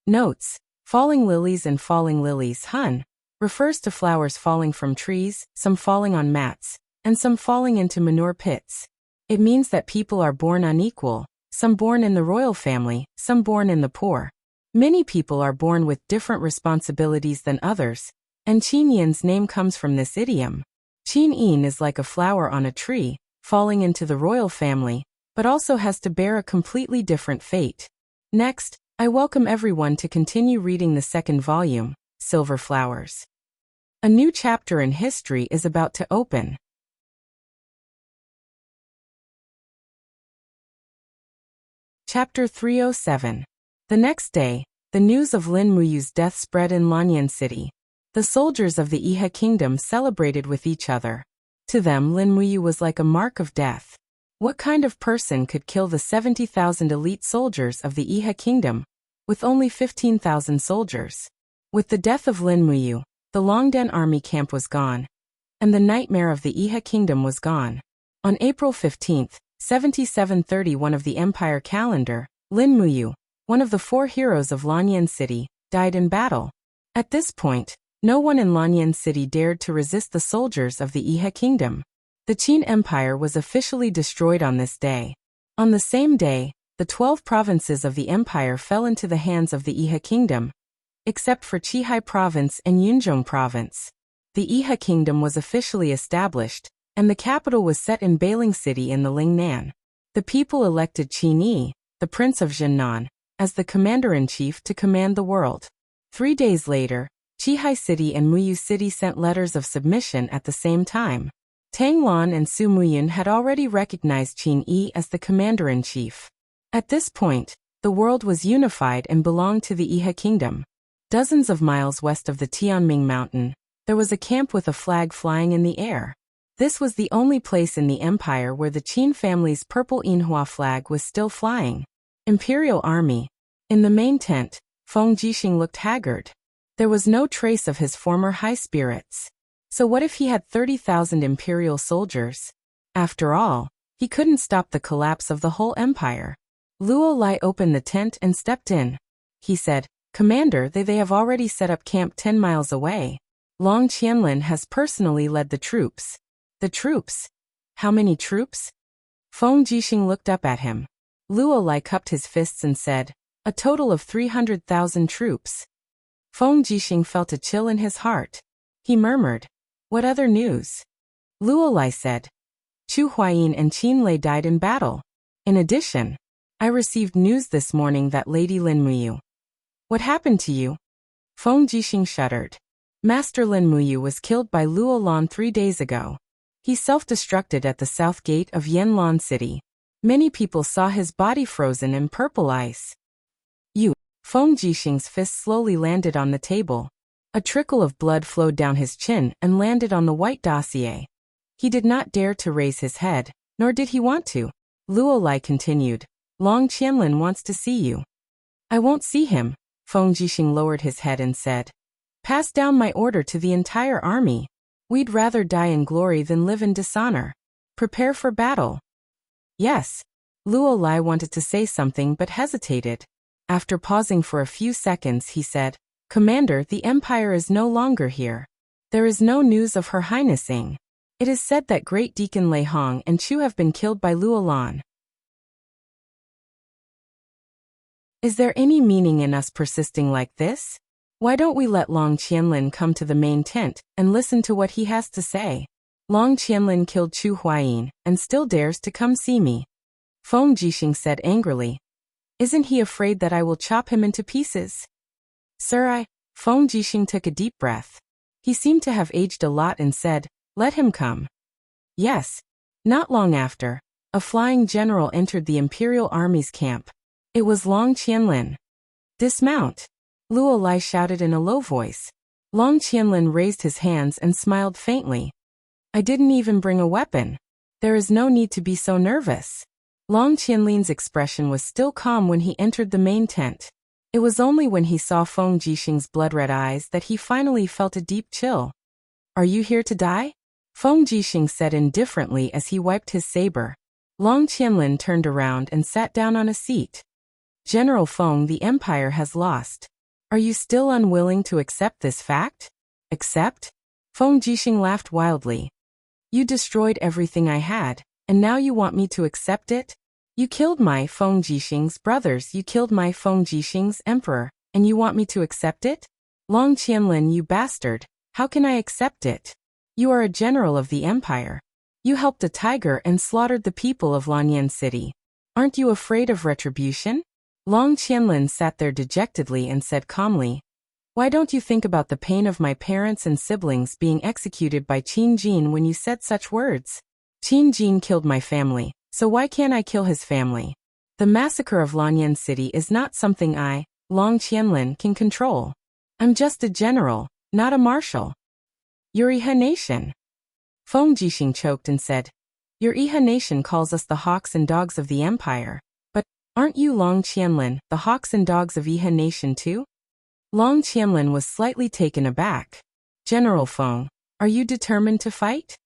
Notes: Falling Lilies and Falling Lilies Hun refers to flowers falling from trees, some falling on mats, and some falling into manure pits. It means that people are born unequal, some born in the royal family, some born in the poor. Many people are born with different responsibilities than others, and Qin Yin's name comes from this idiom. Qin Yin is like a flower on a tree, falling into the royal family, but also has to bear a completely different fate. Next, I welcome everyone to continue reading the second volume, Silver Flowers. A new chapter in history is about to open. Chapter 307. The next day, the news of Lin Muyu's death spread in Lanyan City. The soldiers of the Iha kingdom celebrated with each other. To them, Lin Muyu was like a mark of death. What kind of person could kill the 70,000 elite soldiers of the Iha kingdom, with only 15,000 soldiers? With the death of Lin Muyu, the Longden army camp was gone, and the nightmare of the Iha kingdom was gone. On April 15, 7731 of the Empire calendar, Lin Muyu, one of the 4 heroes of Lanyan City, died in battle. At this point, no one in Lanyan City dared to resist the soldiers of the Iha kingdom. The Qin Empire was officially destroyed on this day. On the same day, the 12 provinces of the empire fell into the hands of the Iha kingdom, except for Qihai province and Yunzhong province. The Iha kingdom was officially established, and the capital was set in Bailing City in the Lingnan. The people elected Qin Yi, the prince of Zhennan, as the commander-in-chief to command the world. 3 days later, Qihai City and Muyu City sent letters of submission at the same time. Tang Lan and Su Muyun had already recognized Qin Yi as the commander-in-chief. At this point, the world was unified and belonged to the Iha kingdom. Dozens of miles west of the Tianming mountain, there was a camp with a flag flying in the air. This was the only place in the empire where the Qin family's purple Yinhua flag was still flying. Imperial Army. In the main tent, Feng Jixing looked haggard. There was no trace of his former high spirits. So what if he had 30,000 imperial soldiers? After all, he couldn't stop the collapse of the whole empire. Luo Lai opened the tent and stepped in. He said, "Commander, they have already set up camp 10 miles away. Long Qianlin has personally led the troops." The troops? How many troops? Feng Jixing looked up at him. Luo Lai cupped his fists and said, "A total of 300,000 troops." Feng Jixing felt a chill in his heart. He murmured, "What other news?" Luo Lai said, "Chu Huayin and Qin Lei died in battle. In addition, I received news this morning that Lady Lin Muyu." "What happened to you?" Feng Jixing shuddered. "Master Lin Muyu was killed by Luo Lan 3 days ago. He self-destructed at the south gate of Yanlan City. Many people saw his body frozen in purple ice." Feng Jixing's fist slowly landed on the table. A trickle of blood flowed down his chin and landed on the white dossier. He did not dare to raise his head, nor did he want to. Luo Lai continued, "Long Qianlin wants to see you." "I won't see him." Feng Jixing lowered his head and said, "Pass down my order to the entire army. We'd rather die in glory than live in dishonor. Prepare for battle." "Yes." Luo Lai wanted to say something but hesitated. After pausing for a few seconds, he said, "Commander, the Empire is no longer here. There is no news of Her Highnessing. It is said that Great Deacon Lei Hong and Chu have been killed by Luo Lan. Is there any meaning in us persisting like this? Why don't we let Long Qianlin come to the main tent and listen to what he has to say? Long Qianlin killed Chu Huayin and still dares to come see me." Feng Jixing said angrily, "Isn't he afraid that I will chop him into pieces?" "Sir, Feng Jixing took a deep breath. He seemed to have aged a lot and said, "Let him come." Yes. Not long after, a flying general entered the Imperial Army's camp. It was Long Qianlin. "Dismount!" Luo Lai shouted in a low voice. Long Qianlin raised his hands and smiled faintly. "I didn't even bring a weapon. There is no need to be so nervous." Long Qianlin's expression was still calm when he entered the main tent. It was only when he saw Feng Jixing's blood-red eyes that he finally felt a deep chill. "Are you here to die?" Feng Jixing said indifferently as he wiped his saber. Long Qianlin turned around and sat down on a seat. "General Feng, the Empire has lost. Are you still unwilling to accept this fact?" "Accept?" Feng Jixing laughed wildly. "You destroyed everything I had, and now you want me to accept it? You killed my Feng Jixing's brothers, you killed my Feng Jixing's emperor, and you want me to accept it? Long Qianlin, you bastard, how can I accept it? You are a general of the Empire. You helped a tiger and slaughtered the people of Lanyan City. Aren't you afraid of retribution?" Long Qianlin sat there dejectedly and said calmly, "Why don't you think about the pain of my parents and siblings being executed by Qin Jin when you said such words? Qin Jin killed my family, so why can't I kill his family? The massacre of Lanyan City is not something I, Long Qianlin, can control. I'm just a general, not a marshal." "Your Iha nation." Feng Jixing choked and said, "Your Iha nation calls us the hawks and dogs of the Empire. But aren't you Long Qianlin, the hawks and dogs of Iha nation too?" Long Qianlin was slightly taken aback. "General Feng, are you determined to fight?"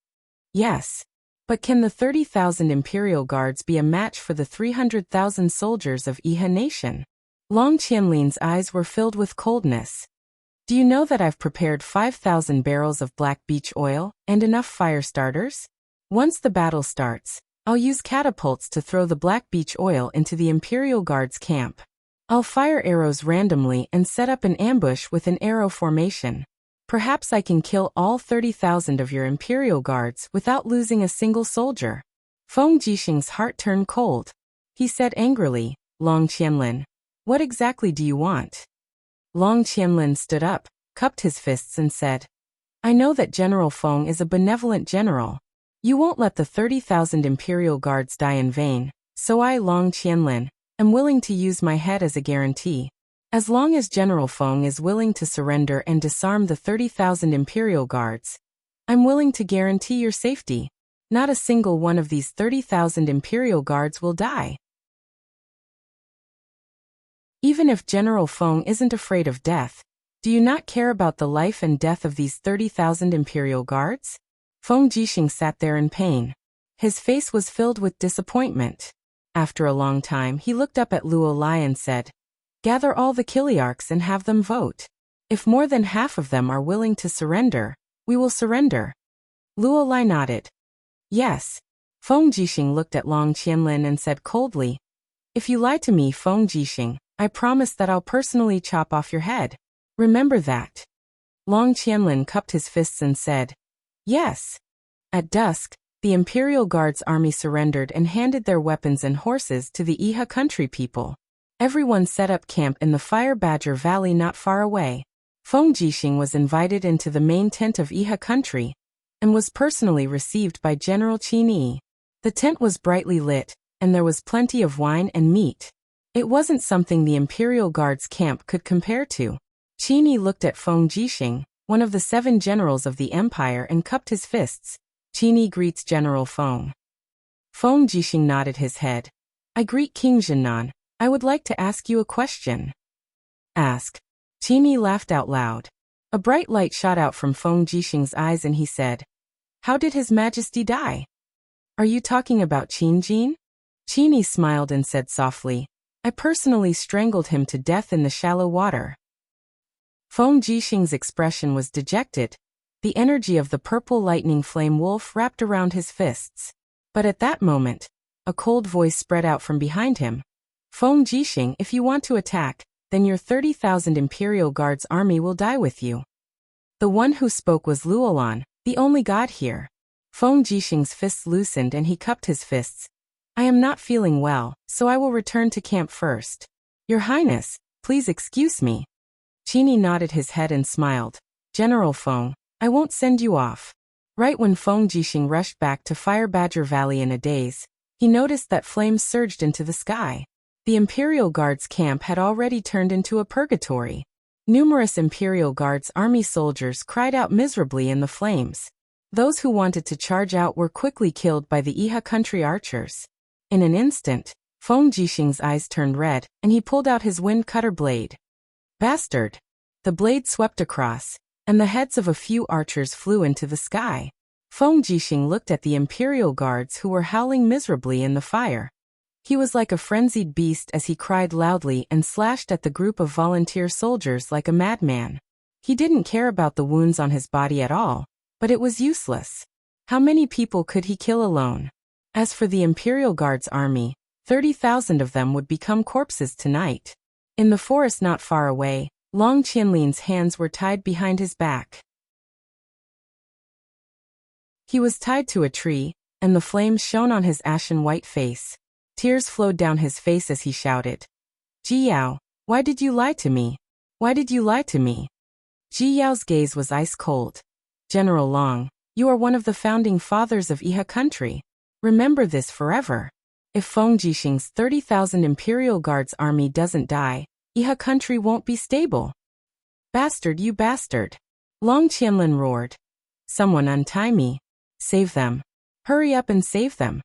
"Yes. But can the 30,000 Imperial Guards be a match for the 300,000 soldiers of Iha nation?" Long Qianlin's eyes were filled with coldness. "Do you know that I've prepared 5,000 barrels of black beech oil and enough fire starters? Once the battle starts, I'll use catapults to throw the black beech oil into the Imperial Guards' camp. I'll fire arrows randomly and set up an ambush with an arrow formation. Perhaps I can kill all 30,000 of your Imperial Guards without losing a single soldier." Feng Jixing's heart turned cold. He said angrily, "Long Qianlin, what exactly do you want?" Long Qianlin stood up, cupped his fists and said, "I know that General Feng is a benevolent general. You won't let the 30,000 Imperial Guards die in vain, so I, Long Qianlin, am willing to use my head as a guarantee. As long as General Feng is willing to surrender and disarm the 30,000 Imperial Guards, I'm willing to guarantee your safety. Not a single one of these 30,000 Imperial Guards will die. Even if General Feng isn't afraid of death, do you not care about the life and death of these 30,000 Imperial Guards?" Feng Jixing sat there in pain. His face was filled with disappointment. After a long time he looked up at Luo Lai and said, "Gather all the Kiliarchs and have them vote. If more than half of them are willing to surrender, we will surrender." Luo Lai nodded. "Yes." Feng Jixing looked at Long Qianlin and said coldly, "If you lie to me, Feng Jixing, I promise that I'll personally chop off your head. Remember that." Long Qianlin cupped his fists and said, "Yes." At dusk, the Imperial Guards army surrendered and handed their weapons and horses to the Iha country people. Everyone set up camp in the Fire Badger Valley not far away. Feng Jixing was invited into the main tent of Iha country and was personally received by General Qin Yi. The tent was brightly lit, and there was plenty of wine and meat. It wasn't something the Imperial Guards camp could compare to. Qin Yi looked at Feng Jixing, one of the 7 generals of the Empire, and cupped his fists. "Qin Yi greets General Feng." Feng Jixing nodded his head. "I greet King Jinnan. I would like to ask you a question." "Ask." Qin Yi laughed out loud. A bright light shot out from Feng Jixing's eyes and he said, "How did His Majesty die?" "Are you talking about Qin Jin?" Qin Yi smiled and said softly, "I personally strangled him to death in the shallow water." Feng Jixing's expression was dejected. The energy of the purple lightning flame wolf wrapped around his fists. But at that moment, a cold voice spread out from behind him. "Feng Jixing, if you want to attack, then your 30,000 Imperial Guards army will die with you." The one who spoke was Luolan, the only god here. Feng Jixing's fists loosened and he cupped his fists. "I am not feeling well, so I will return to camp first. Your Highness, please excuse me." Qin Yi nodded his head and smiled. "General Feng, I won't send you off." Right when Feng Jixing rushed back to Fire Badger Valley in a daze, he noticed that flames surged into the sky. The Imperial Guards camp had already turned into a purgatory. Numerous Imperial Guards army soldiers cried out miserably in the flames. Those who wanted to charge out were quickly killed by the Iha country archers. In an instant, Feng Jixing's eyes turned red, and he pulled out his wind cutter blade. Bastard! The blade swept across, and the heads of a few archers flew into the sky. Feng Jixing looked at the Imperial guards who were howling miserably in the fire. He was like a frenzied beast as he cried loudly and slashed at the group of volunteer soldiers like a madman. He didn't care about the wounds on his body at all, but it was useless. How many people could he kill alone? As for the Imperial Guard's army, 30,000 of them would become corpses tonight. In the forest not far away, Long Qianlin's hands were tied behind his back. He was tied to a tree, and the flames shone on his ashen white face. Tears flowed down his face as he shouted, "Ji Yao, why did you lie to me? Why did you lie to me?" Ji Yao's gaze was ice cold. "General Long, you are one of the founding fathers of Iha country. Remember this forever. If Feng Jixing's 30,000 Imperial Guards army doesn't die, Iha country won't be stable." "Bastard, you bastard!" Long Qianlin roared. "Someone untie me. Save them. Hurry up and save them."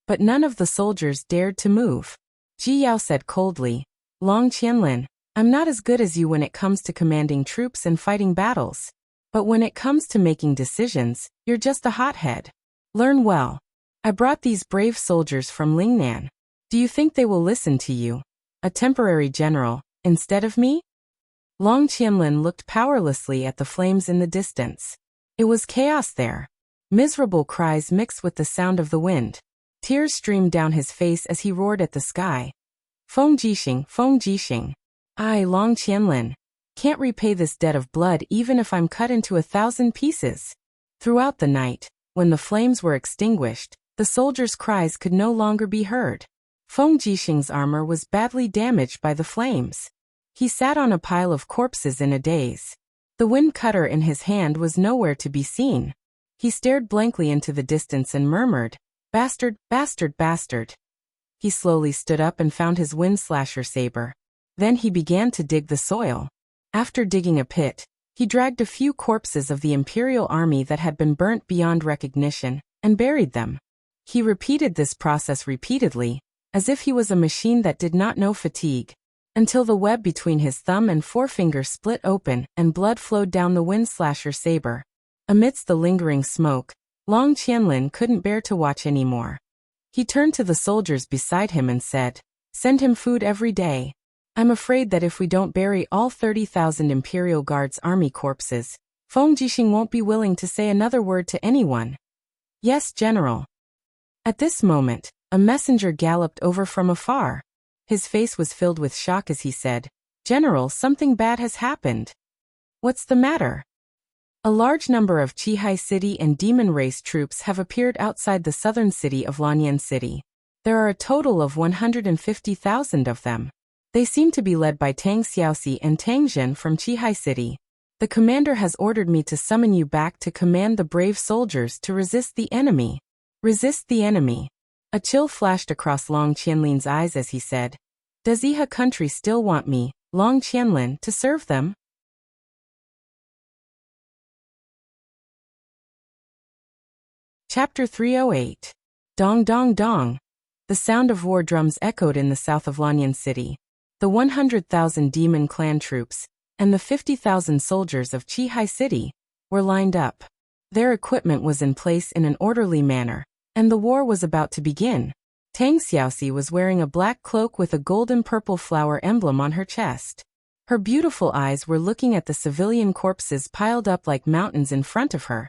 But none of the soldiers dared to move. Ji Yao said coldly, "Long Qianlin, I'm not as good as you when it comes to commanding troops and fighting battles. But when it comes to making decisions, you're just a hothead. Learn well. I brought these brave soldiers from Lingnan. Do you think they will listen to you, a temporary general, instead of me?" Long Qianlin looked powerlessly at the flames in the distance. It was chaos there. Miserable cries mixed with the sound of the wind. Tears streamed down his face as he roared at the sky. Feng Jixing. I, Long Qianlin, can't repay this debt of blood even if I'm cut into 1,000 pieces." Throughout the night, when the flames were extinguished, the soldiers' cries could no longer be heard. Feng Jixing's armor was badly damaged by the flames. He sat on a pile of corpses in a daze. The wind cutter in his hand was nowhere to be seen. He stared blankly into the distance and murmured, "Bastard, bastard, bastard." He slowly stood up and found his wind slasher saber. Then he began to dig the soil. After digging a pit, he dragged a few corpses of the Imperial army that had been burnt beyond recognition, and buried them. He repeated this process repeatedly, as if he was a machine that did not know fatigue, until the web between his thumb and forefinger split open and blood flowed down the wind slasher saber. Amidst the lingering smoke, Long Qianlin couldn't bear to watch anymore. He turned to the soldiers beside him and said, "Send him food every day. I'm afraid that if we don't bury all 30,000 Imperial Guards army corpses, Feng Jixing won't be willing to say another word to anyone." "Yes, General." At this moment, a messenger galloped over from afar. His face was filled with shock as he said, "General, something bad has happened." "What's the matter?" "A large number of Qihai City and Demon Race troops have appeared outside the southern city of Lanyan City. There are a total of 150,000 of them. They seem to be led by Tang Xiaoxi and Tang Zhen from Qihai City. The commander has ordered me to summon you back to command the brave soldiers to resist the enemy." "Resist the enemy." A chill flashed across Long Qianlin's eyes as he said, "Does Iha country still want me, Long Qianlin, to serve them?" Chapter 308. Dong Dong Dong. The sound of war drums echoed in the south of Lanyan City. The 100,000 demon clan troops, and the 50,000 soldiers of Qihai City, were lined up. Their equipment was in place in an orderly manner, and the war was about to begin. Tang Xiaoxi was wearing a black cloak with a golden purple flower emblem on her chest. Her beautiful eyes were looking at the civilian corpses piled up like mountains in front of her,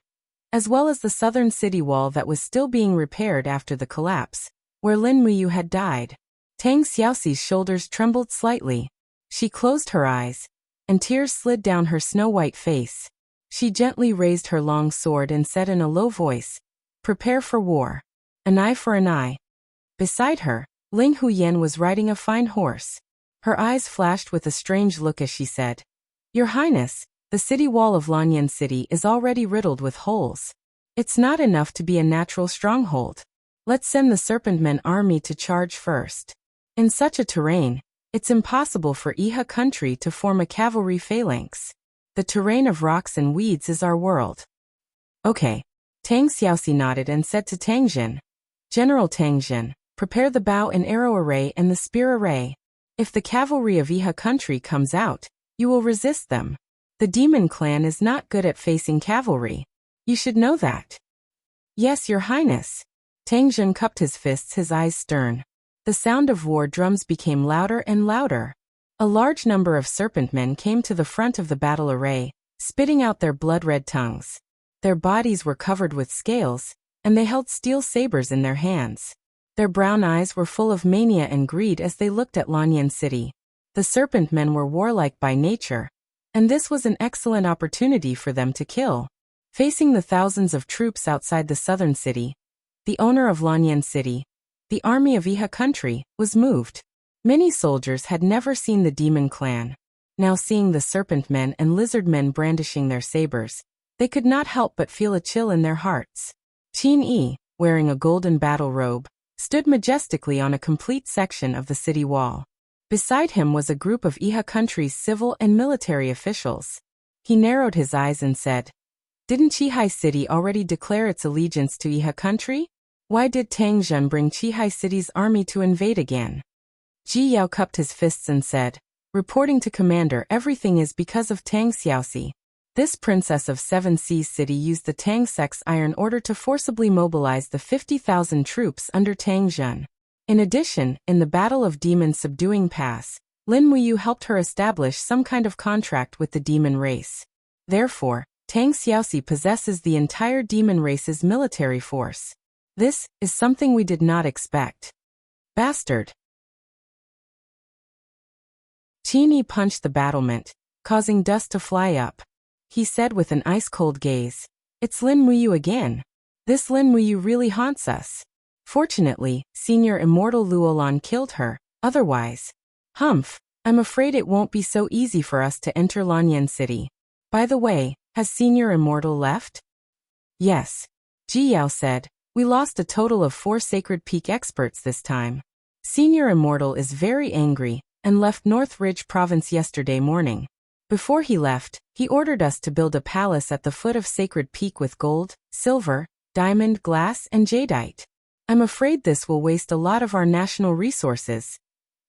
as well as the southern city wall that was still being repaired after the collapse, where Lin Muyu had died. Tang Xiaoxi's shoulders trembled slightly. She closed her eyes, and tears slid down her snow-white face. She gently raised her long sword and said in a low voice, "Prepare for war. An eye for an eye." Beside her, Ling Huyen was riding a fine horse. Her eyes flashed with a strange look as she said, "Your Highness, the city wall of Lanyan City is already riddled with holes. It's not enough to be a natural stronghold. Let's send the Serpentmen army to charge first. In such a terrain, it's impossible for Iha country to form a cavalry phalanx. The terrain of rocks and weeds is our world." "Okay." Tang Xiaoxi nodded and said to Tang Zhen, "General Tang Zhen, Prepare the bow and arrow array and the spear array. If the cavalry of Iha country comes out, you will resist them. The demon clan is not good at facing cavalry. You should know that. Yes, your highness. Tang Jun cupped his fists, his eyes stern. The sound of war drums became louder and louder. A large number of serpent men came to the front of the battle array, spitting out their blood-red tongues. Their bodies were covered with scales, and they held steel sabers in their hands. Their brown eyes were full of mania and greed as they looked at Lanyan City. The serpent men were warlike by nature, and this was an excellent opportunity for them to kill. Facing the thousands of troops outside the southern city, the owner of Lanyan City, the army of Iha country, was moved. Many soldiers had never seen the demon clan. Now seeing the serpent men and lizard men brandishing their sabers, they could not help but feel a chill in their hearts. Qin Yi, wearing a golden battle robe, stood majestically on a complete section of the city wall. Beside him was a group of Iha country's civil and military officials. He narrowed his eyes and said, "Didn't Qihai City already declare its allegiance to Iha country? Why did Tang Jun bring Qihai City's army to invade again?" Ji Yao cupped his fists and said, "Reporting to Commander, everything is because of Tang Xiaoxi. This princess of Seven Seas City used the Tang Sect's iron order to forcibly mobilize the 50,000 troops under Tang Jun. In addition, in the Battle of Demon Subduing Pass, Lin Muyu helped her establish some kind of contract with the demon race. Therefore, Tang Xiaoxi possesses the entire demon race's military force. This is something we did not expect." Bastard! Qin Yi punched the battlement, causing dust to fly up. He said with an ice-cold gaze, "It's Lin Muyu again. This Lin Muyu really haunts us. Fortunately, Senior Immortal Luolan killed her, otherwise. Humph, I'm afraid it won't be so easy for us to enter Lanyan City. By the way, has Senior Immortal left?" "Yes," Ji Yao said. "We lost a total of 4 Sacred Peak experts this time. Senior Immortal is very angry and left North Ridge Province yesterday morning. Before he left, he ordered us to build a palace at the foot of Sacred Peak with gold, silver, diamond, glass, and jadeite. I'm afraid this will waste a lot of our national resources."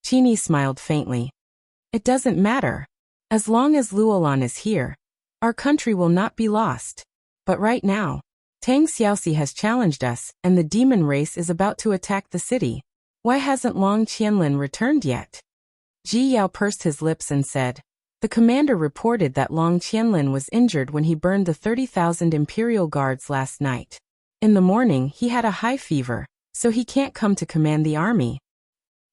Qin Yi smiled faintly. "It doesn't matter. As long as Luolan is here, our country will not be lost. But right now, Tang Xiaoxi has challenged us, and the demon race is about to attack the city. Why hasn't Long Qianlin returned yet?" Ji Yao pursed his lips and said, "The commander reported that Long Qianlin was injured when he burned the 30,000 Imperial Guards last night. In the morning he had a high fever, so he can't come to command the army."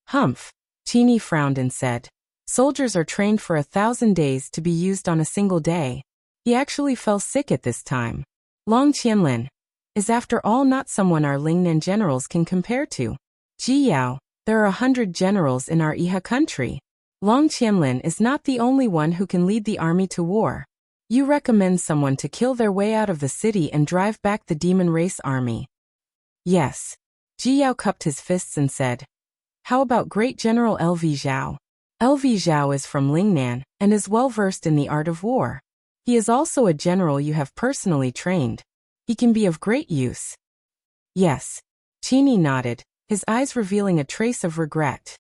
"Humph," Qin Yi frowned and said, "Soldiers are trained for 1,000 days to be used on a single day. He actually fell sick at this time. Long Qianlin is after all not someone our Lingnan generals can compare to. Ji Yao, there are 100 generals in our Iha country. Long Qianlin is not the only one who can lead the army to war. You recommend someone to kill their way out of the city and drive back the demon race army?" "Yes." Ji Yao cupped his fists and said, "How about Great General Lv Zhao? Lv Zhao is from Lingnan and is well versed in the art of war. He is also a general you have personally trained. He can be of great use." "Yes." Qin Yi nodded, his eyes revealing a trace of regret.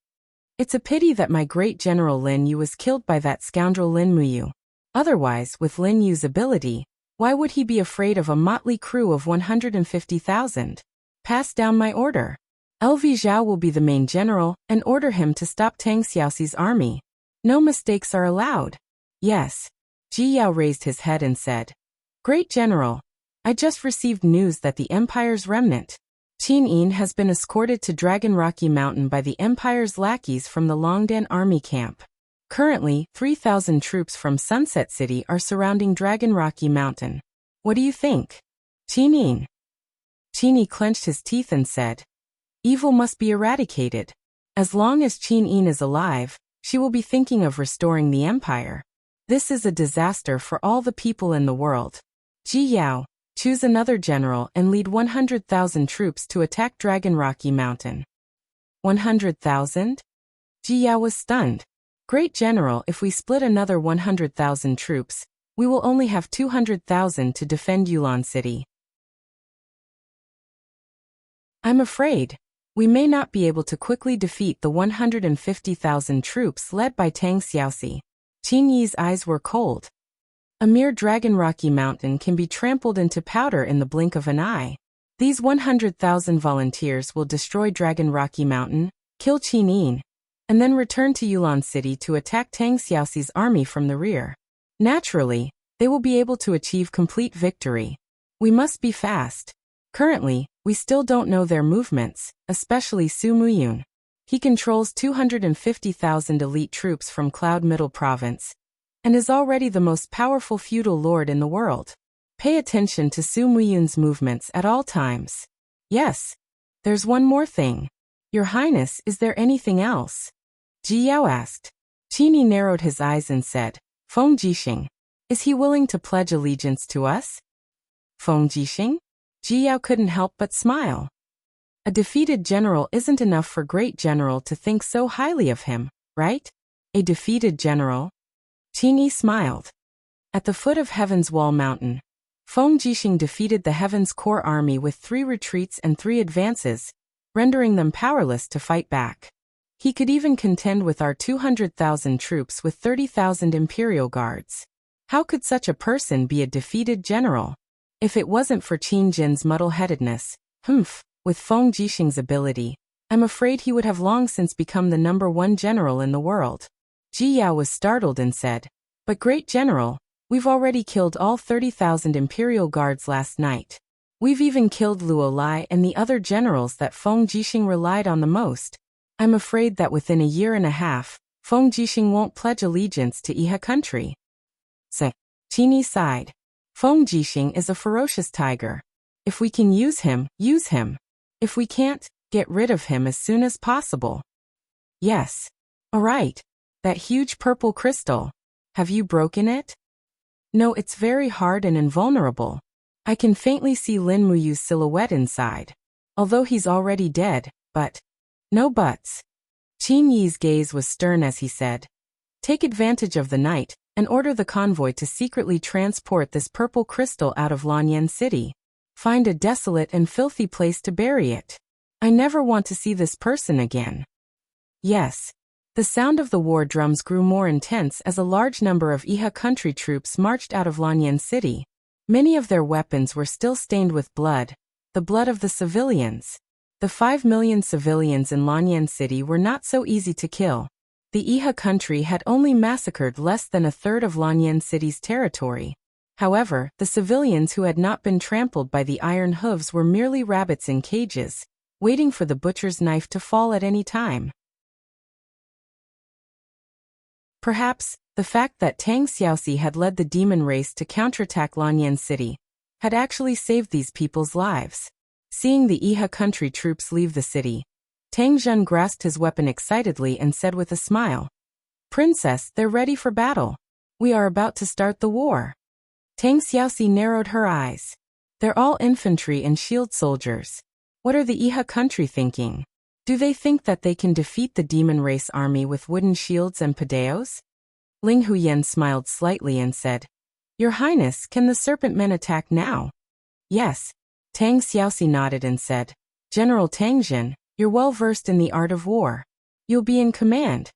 "It's a pity that my great general Lin Yu was killed by that scoundrel Lin Muyu. Otherwise, with Lin Yu's ability, why would he be afraid of a motley crew of 150,000? Pass down my order. Lv Zhao will be the main general, and order him to stop Tang Xiaoxi's army. No mistakes are allowed." "Yes." Ji Yao raised his head and said, "Great General, I just received news that the Empire's remnant, Qin Yin, has been escorted to Dragon Rocky Mountain by the Empire's lackeys from the Longdan army camp. Currently, 3,000 troops from Sunset City are surrounding Dragon Rocky Mountain. What do you think?" "Qin Yin." Qin Yi clenched his teeth and said, "Evil must be eradicated. As long as Qin Yin is alive, she will be thinking of restoring the Empire. This is a disaster for all the people in the world. Ji Yao, choose another general and lead 100,000 troops to attack Dragon Rocky Mountain." 100,000? Ji Yao was stunned. "Great General, if we split another 100,000 troops, we will only have 200,000 to defend Yulan City." "I'm afraid We may not be able to quickly defeat the 150,000 troops led by Tang Xiaoxi. Qin Yi's eyes were cold. A mere dragon Rocky Mountain can be trampled into powder in the blink of an eye. These 100,000 volunteers will destroy Dragon Rocky Mountain, kill Qin Yin, and then return to Yulan City to attack Tang Xiaoxi's army from the rear. Naturally, they will be able to achieve complete victory. We must be fast. Currently, we still don't know their movements, especially Su Muyun. He controls 250,000 elite troops from Cloud Middle Province, and is already the most powerful feudal lord in the world. Pay attention to Su Muyun's movements at all times. Yes. There's one more thing. Your Highness, is there anything else? Ji Yao asked. Qin Yi narrowed his eyes and said, Feng Jixing. Is he willing to pledge allegiance to us? Feng Jixing? Ji Yao couldn't help but smile. A defeated general isn't enough for great general to think so highly of him, right? A defeated general? Qin Yi smiled. At the foot of Heaven's Wall Mountain, Feng Jixing defeated the Heaven's Core army with 3 retreats and 3 advances, rendering them powerless to fight back. He could even contend with our 200,000 troops with 30,000 Imperial Guards. How could such a person be a defeated general? If it wasn't for Qin Jin's muddle-headedness, with Feng Jixing's ability, I'm afraid he would have long since become the #1 general in the world. Ji Yao was startled and said, But great general, we've already killed all 30,000 Imperial Guards last night. We've even killed Luo Lai and the other generals that Feng Jixing relied on the most. I'm afraid that within a year and a half, Feng Jixing won't pledge allegiance to Iha country. Qin Yi sighed. Feng Jixing is a ferocious tiger. If we can use him, use him. If we can't, get rid of him as soon as possible. Yes. All right. That huge purple crystal. Have you broken it? No, it's very hard and invulnerable. I can faintly see Lin Muyu's silhouette inside. Although he's already dead, but... No buts. Qin Yi's gaze was stern as he said, Take advantage of the night, and order the convoy to secretly transport this purple crystal out of Lanyan City. Find a desolate and filthy place to bury it. I never want to see this person again. Yes. The sound of the war drums grew more intense as a large number of Iha country troops marched out of Lanyan City. Many of their weapons were still stained with blood, the blood of the civilians. The 5 million civilians in Lanyan City were not so easy to kill. The Iha country had only massacred less than a third of Lanyan City's territory. However, the civilians who had not been trampled by the iron hooves were merely rabbits in cages, waiting for the butcher's knife to fall at any time. Perhaps, the fact that Tang Xiaoxi had led the demon race to counterattack Lanyan City had actually saved these people's lives. Seeing the Iha country troops leave the city, Tang Zhen grasped his weapon excitedly and said with a smile, Princess, they're ready for battle. We are about to start the war. Tang Xiaoxi narrowed her eyes. They're all infantry and shield soldiers. What are the Iha country thinking? Do they think that they can defeat the demon race army with wooden shields and padeos? Ling Huyen smiled slightly and said, Your Highness, can the serpent men attack now? Yes. Tang Xiaoxi nodded and said, General Tang Zhen, you're well versed in the art of war. You'll be in command.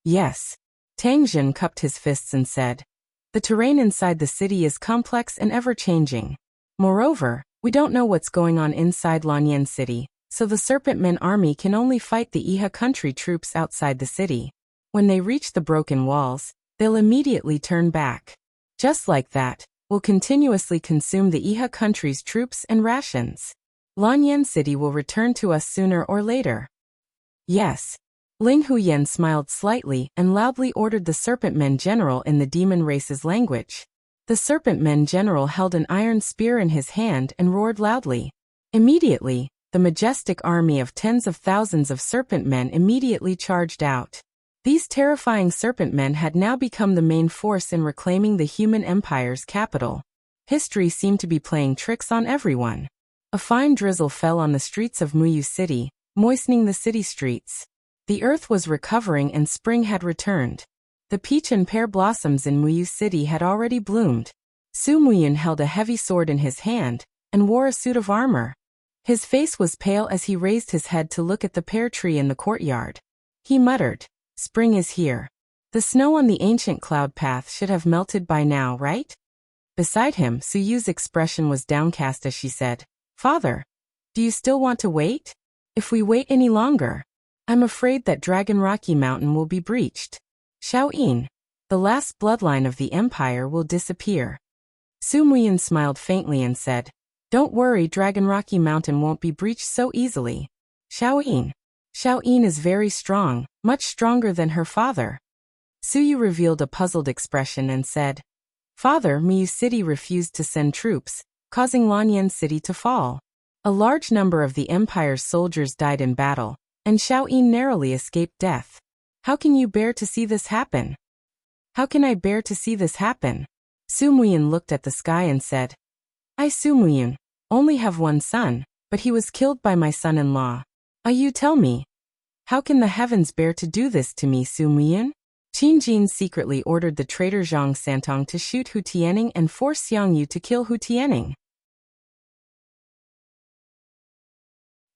Yes. Tang Zhen cupped his fists and said, The terrain inside the city is complex and ever-changing. Moreover, we don't know what's going on inside Lanyan City, so the Serpent Men army can only fight the Iha country troops outside the city. When they reach the broken walls, they'll immediately turn back. Just like that, we'll continuously consume the Iha country's troops and rations. Lanyan City will return to us sooner or later. Yes. Ling Huyen smiled slightly and loudly ordered the Serpent Men general in the demon race's language. The Serpent Men general held an iron spear in his hand and roared loudly. Immediately, the majestic army of tens of thousands of serpent men immediately charged out. These terrifying serpent men had now become the main force in reclaiming the human empire's capital. History seemed to be playing tricks on everyone. A fine drizzle fell on the streets of Muyu City, moistening the city streets. The earth was recovering and spring had returned. The peach and pear blossoms in Muyu City had already bloomed. Su Muyun held a heavy sword in his hand and wore a suit of armor. His face was pale as he raised his head to look at the pear tree in the courtyard. He muttered, "Spring is here. The snow on the ancient cloud path should have melted by now, right?" Beside him, Suyu's expression was downcast as she said, "Father, do you still want to wait? If we wait any longer, I'm afraid that Dragon Rocky Mountain will be breached. Xiaoyin, the last bloodline of the empire, will disappear." Su Muyin smiled faintly and said, "Don't worry, Dragon Rocky Mountain won't be breached so easily. Xiaoyin is very strong, much stronger than her father." Suyu revealed a puzzled expression and said, "Father, Miyu City refused to send troops, causing Lanyan City to fall. A large number of the empire's soldiers died in battle, and Xiaoyin narrowly escaped death. How can you bear to see this happen?" "How can I bear to see this happen?" Su Muyin looked at the sky and said, "I, Su Muyin, only have one son, but he was killed by my son-in-law. You tell me, how can the heavens bear to do this to me, Su Muyin?" Qin Jin secretly ordered the traitor Zhang Santong to shoot Hu Tianning and force Xiang Yu to kill Hu Tianning.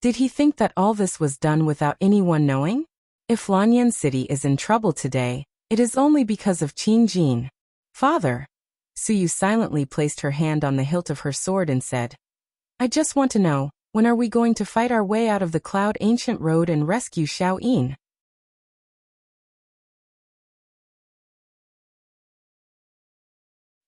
Did he think that all this was done without anyone knowing? If Lanyan City is in trouble today, it is only because of Qin Jin. "Father." Suyu silently placed her hand on the hilt of her sword and said, "I just want to know, when are we going to fight our way out of the Cloud Ancient Road and rescue Xiaoyin?"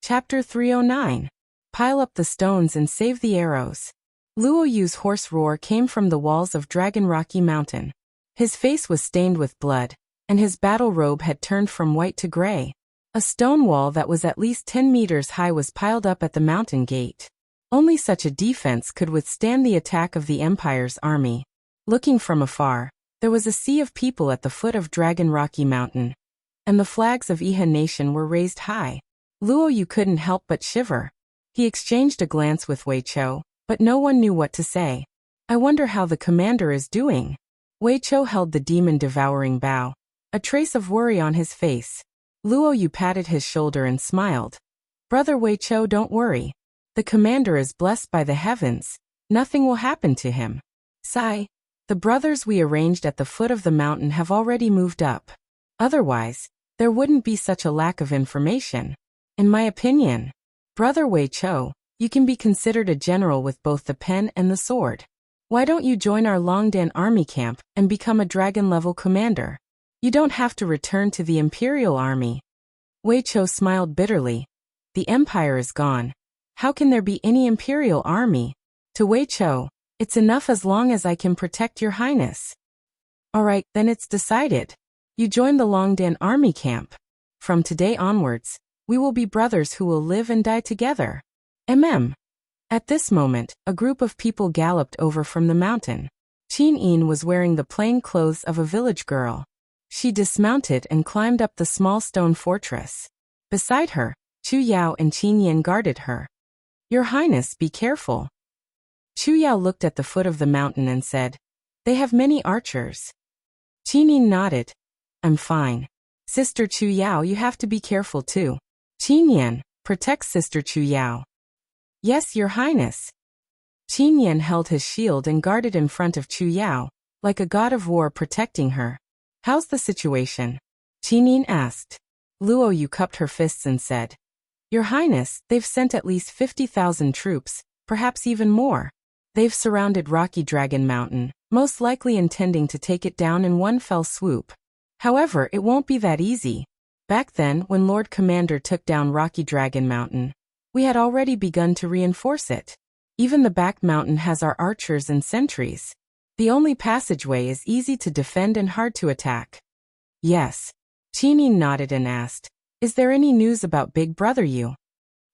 Chapter 309. Pile up the stones and save the arrows. Luo Yu's hoarse roar came from the walls of Dragon Rocky Mountain. His face was stained with blood, and his battle robe had turned from white to gray. A stone wall that was at least 10 meters high was piled up at the mountain gate. Only such a defense could withstand the attack of the Empire's army. Looking from afar, there was a sea of people at the foot of Dragon Rocky Mountain, and the flags of Iha Nation were raised high. Luo Yu couldn't help but shiver. He exchanged a glance with Wei Chou, but no one knew what to say. "I wonder how the commander is doing." Wei Chou held the demon-devouring bow, a trace of worry on his face. Luo Yu patted his shoulder and smiled. "Brother Wei Chou, don't worry. The commander is blessed by the heavens. Nothing will happen to him." Sigh. The brothers we arranged at the foot of the mountain have already moved up. Otherwise, there wouldn't be such a lack of information. In my opinion, Brother Wei Chou, you can be considered a general with both the pen and the sword. Why don't you join our Longdan army camp and become a dragon-level commander? You don't have to return to the Imperial Army." Wei Chou smiled bitterly. "The Empire is gone. How can there be any Imperial Army?" To Wei Chou, "It's enough as long as I can protect your highness." "All right, then it's decided. You join the Longdan army camp. From today onwards, we will be brothers who will live and die together. At this moment, a group of people galloped over from the mountain. Qin Yin was wearing the plain clothes of a village girl. She dismounted and climbed up the small stone fortress. Beside her, Chu Yao and Qin Yin guarded her. "Your Highness, be careful." Chu Yao looked at the foot of the mountain and said, "They have many archers." Qin Yin nodded. "I'm fine. Sister Chu Yao, you have to be careful too. Qin Yin, protect Sister Chu Yao." "Yes, Your Highness." Qin Yin held his shield and guarded in front of Chu Yao, like a god of war protecting her. "How's the situation?" Qin Yin asked. Luo Yu cupped her fists and said, "Your Highness, they've sent at least 50,000 troops, perhaps even more. They've surrounded Rocky Dragon Mountain, most likely intending to take it down in one fell swoop. However, it won't be that easy. Back then, when Lord Commander took down Rocky Dragon Mountain, we had already begun to reinforce it. Even the back mountain has our archers and sentries. The only passageway is easy to defend and hard to attack." "Yes." Qin Yin nodded and asked, "Is there any news about Big Brother Yu?"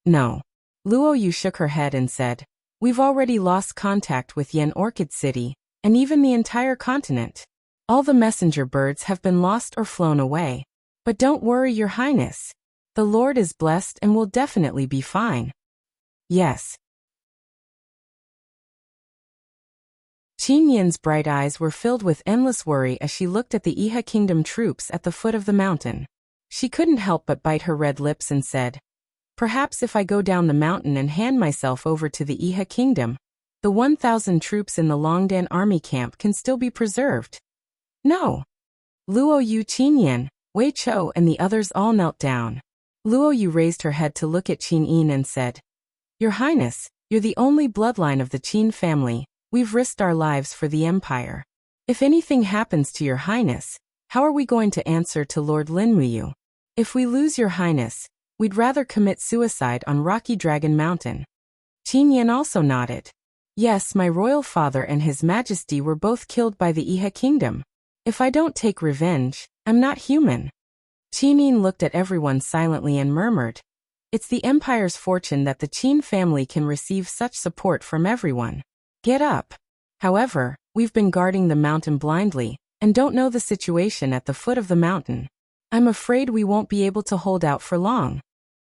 "No." Luo Yu shook her head and said, "We've already lost contact with Yen Orchid City, and even the entire continent. All the messenger birds have been lost or flown away. But don't worry, Your Highness. The Lord is blessed and will definitely be fine." "Yes." Qin Yin's bright eyes were filled with endless worry as she looked at the Iha Kingdom troops at the foot of the mountain. She couldn't help but bite her red lips and said, "Perhaps if I go down the mountain and hand myself over to the Iha Kingdom, The 1,000 troops in the Longdan army camp can still be preserved. No. Luo Yu, Qin Yan, Wei Chou and the others all knelt down. Luo Yu raised her head to look at Qin Yin and said, Your Highness, you're the only bloodline of the Qin family. We've risked our lives for the empire. If anything happens to your Highness, how are we going to answer to Lord Linmuyu? If we lose your Highness, we'd rather commit suicide on Rocky Dragon Mountain. Qin Yan also nodded. Yes, my royal father and his majesty were both killed by the Iha kingdom. If I don't take revenge, I'm not human. Qin Yin looked at everyone silently and murmured, It's the empire's fortune that the Qin family can receive such support from everyone. Get up. However, we've been guarding the mountain blindly, and don't know the situation at the foot of the mountain. I'm afraid we won't be able to hold out for long.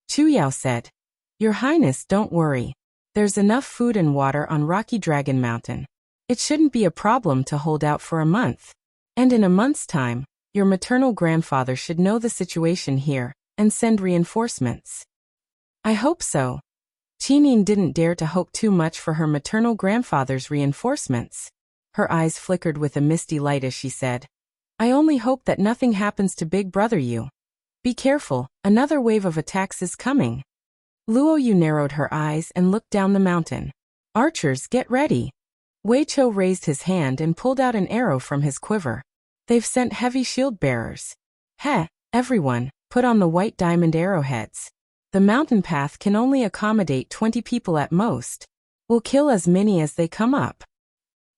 Chu Yao said, Your Highness, don't worry. There's enough food and water on Rocky Dragon Mountain. It shouldn't be a problem to hold out for a month. And in a month's time, your maternal grandfather should know the situation here, and send reinforcements. I hope so. Qin Yin didn't dare to hope too much for her maternal grandfather's reinforcements. Her eyes flickered with a misty light as she said, I only hope that nothing happens to Big Brother Yu. Be careful, another wave of attacks is coming. Luo Yu narrowed her eyes and looked down the mountain. Archers, get ready. Wei Chou raised his hand and pulled out an arrow from his quiver. They've sent heavy shield bearers. Everyone, put on the white diamond arrowheads. The mountain path can only accommodate 20 people at most. We'll kill as many as they come up.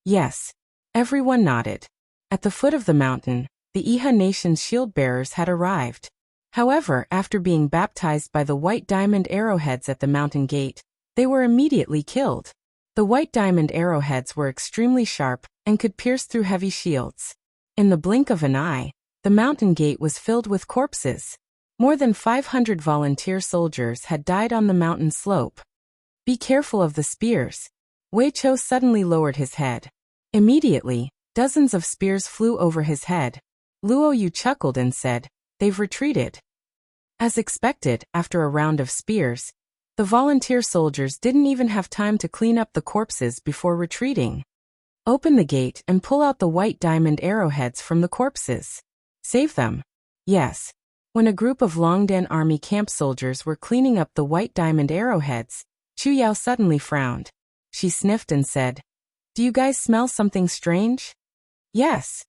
Yes. Everyone nodded. At the foot of the mountain, the Iha nation's shield bearers had arrived. However, after being baptized by the white diamond arrowheads at the mountain gate, they were immediately killed. The white diamond arrowheads were extremely sharp and could pierce through heavy shields. In the blink of an eye, the mountain gate was filled with corpses. More than 500 volunteer soldiers had died on the mountain slope. Be careful of the spears. Wei Chou suddenly lowered his head. Immediately, dozens of spears flew over his head. Luo Yu chuckled and said, They've retreated. As expected, after a round of spears, the volunteer soldiers didn't even have time to clean up the corpses before retreating. Open the gate and pull out the white diamond arrowheads from the corpses. Save them. Yes. When a group of Longdan army camp soldiers were cleaning up the white diamond arrowheads, Chu Yao suddenly frowned. She sniffed and said, Do you guys smell something strange? Yes.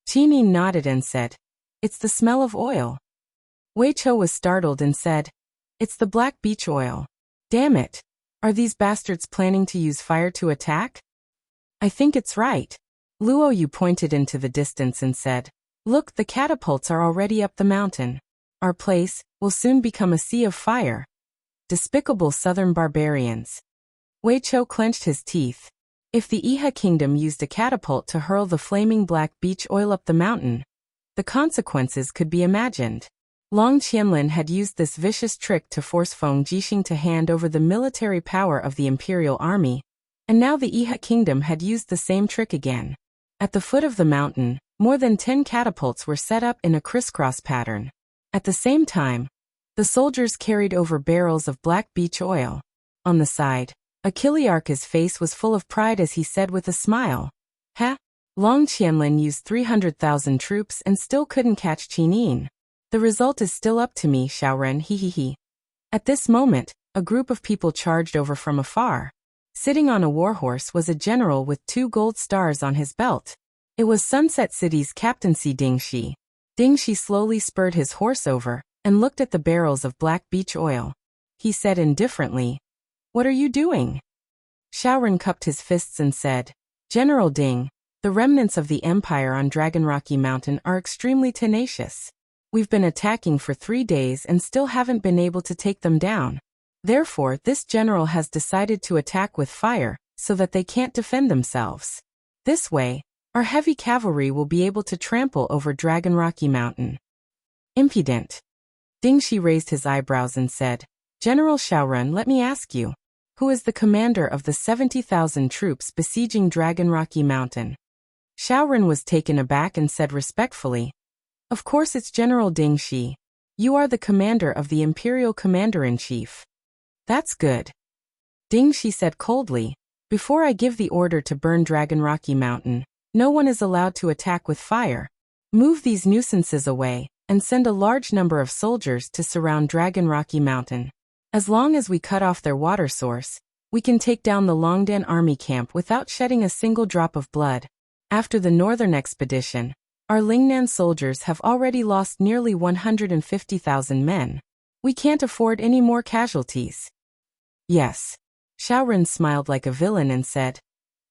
Qin Yin nodded and said, It's the smell of oil. Wei Chou was startled and said, It's the black beech oil. Damn it. Are these bastards planning to use fire to attack? I think it's right. Luo Yu pointed into the distance and said, Look, the catapults are already up the mountain. Our place will soon become a sea of fire. Despicable southern barbarians. Wei Chou clenched his teeth. If the Iha kingdom used a catapult to hurl the flaming black beech oil up the mountain, the consequences could be imagined. Long Qianlin had used this vicious trick to force Feng Jixing to hand over the military power of the imperial army, and now the Iha kingdom had used the same trick again. At the foot of the mountain, more than 10 catapults were set up in a crisscross pattern. At the same time, the soldiers carried over barrels of black beech oil. On the side, Achillearch's face was full of pride as he said with a smile, Long Qianlin used 300,000 troops and still couldn't catch Qin Yin. The result is still up to me, Xiaoren, he. At this moment, a group of people charged over from afar. Sitting on a warhorse was a general with 2 gold stars on his belt. It was Sunset City's captaincy Ding Shi. Ding Shi slowly spurred his horse over and looked at the barrels of black beech oil. He said indifferently, What are you doing? Xiaoren cupped his fists and said, General Ding, the remnants of the Empire on Dragon Rocky Mountain are extremely tenacious. We've been attacking for 3 days and still haven't been able to take them down. Therefore, this general has decided to attack with fire, so that they can't defend themselves. This way, our heavy cavalry will be able to trample over Dragon Rocky Mountain. Impudent. Ding Shi raised his eyebrows and said, General Xiaoren, let me ask you, who is the commander of the 70,000 troops besieging Dragon Rocky Mountain? Xiaoren was taken aback and said respectfully, Of course it's General Ding Shi. You are the commander of the Imperial Commander-in-Chief. That's good. Ding, she said coldly. Before I give the order to burn Dragon Rocky Mountain, no one is allowed to attack with fire. Move these nuisances away, and send a large number of soldiers to surround Dragon Rocky Mountain. As long as we cut off their water source, we can take down the Longdan army camp without shedding a single drop of blood. After the northern expedition, our Lingnan soldiers have already lost nearly 150,000 men. We can't afford any more casualties. Yes. Xiaoren smiled like a villain and said,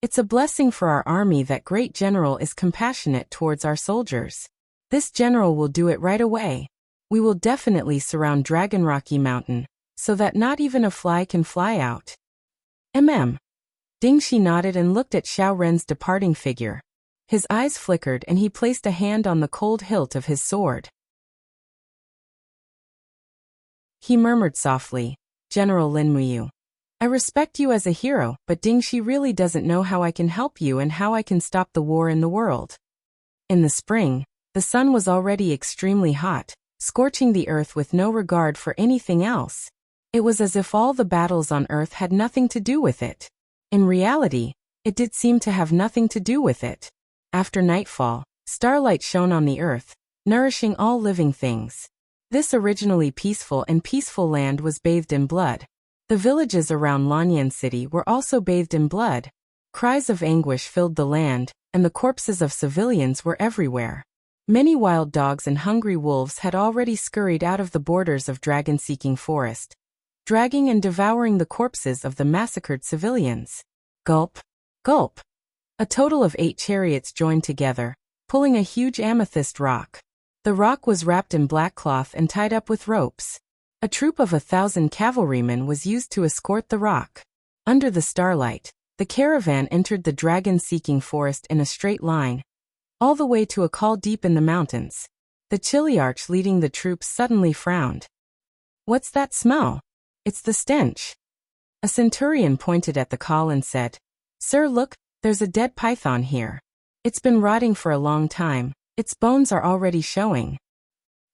"It's a blessing for our army that great general is compassionate towards our soldiers. This general will do it right away. We will definitely surround Dragon Rocky Mountain, so that not even a fly can fly out." Dingxi nodded and looked at Xiaoren's departing figure. His eyes flickered and he placed a hand on the cold hilt of his sword. He murmured softly, "General Linmuyu, I respect you as a hero, but Dingxi really doesn't know how I can help you and how I can stop the war in the world." In the spring, the sun was already extremely hot, scorching the earth with no regard for anything else. It was as if all the battles on earth had nothing to do with it. In reality, it did seem to have nothing to do with it. After nightfall, starlight shone on the earth, nourishing all living things. This originally peaceful land was bathed in blood. The villages around Lanyan City were also bathed in blood. Cries of anguish filled the land, and the corpses of civilians were everywhere. Many wild dogs and hungry wolves had already scurried out of the borders of dragon-seeking forest, dragging and devouring the corpses of the massacred civilians. Gulp, gulp. A total of 8 chariots joined together, pulling a huge amethyst rock. The rock was wrapped in black cloth and tied up with ropes. A troop of 1,000 cavalrymen was used to escort the rock. Under the starlight, the caravan entered the dragon-seeking forest in a straight line, all the way to a col deep in the mountains. The Chiliarch leading the troops suddenly frowned. "What's that smell?" "It's the stench." A centurion pointed at the col and said, "Sir, look, there's a dead python here. It's been rotting for a long time. Its bones are already showing."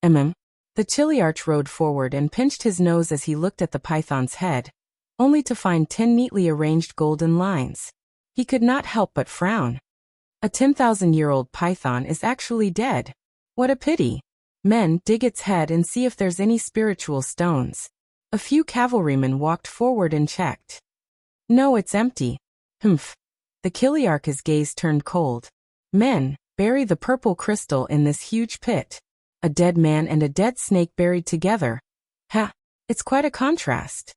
The Chiliarch rode forward and pinched his nose as he looked at the python's head, only to find 10 neatly arranged golden lines. He could not help but frown. A 10,000-year-old python is actually dead. What a pity. Men, dig its head and see if there's any spiritual stones. A few cavalrymen walked forward and checked. No, it's empty. Humph. The Chiliarch's gaze turned cold. Men, bury the purple crystal in this huge pit. A dead man and a dead snake buried together. Ha! It's quite a contrast.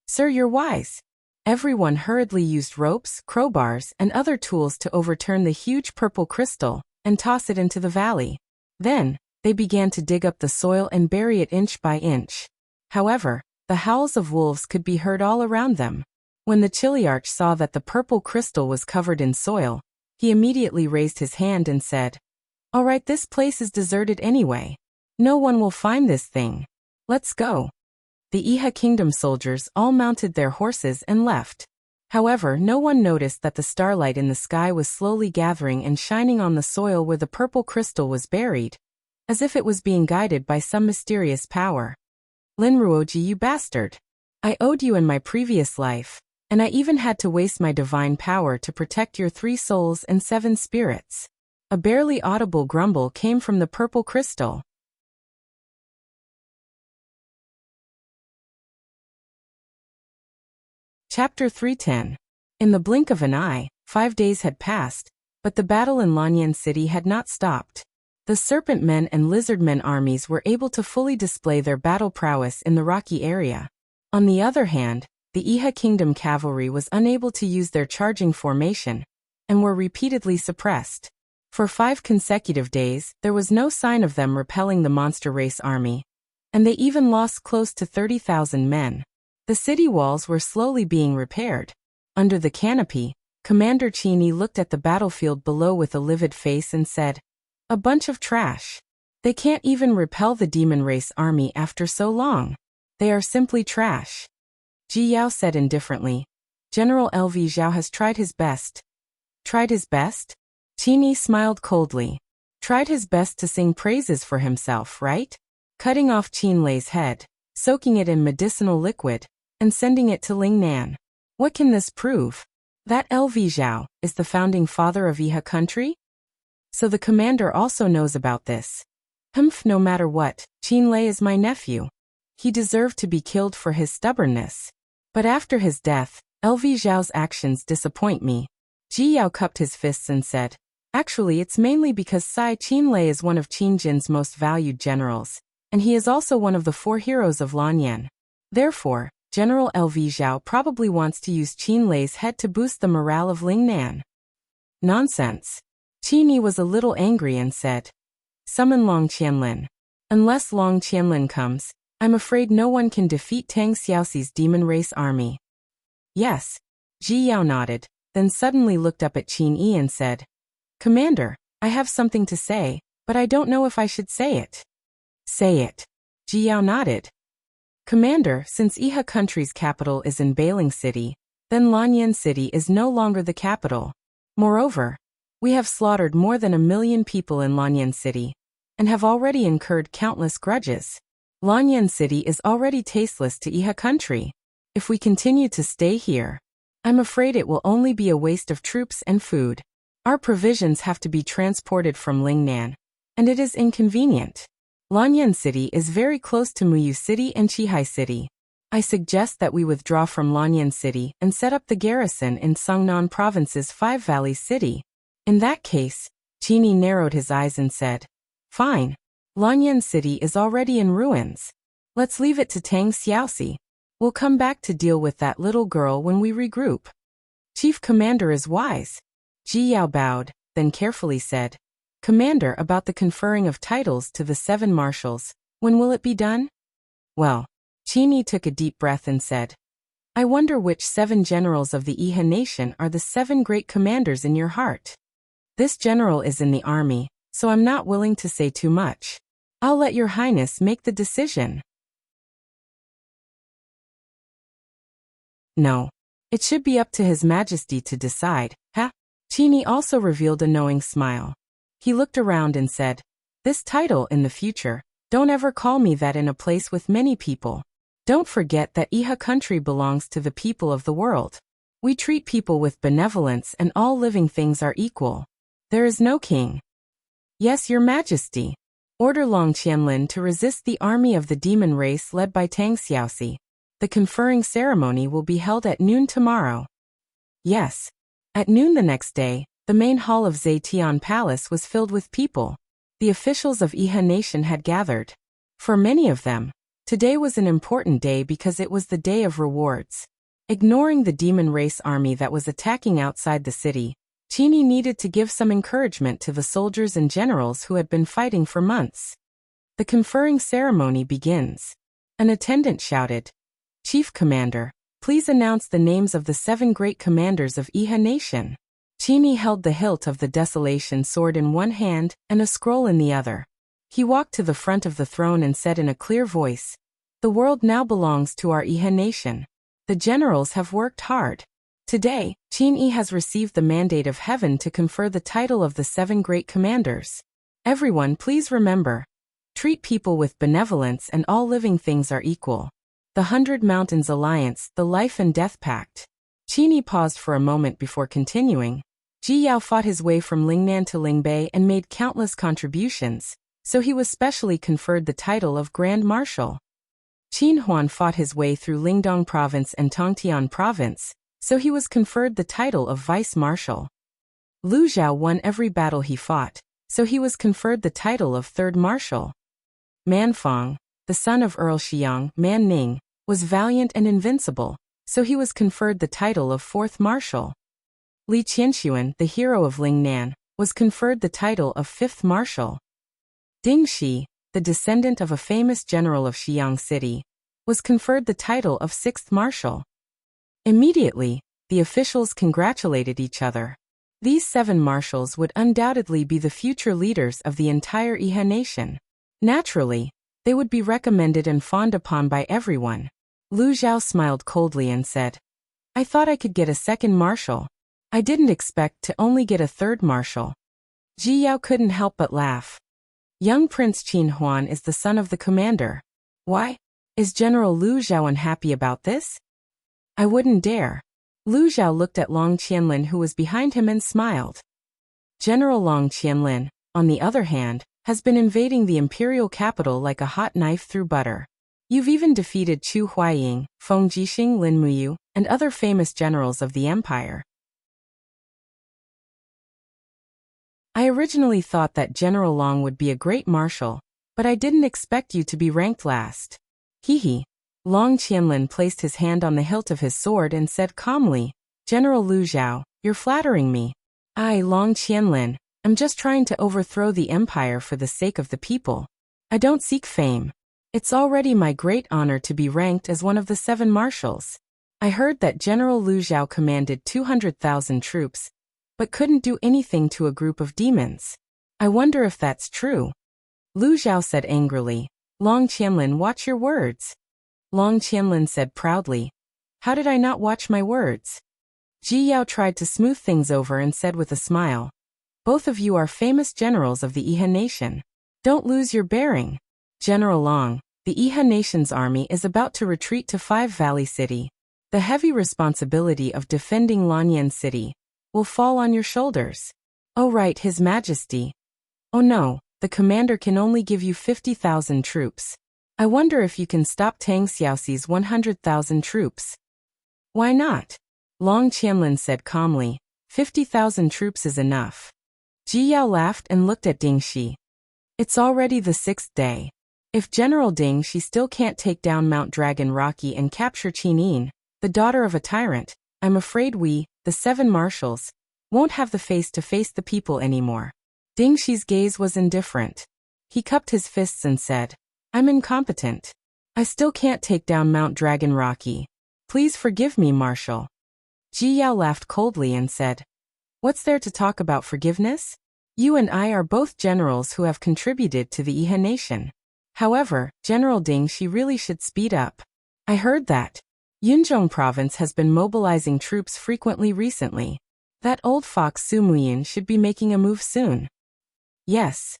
Sir, you're wise. Everyone hurriedly used ropes, crowbars, and other tools to overturn the huge purple crystal and toss it into the valley. Then, they began to dig up the soil and bury it inch by inch. However, the howls of wolves could be heard all around them. When the Chiliarch saw that the purple crystal was covered in soil, he immediately raised his hand and said, "All right, this place is deserted anyway. No one will find this thing. Let's go." The Iha Kingdom soldiers all mounted their horses and left. However, no one noticed that the starlight in the sky was slowly gathering and shining on the soil where the purple crystal was buried, as if it was being guided by some mysterious power. "Linruoji, you bastard! I owed you in my previous life, and I even had to waste my divine power to protect your 3 souls and 7 spirits." A barely audible grumble came from the purple crystal. Chapter 310. In the blink of an eye, 5 days had passed, but the battle in Lanyan City had not stopped. The Serpent Men and Lizard Men armies were able to fully display their battle prowess in the rocky area. On the other hand, the Iha Kingdom cavalry was unable to use their charging formation, and were repeatedly suppressed. For 5 consecutive days, there was no sign of them repelling the monster race army, and they even lost close to 30,000 men. The city walls were slowly being repaired. Under the canopy, Commander Chini looked at the battlefield below with a livid face and said, "A bunch of trash. They can't even repel the demon race army after so long. They are simply trash." Ji Yao said indifferently, "General LV Zhao has tried his best." "Tried his best?" Chini smiled coldly. "Tried his best to sing praises for himself, right?" Cutting off Qin Lei's head, soaking it in medicinal liquid, and sending it to Lingnan. What can this prove? That LV Zhao is the founding father of Iha country? So the commander also knows about this. No matter what, Qin Lei is my nephew. He deserved to be killed for his stubbornness. But after his death, LV Zhao's actions disappoint me. Ji Yao cupped his fists and said, actually it's mainly because Qin Lei is one of Qin Jin's most valued generals, and he is also one of the 4 heroes of Lanyan. Therefore, General LV Zhao probably wants to use Qin Lei's head to boost the morale of Lingnan. Nonsense. Qin Yi was a little angry and said, summon Long Qianlin. Unless Long Qianlin comes, I'm afraid no one can defeat Tang Xiaoxi's demon race army. Yes. Ji Yao nodded, then suddenly looked up at Qin Yi and said, Commander, I have something to say, but I don't know if I should say it. Say it. Ji Yao nodded. Commander, since Iha country's capital is in Bailing City, then Lanyan City is no longer the capital. Moreover, we have slaughtered more than 1 million people in Lanyan City, and have already incurred countless grudges. Lanyan City is already tasteless to Iha country. If we continue to stay here, I'm afraid it will only be a waste of troops and food. Our provisions have to be transported from Lingnan, and it is inconvenient. Lanyan City is very close to Muyu City and Qihai City. I suggest that we withdraw from Lanyan City and set up the garrison in Songnan Province's 5 Valleys City. In that case, Qin Yi narrowed his eyes and said, fine. Lanyan City is already in ruins. Let's leave it to Tang Xiaoxi. We'll come back to deal with that little girl when we regroup. Chief Commander is wise. Ji Yao bowed, then carefully said, Commander, about the conferring of titles to the 7 marshals, when will it be done? Well, Qin Yi took a deep breath and said, I wonder which 7 generals of the Iha nation are the 7 great commanders in your heart. This general is in the army, so I'm not willing to say too much. I'll let your highness make the decision. No. It should be up to his majesty to decide, huh? Qin Yi also revealed a knowing smile. He looked around and said, this title in the future, don't ever call me that in a place with many people. Don't forget that Iha country belongs to the people of the world. We treat people with benevolence and all living things are equal. There is no king. Yes, your majesty. Order Long Qianlin to resist the army of the demon race led by Tang Xiaoxi. The conferring ceremony will be held at noon tomorrow. Yes. At noon the next day, the main hall of Zetian Palace was filled with people. The officials of Iha Nation had gathered. For many of them, today was an important day because it was the day of rewards. Ignoring the demon race army that was attacking outside the city, Qin Yi needed to give some encouragement to the soldiers and generals who had been fighting for months. The conferring ceremony begins. An attendant shouted, Chief Commander, please announce the names of the 7 great commanders of Iha Nation. Qin Yi held the hilt of the Desolation sword in one hand and a scroll in the other. He walked to the front of the throne and said in a clear voice, the world now belongs to our Iha Nation. The generals have worked hard. Today, Qin Yi has received the mandate of heaven to confer the title of the 7 great commanders. Everyone please remember. Treat people with benevolence and all living things are equal. The 100 Mountains Alliance, the Life and Death Pact. Qin Yi paused for a moment before continuing. Ji Yao fought his way from Lingnan to Lingbei and made countless contributions, so he was specially conferred the title of Grand Marshal. Qin Huan fought his way through Lingdong Province and Tongtian Province, so he was conferred the title of Vice Marshal. Lu Zhao won every battle he fought, so he was conferred the title of Third Marshal. Man Fong, the son of Earl Xiang, Man Ning, was valiant and invincible, so he was conferred the title of 4th Marshal. Li Qianxuan, the hero of Lingnan, was conferred the title of 5th Marshal. Ding Shi, the descendant of a famous general of Xiang City, was conferred the title of 6th Marshal. Immediately, the officials congratulated each other. These 7 marshals would undoubtedly be the future leaders of the entire Iha nation. Naturally, they would be recommended and fawned upon by everyone. Lu Zhao smiled coldly and said, I thought I could get a 2nd marshal. I didn't expect to only get a 3rd marshal. Ji Yao couldn't help but laugh. Young Prince Qin Huan is the son of the commander. Why? Is General Lu Zhao unhappy about this? I wouldn't dare. Lu Zhao looked at Long Qianlin, who was behind him, and smiled. General Long Qianlin, on the other hand, has been invading the imperial capital like a hot knife through butter. You've even defeated Chu Huaying, Feng Jixing, Lin Muyu, and other famous generals of the empire. I originally thought that General Long would be a great marshal, but I didn't expect you to be ranked last. Hee. Long Qianlin placed his hand on the hilt of his sword and said calmly, General Lu Zhao, you're flattering me. I, Long Qianlin, am just trying to overthrow the empire for the sake of the people. I don't seek fame. It's already my great honor to be ranked as one of the 7 marshals. I heard that General Lu Zhao commanded 200,000 troops, but couldn't do anything to a group of demons. I wonder if that's true. Lu Zhao said angrily. Long Qianlin, watch your words. Long Qianlin said proudly. How did I not watch my words? Ji Yao tried to smooth things over and said with a smile. Both of you are famous generals of the Iha nation. Don't lose your bearing. General Long, the Iha nation's army is about to retreat to Five Valley City. The heavy responsibility of defending Lanyan City will fall on your shoulders. Oh right, His Majesty. Oh no, the commander can only give you 50,000 troops. I wonder if you can stop Tang Xiaoxi's 100,000 troops. Why not? Long Qianlin said calmly. 50,000 troops is enough. Ji Yao laughed and looked at Ding Shi. It's already the 6th day. If General Ding Shi still can't take down Mount Dragon Rocky and capture Qinin, the daughter of a tyrant, I'm afraid we, the 7 marshals, won't have the face to face the people anymore. Ding Shi's gaze was indifferent. He cupped his fists and said, I'm incompetent. I still can't take down Mount Dragon Rocky. Please forgive me, Marshal. Ji Yao laughed coldly and said, What's there to talk about forgiveness? You and I are both generals who have contributed to the Iha nation. However, General Ding Shi really should speed up. I heard that Yunzhong province has been mobilizing troops frequently recently. That old fox Su Muyin should be making a move soon. Yes.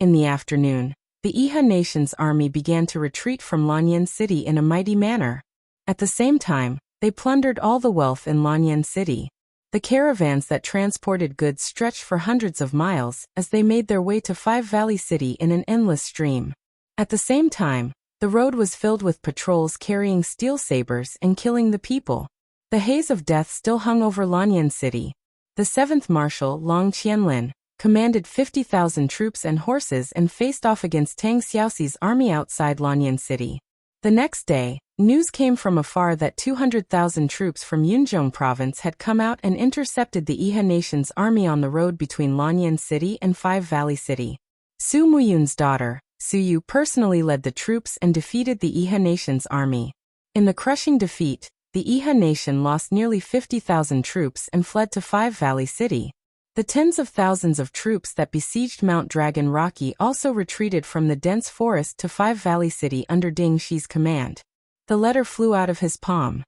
In the afternoon, the Iha nation's army began to retreat from Lanyan City in a mighty manner. At the same time, they plundered all the wealth in Lanyan City. The caravans that transported goods stretched for hundreds of miles as they made their way to Five Valley City in an endless stream. At the same time, the road was filled with patrols carrying steel sabers and killing the people. The haze of death still hung over Lanyan City. The 7th Marshal, Long Qianlin, commanded 50,000 troops and horses and faced off against Tang Xiaoxi's army outside Lanyan City. The next day, news came from afar that 200,000 troops from Yunzhong province had come out and intercepted the Iha nation's army on the road between Lanyan City and Five Valley City. Su Muyun's daughter, Su Yu, personally led the troops and defeated the Iha nation's army. In the crushing defeat, the Iha nation lost nearly 50,000 troops and fled to Five Valley City. The tens of thousands of troops that besieged Mount Dragon Rocky also retreated from the dense forest to Five Valley City under Ding Shi's command. The letter flew out of his palm.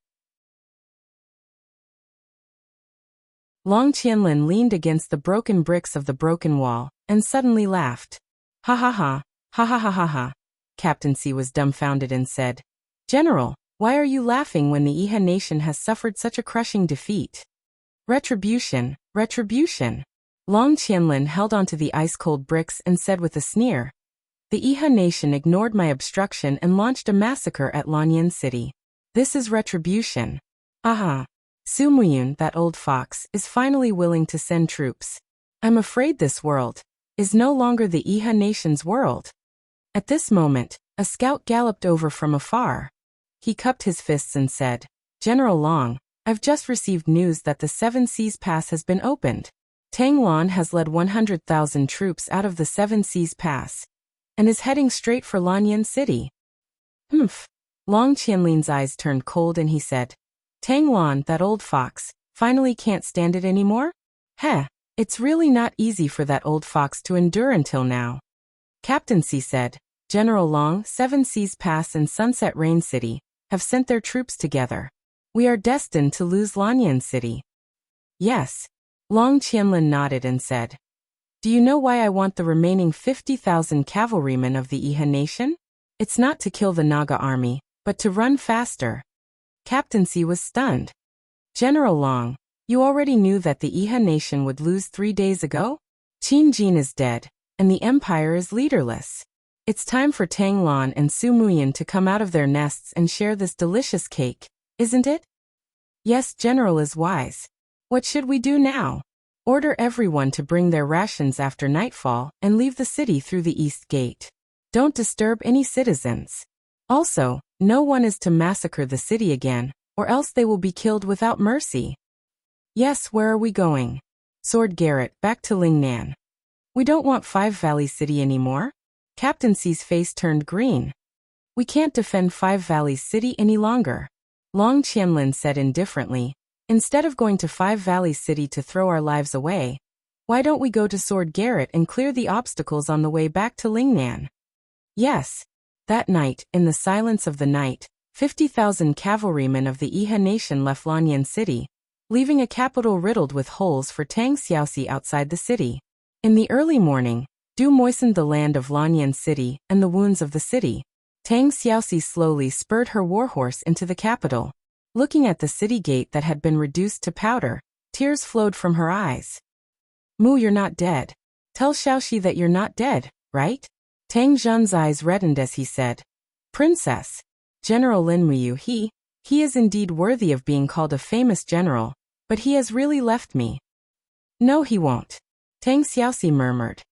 Long Qianlin leaned against the broken bricks of the broken wall, and suddenly laughed. Ha ha ha, ha ha ha ha ha. Captain Si was dumbfounded and said, General, why are you laughing when the Iha nation has suffered such a crushing defeat? Retribution, retribution. Long Qianlin held onto the ice-cold bricks and said with a sneer, The Iha nation ignored my obstruction and launched a massacre at Lanyan City. This is retribution. Aha. Su Muyun, that old fox, is finally willing to send troops. I'm afraid this world is no longer the Iha nation's world. At this moment, a scout galloped over from afar. He cupped his fists and said, General Long, I've just received news that the Seven Seas Pass has been opened. Tang Lan has led 100,000 troops out of the Seven Seas Pass and is heading straight for Lanyan City. Humph. Long Qianlin's eyes turned cold and he said, Tang Lan, that old fox, finally can't stand it anymore? Heh, it's really not easy for that old fox to endure until now. Captain Si said, General Long, Seven Seas Pass and Sunset Rain City have sent their troops together. We are destined to lose Lanyan City. Yes. Long Qianlin nodded and said, Do you know why I want the remaining 50,000 cavalrymen of the Iha nation? It's not to kill the Naga army, but to run faster. Captain C was stunned. General Long, you already knew that the Iha nation would lose 3 days ago? Qin Jin is dead, and the empire is leaderless. It's time for Tang Lan and Su Muyin to come out of their nests and share this delicious cake, isn't it? Yes, General is wise. What should we do now? Order everyone to bring their rations after nightfall and leave the city through the east gate. Don't disturb any citizens. Also, no one is to massacre the city again, or else they will be killed without mercy. Yes, where are we going? Sword Garrett, back to Lingnan. We don't want Five Valley City anymore. Captain C's face turned green. We can't defend Five Valleys City any longer. Long Qianlin said indifferently, instead of going to Five Valleys City to throw our lives away, why don't we go to Sword Garrett and clear the obstacles on the way back to Lingnan? Yes. That night, in the silence of the night, 50,000 cavalrymen of the Iha nation left Lanyan City, leaving a capital riddled with holes for Tang Xiaoxi outside the city. In the early morning, dew moistened the land of Lanyan City and the wounds of the city. Tang Xiaoxi slowly spurred her warhorse into the capital. Looking at the city gate that had been reduced to powder, tears flowed from her eyes. Mu, you're not dead. Tell Xiaoxi that you're not dead, right? Tang Zhen's eyes reddened as he said, Princess, General Lin Muyu, he is indeed worthy of being called a famous general, but he has really left me. No, he won't. Tang Xiaoxi murmured.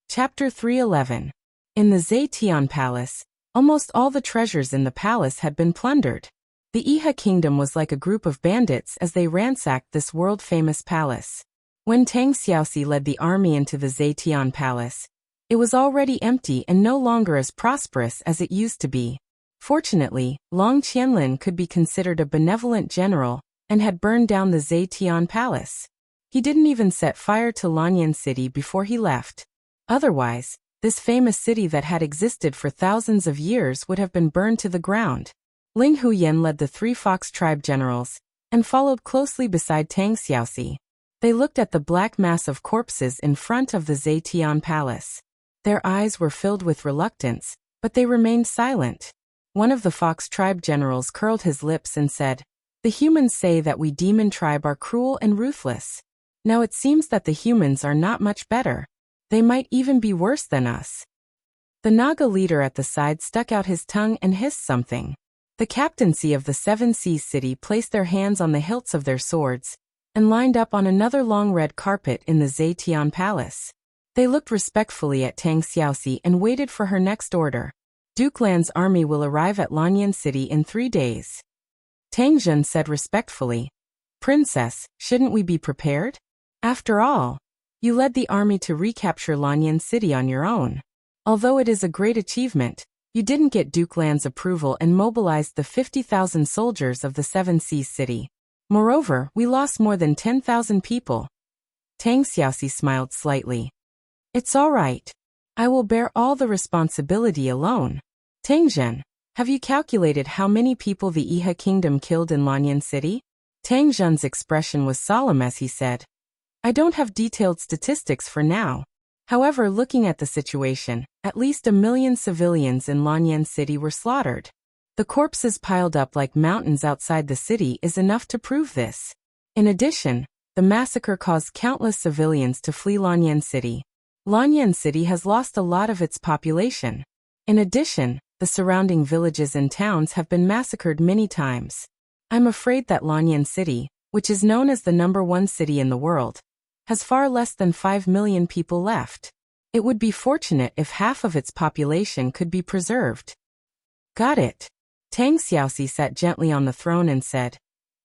Chapter 311. In the Zetian Palace, almost all the treasures in the palace had been plundered. The Iha kingdom was like a group of bandits as they ransacked this world-famous palace. When Tang Xiaoxi led the army into the Zetian Palace, it was already empty and no longer as prosperous as it used to be. Fortunately, Long Qianlin could be considered a benevolent general and had burned down the Zetian Palace. He didn't even set fire to Lanyan City before he left. Otherwise, this famous city that had existed for thousands of years would have been burned to the ground. Ling Huyen led the 3 Fox tribe generals and followed closely beside Tang Xiaoxi. They looked at the black mass of corpses in front of the Zetian Palace. Their eyes were filled with reluctance, but they remained silent. One of the Fox tribe generals curled his lips and said, The humans say that we demon tribe are cruel and ruthless. Now it seems that the humans are not much better. They might even be worse than us. The Naga leader at the side stuck out his tongue and hissed something. The captaincy of the 7 Seas city placed their hands on the hilts of their swords and lined up on another long red carpet in the Zetian Palace. They looked respectfully at Tang Xiaoxi and waited for her next order. Duke Lan's army will arrive at Lanyan City in 3 days. Tang Zhen said respectfully, Princess, shouldn't we be prepared? After all, you led the army to recapture Lanyan City on your own. Although it is a great achievement, you didn't get Duke Lan's approval and mobilized the 50,000 soldiers of the 7 Seas city. Moreover, we lost more than 10,000 people. Tang Xiaoxi smiled slightly. It's all right. I will bear all the responsibility alone. Tang Zhen, have you calculated how many people the Iha kingdom killed in Lanyan City? Tang Zhen's expression was solemn as he said, I don't have detailed statistics for now. However, looking at the situation, at least 1 million civilians in Lanyan City were slaughtered. The corpses piled up like mountains outside the city is enough to prove this. In addition, the massacre caused countless civilians to flee Lanyan City. Lanyan City has lost a lot of its population. In addition, the surrounding villages and towns have been massacred many times. I'm afraid that Lanyan City, which is known as the #1 city in the world, has far less than 5 million people left. It would be fortunate if half of its population could be preserved. Got it. Tang Xiaoxi sat gently on the throne and said,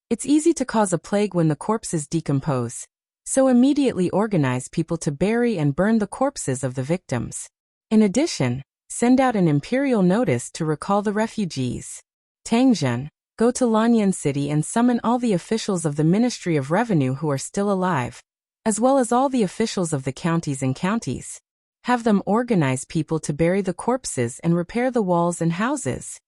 It's easy to cause a plague when the corpses decompose, so immediately organize people to bury and burn the corpses of the victims. In addition, send out an imperial notice to recall the refugees. Tang Zhen, go to Lanyan City and summon all the officials of the Ministry of Revenue who are still alive, as well as all the officials of the counties and counties. Have them organize people to bury the corpses and repair the walls and houses.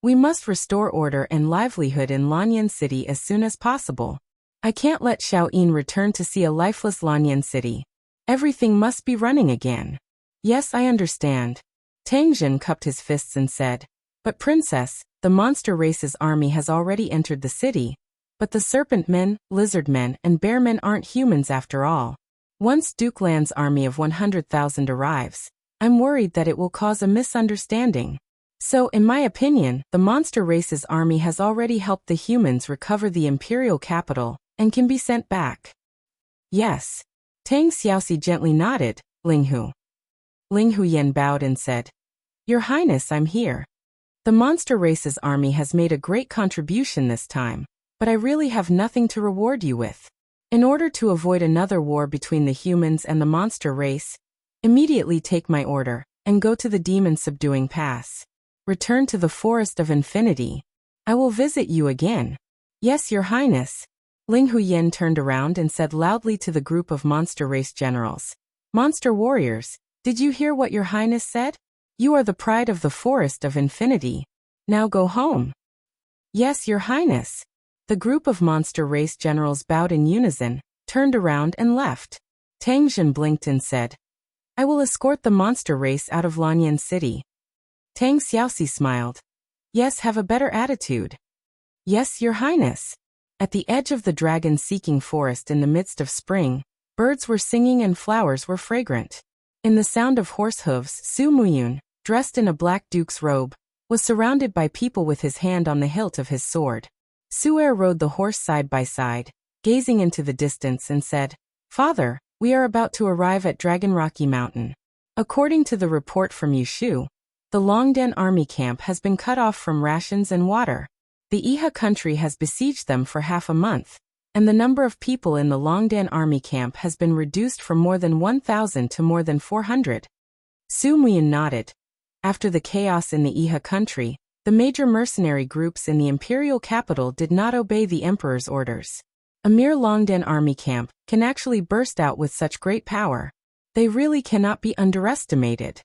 We must restore order and livelihood in Lanyan City as soon as possible. I can't let Xiao Yin return to see a lifeless Lanyan City. Everything must be running again. Yes, I understand. Tang Jin cupped his fists and said, But princess, the monster race's army has already entered the city. But the serpent men, lizard men, and bear men aren't humans after all. Once Duke Lan's army of 100,000 arrives, I'm worried that it will cause a misunderstanding. So, in my opinion, the monster race's army has already helped the humans recover the imperial capital and can be sent back. Yes. Tang Xiaoxi gently nodded. Ling Huyen bowed and said, Your Highness, I'm here. The monster race's army has made a great contribution this time, but I really have nothing to reward you with. In order to avoid another war between the humans and the monster race, immediately take my order and go to the demon-subduing pass. Return to the Forest of Infinity. I will visit you again. Yes, Your Highness. Ling Huyen turned around and said loudly to the group of monster race generals, Monster warriors, did you hear what Your Highness said? You are the pride of the Forest of Infinity. Now go home. Yes, Your Highness. The group of monster race generals bowed in unison, turned around and left. Tang Jin blinked and said, I will escort the monster race out of Lanyan City. Tang Xiaoxi smiled. Yes, have a better attitude. Yes, Your Highness. At the edge of the dragon-seeking forest in the midst of spring, birds were singing and flowers were fragrant. In the sound of horse hooves, Su Muyun, dressed in a black duke's robe, was surrounded by people with his hand on the hilt of his sword. Su'er rode the horse side by side, gazing into the distance and said, Father, we are about to arrive at Dragon Rocky Mountain. According to the report from Yushu, the Longden army camp has been cut off from rations and water. The Iha country has besieged them for half a month, and the number of people in the Longden army camp has been reduced from more than 1,000 to more than 400. Su Muyin nodded. After the chaos in the Iha country, the major mercenary groups in the imperial capital did not obey the emperor's orders. A mere Longden army camp can actually burst out with such great power. They really cannot be underestimated.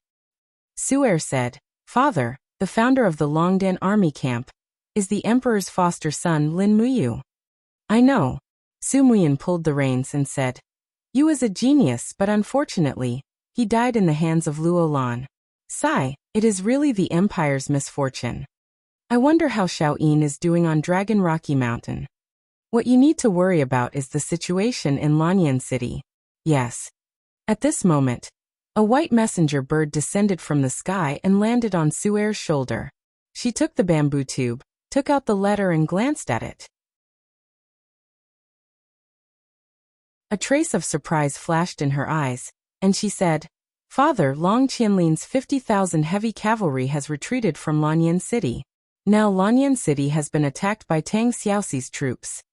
Su'er said, Father, the founder of the Longden army camp, is the emperor's foster son Lin Muyu. I know. Su Muyin pulled the reins and said, You is a genius, but unfortunately, he died in the hands of Luo Lan. Sigh, it is really the empire's misfortune. I wonder how Xiaoyin is doing on Dragon Rocky Mountain. What you need to worry about is the situation in Lanyan City. Yes. At this moment, a white messenger bird descended from the sky and landed on Su'er's shoulder. She took the bamboo tube, took out the letter and glanced at it. A trace of surprise flashed in her eyes, and she said, Father, Long Qianlin's 50,000 heavy cavalry has retreated from Lanyan City. Now Lanyan City has been attacked by Tang Xiaoxi's troops.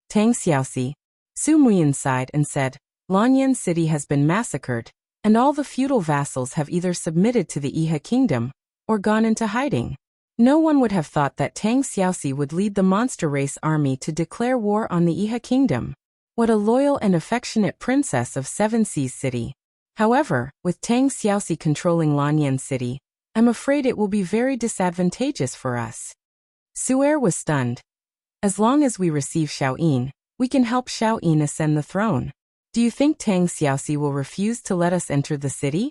Tang Xiaoxi, Su Muyin sighed and said, Lanyan City has been massacred, and all the feudal vassals have either submitted to the Iha kingdom, or gone into hiding. No one would have thought that Tang Xiaoxi would lead the monster race army to declare war on the Iha kingdom. What a loyal and affectionate princess of Seven Seas City. However, with Tang Xiaoxi controlling Lanyan City, I'm afraid it will be very disadvantageous for us. Su'er was stunned. As long as we receive Xiaoyin, we can help Xiaoyin ascend the throne. Do you think Tang Xiaoxi will refuse to let us enter the city?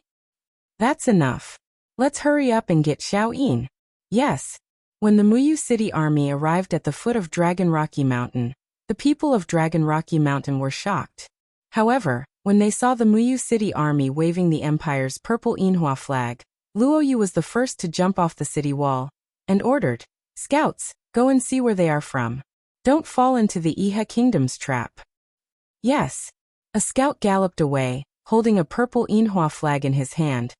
That's enough. Let's hurry up and get Xiaoyin. Yes. When the Muyu City army arrived at the foot of Dragon Rocky Mountain, the people of Dragon Rocky Mountain were shocked. However, when they saw the Muyu City army waving the empire's purple Yinhua flag, Luo Yu was the first to jump off the city wall, and ordered, Scouts, go and see where they are from. Don't fall into the Iha kingdom's trap. Yes. A scout galloped away, holding a purple Yinhua flag in his hand,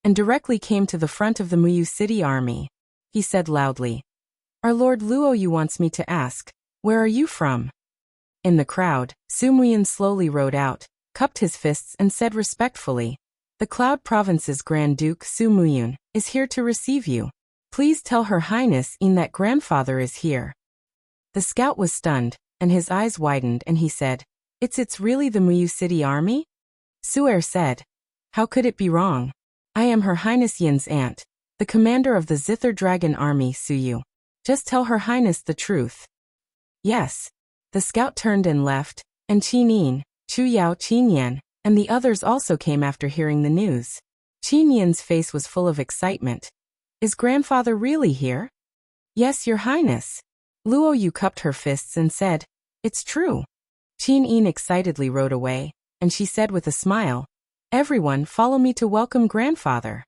and directly came to the front of the Muyu City army. He said loudly, Our Lord Luo Yu wants me to ask, where are you from? In the crowd, Su Muyin slowly rode out, cupped his fists and said respectfully, The Cloud Province's Grand Duke Su Muyun is here to receive you. Please tell Her Highness Yin that grandfather is here. The scout was stunned, and his eyes widened and he said, It's really the Muyu City army? Su'er said, How could it be wrong? I am Her Highness Yin's aunt, the commander of the Zither Dragon Army Suyu. Just tell Her Highness the truth. Yes. The scout turned and left, and Qin Yin, Chu Yao Qin Yan, and the others also came after hearing the news. Qin Yin's face was full of excitement. Is grandfather really here? Yes, your highness. Luo Yu cupped her fists and said, it's true. Qin Yin excitedly rode away, and she said with a smile, everyone follow me to welcome grandfather.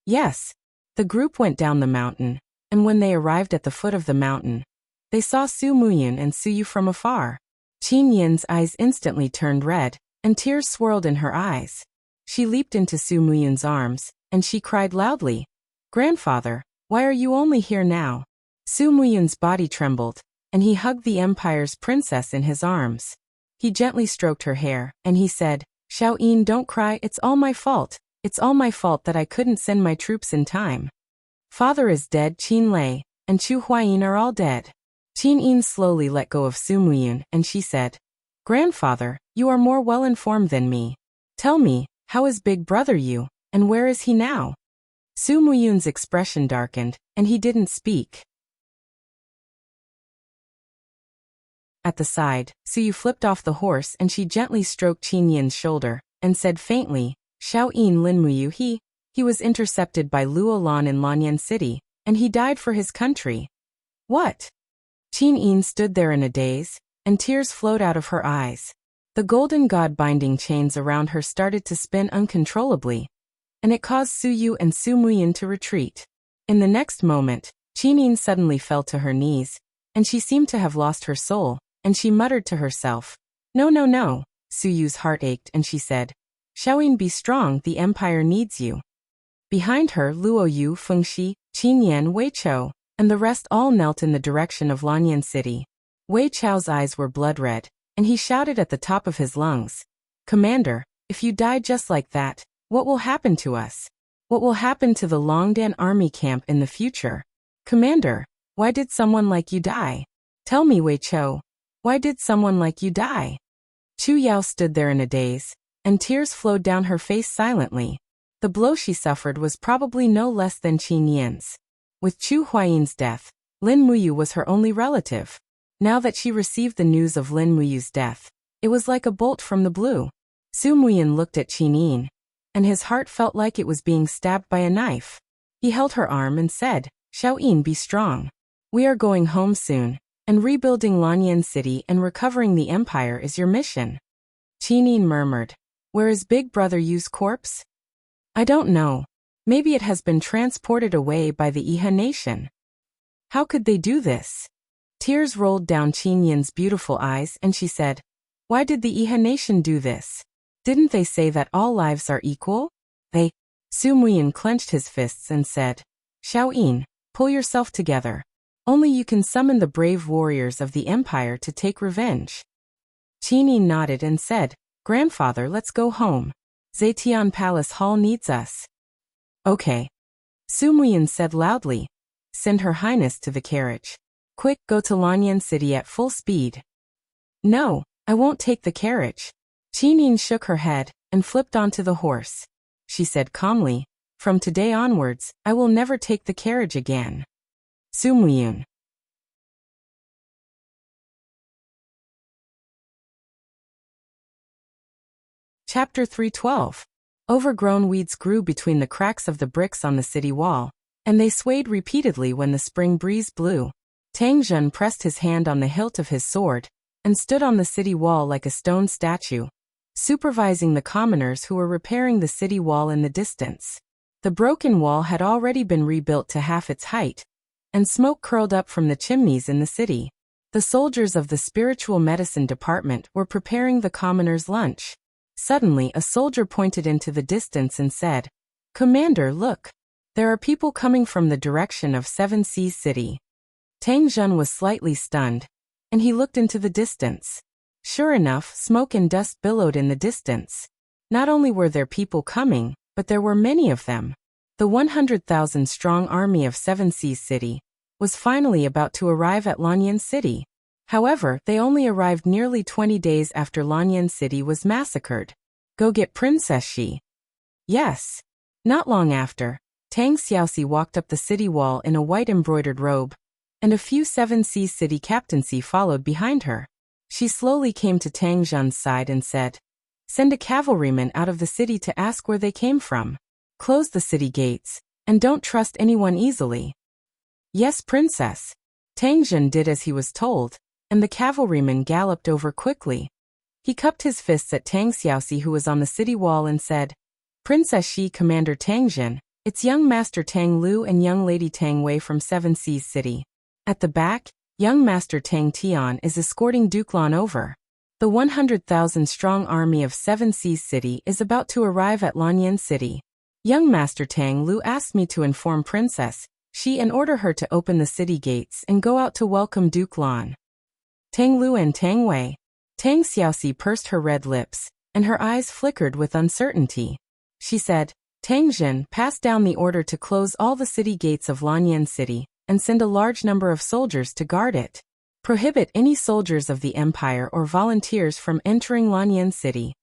Yes. The group went down the mountain, and when they arrived at the foot of the mountain, they saw Su Muyun and Su Yu from afar. Qin Yin's eyes instantly turned red, and tears swirled in her eyes. She leaped into Su Muyun's arms, and she cried loudly, grandfather, why are you only here now? Su Muyun's body trembled, and he hugged the empire's princess in his arms. He gently stroked her hair, and he said, Xiao Yin, don't cry, it's all my fault. It's all my fault that I couldn't send my troops in time. Father is dead, Qin Lei, and Chu Huayin are all dead. Qin Yin slowly let go of Su Muyun, and she said, grandfather, you are more well-informed than me. Tell me, how is big brother Yu, and where is he now? Su Muyun's expression darkened, and he didn't speak. At the side, Su Yu flipped off the horse and she gently stroked Qin Yin's shoulder, and said faintly, Xiao Yin Lin Muyu he was intercepted by Luo Lan in Lanyan City, and he died for his country. What? Qin Yin stood there in a daze, and tears flowed out of her eyes. The golden god-binding chains around her started to spin uncontrollably, and it caused Su Yu and Su Muyun to retreat. In the next moment, Qin Yin suddenly fell to her knees, and she seemed to have lost her soul, and she muttered to herself, no, no, no. Su Yu's heart ached and she said, Xiao Yin, be strong, the empire needs you. Behind her, Luo Yu, Fengxi, Qin Yan, Wei Chou, and the rest all knelt in the direction of Lanyan City. Wei Chou's eyes were blood-red, and he shouted at the top of his lungs, Commander, if you die just like that, what will happen to us? What will happen to the Longdan army camp in the future? Commander, why did someone like you die? Tell me, Wei Chou, why did someone like you die? Chu Yao stood there in a daze, and tears flowed down her face silently. The blow she suffered was probably no less than Qin Yin's. With Chu Huayin's death, Lin Muyu was her only relative. Now that she received the news of Lin Muyu's death, it was like a bolt from the blue. Su Muyun looked at Qin Yin, and his heart felt like it was being stabbed by a knife. He held her arm and said, Xiao Yin, be strong. We are going home soon, and rebuilding Lanyan City and recovering the empire is your mission. Qin Yin murmured, where is big brother Yu's corpse? I don't know. Maybe it has been transported away by the Iha nation. How could they do this? Tears rolled down Qin Yin's beautiful eyes and she said, why did the Iha nation do this? Didn't they say that all lives are equal? Su Muyun clenched his fists and said, Xiao Yin, pull yourself together. Only you can summon the brave warriors of the empire to take revenge. Qin Yin nodded and said, grandfather, let's go home. Zetian Palace Hall needs us. Okay. Su Muyun said loudly, send her highness to the carriage. Quick, go to Lanyan City at full speed. No, I won't take the carriage. Qin Yin shook her head and flipped onto the horse. She said calmly, from today onwards, I will never take the carriage again. Su Muyun. Chapter 312. Overgrown weeds grew between the cracks of the bricks on the city wall, and they swayed repeatedly when the spring breeze blew. Tang Zhen pressed his hand on the hilt of his sword, and stood on the city wall like a stone statue, supervising the commoners who were repairing the city wall in the distance. The broken wall had already been rebuilt to half its height, and smoke curled up from the chimneys in the city. The soldiers of the spiritual medicine department were preparing the commoners' lunch. Suddenly, a soldier pointed into the distance and said, Commander, look. There are people coming from the direction of Seven Seas City. Tang Zhen was slightly stunned, and he looked into the distance. Sure enough, smoke and dust billowed in the distance. Not only were there people coming, but there were many of them. The 100,000-strong army of Seven Seas City was finally about to arrive at Lanyan City. However, they only arrived nearly 20 days after Lanyan City was massacred. Go get Princess Shi. Yes. Not long after, Tang Xiaoxi walked up the city wall in a white embroidered robe, and a few Seven Seas City captaincy followed behind her. She slowly came to Tang Zhen's side and said, Send a cavalryman out of the city to ask where they came from. Close the city gates, and don't trust anyone easily." "Yes, princess." Tang Jun did as he was told, and the cavalryman galloped over quickly. He cupped his fists at Tang Xiaoxi, who was on the city wall, and said, "Princess Shi, Commander Tang Jun, it's young Master Tang Lu and young Lady Tang Wei from Seven Seas City. At the back, young Master Tang Tian is escorting Duke Lan over. The 100,000-strong army of Seven Seas City is about to arrive at Lanyan City. Young Master Tang Lu asked me to inform Princess Shi and order her to open the city gates and go out to welcome Duke Lan." Tang Lu and Tang Wei. Tang Xiaoxi pursed her red lips, and her eyes flickered with uncertainty. She said, "Tang Jun, pass down the order to close all the city gates of Lanyan City and send a large number of soldiers to guard it. Prohibit any soldiers of the Empire or volunteers from entering Lanyan City."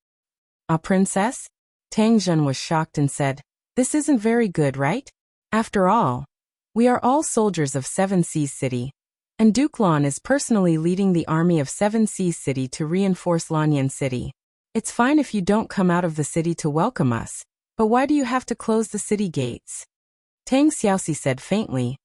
"Ah, Princess?" Tang Jun was shocked and said, "This isn't very good, right? After all, we are all soldiers of Seven Seas City, and Duke Lan is personally leading the army of Seven Seas City to reinforce Lanyan City. It's fine if you don't come out of the city to welcome us, but why do you have to close the city gates?" Tang Xiaoxi said faintly,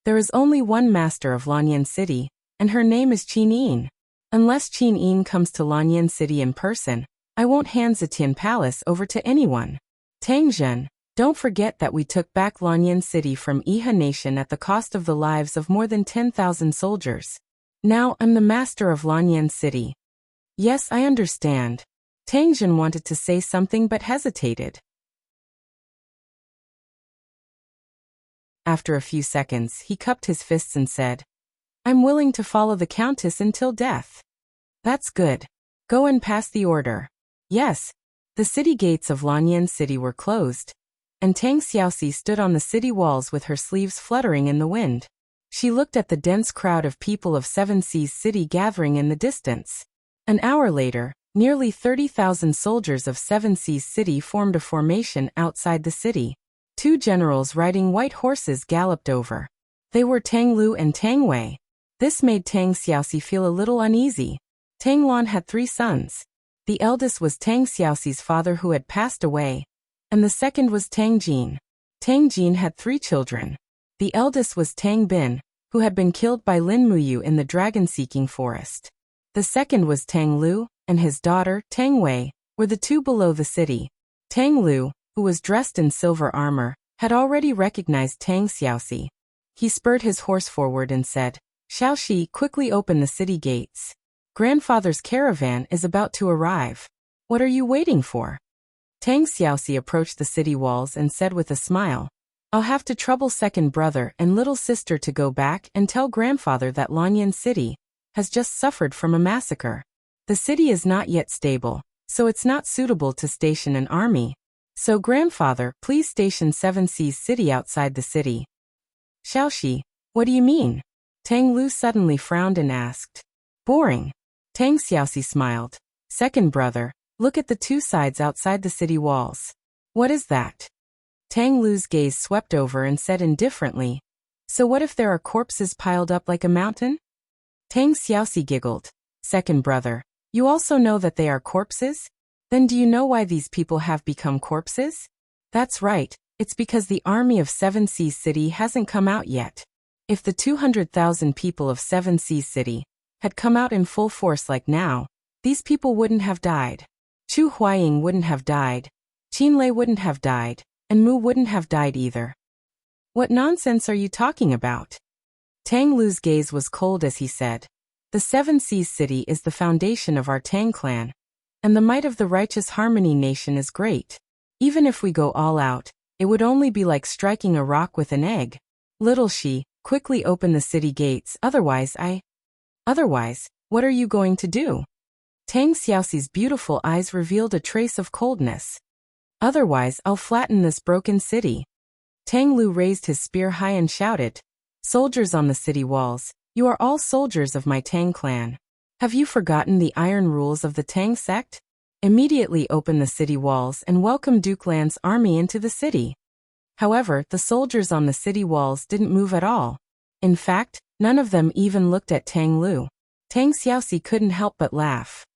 "There is only one master of Lanyan City, and her name is Qin Yin. Unless Qin Yin comes to Lanyan City in person, I won't hand Zetian Palace over to anyone. Tang Jun, don't forget that we took back Lanyan City from Iha Nation at the cost of the lives of more than 10,000 soldiers. Now I'm the master of Lanyan City." "Yes, I understand." Tang Jun wanted to say something but hesitated. After a few seconds, he cupped his fists and said, "I'm willing to follow the Countess until death." "That's good. Go and pass the order." Yes. The city gates of Lanyan City were closed, and Tang Xiaoxi stood on the city walls with her sleeves fluttering in the wind. She looked at the dense crowd of people of Seven Seas City gathering in the distance. An hour later, nearly 30,000 soldiers of Seven Seas City formed a formation outside the city. 2 generals riding white horses galloped over. They were Tang Lu and Tang Wei. This made Tang Xiaoxi feel a little uneasy. Tang Lan had 3 sons. The eldest was Tang Xiaoxi's father, who had passed away, and the second was Tang Jin. Tang Jin had 3 children. The eldest was Tang Bin, who had been killed by Lin Muyu in the dragon-seeking forest. The second was Tang Lu, and his daughter, Tang Wei, were the 2 below the city. Tang Lu, who was dressed in silver armor, had already recognized Tang Xiaoxi. He spurred his horse forward and said, "Xiaoxi, quickly open the city gates. Grandfather's caravan is about to arrive. What are you waiting for?" Tang Xiaoxi approached the city walls and said with a smile, "I'll have to trouble second brother and little sister to go back and tell grandfather that Lanyan City has just suffered from a massacre. The city is not yet stable, so it's not suitable to station an army. So grandfather, please station Seven Seas City outside the city." "Xiaoxi, what do you mean?" Tang Lu suddenly frowned and asked. "Boring." Tang Xiaoxi smiled. "Second brother, look at the 2 sides outside the city walls. What is that?" Tang Lu's gaze swept over and said indifferently, "So what if there are corpses piled up like a mountain?" Tang Xiaoxi giggled. "Second brother, you also know that they are corpses? Then do you know why these people have become corpses?" "That's right, it's because the army of Seven Seas City hasn't come out yet. If the 200,000 people of Seven Seas City had come out in full force like now, these people wouldn't have died. Chu Huaying wouldn't have died, Qin Lei wouldn't have died, and Mu wouldn't have died either." "What nonsense are you talking about?" Tang Lu's gaze was cold as he said, "The Seven Seas City is the foundation of our Tang clan, and the might of the righteous Harmony Nation is great. Even if we go all out, it would only be like striking a rock with an egg. Little Shi, quickly open the city gates, otherwise, what are you going to do?" Tang Xiaoxi's beautiful eyes revealed a trace of coldness. "Otherwise, I'll flatten this broken city." Tang Lu raised his spear high and shouted, "Soldiers on the city walls, you are all soldiers of my Tang clan. Have you forgotten the iron rules of the Tang sect? Immediately open the city walls and welcome Duke Lan's army into the city." However, the soldiers on the city walls didn't move at all. In fact, none of them even looked at Tang Lu. Tang Xiaoxi couldn't help but laugh.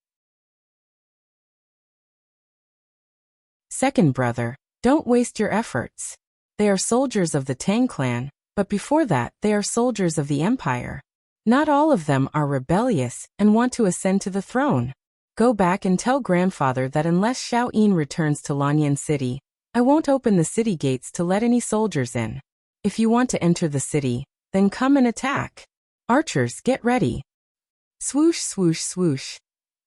Second brother, don't waste your efforts. They are soldiers of the Tang clan, but before that they are soldiers of the empire. Not all of them are rebellious and want to ascend to the throne. Go back and tell grandfather that unless Xiao Yin returns to Lanyan City, I won't open the city gates to let any soldiers in. If you want to enter the city, then come and attack. Archers, get ready. Swoosh, swoosh, swoosh.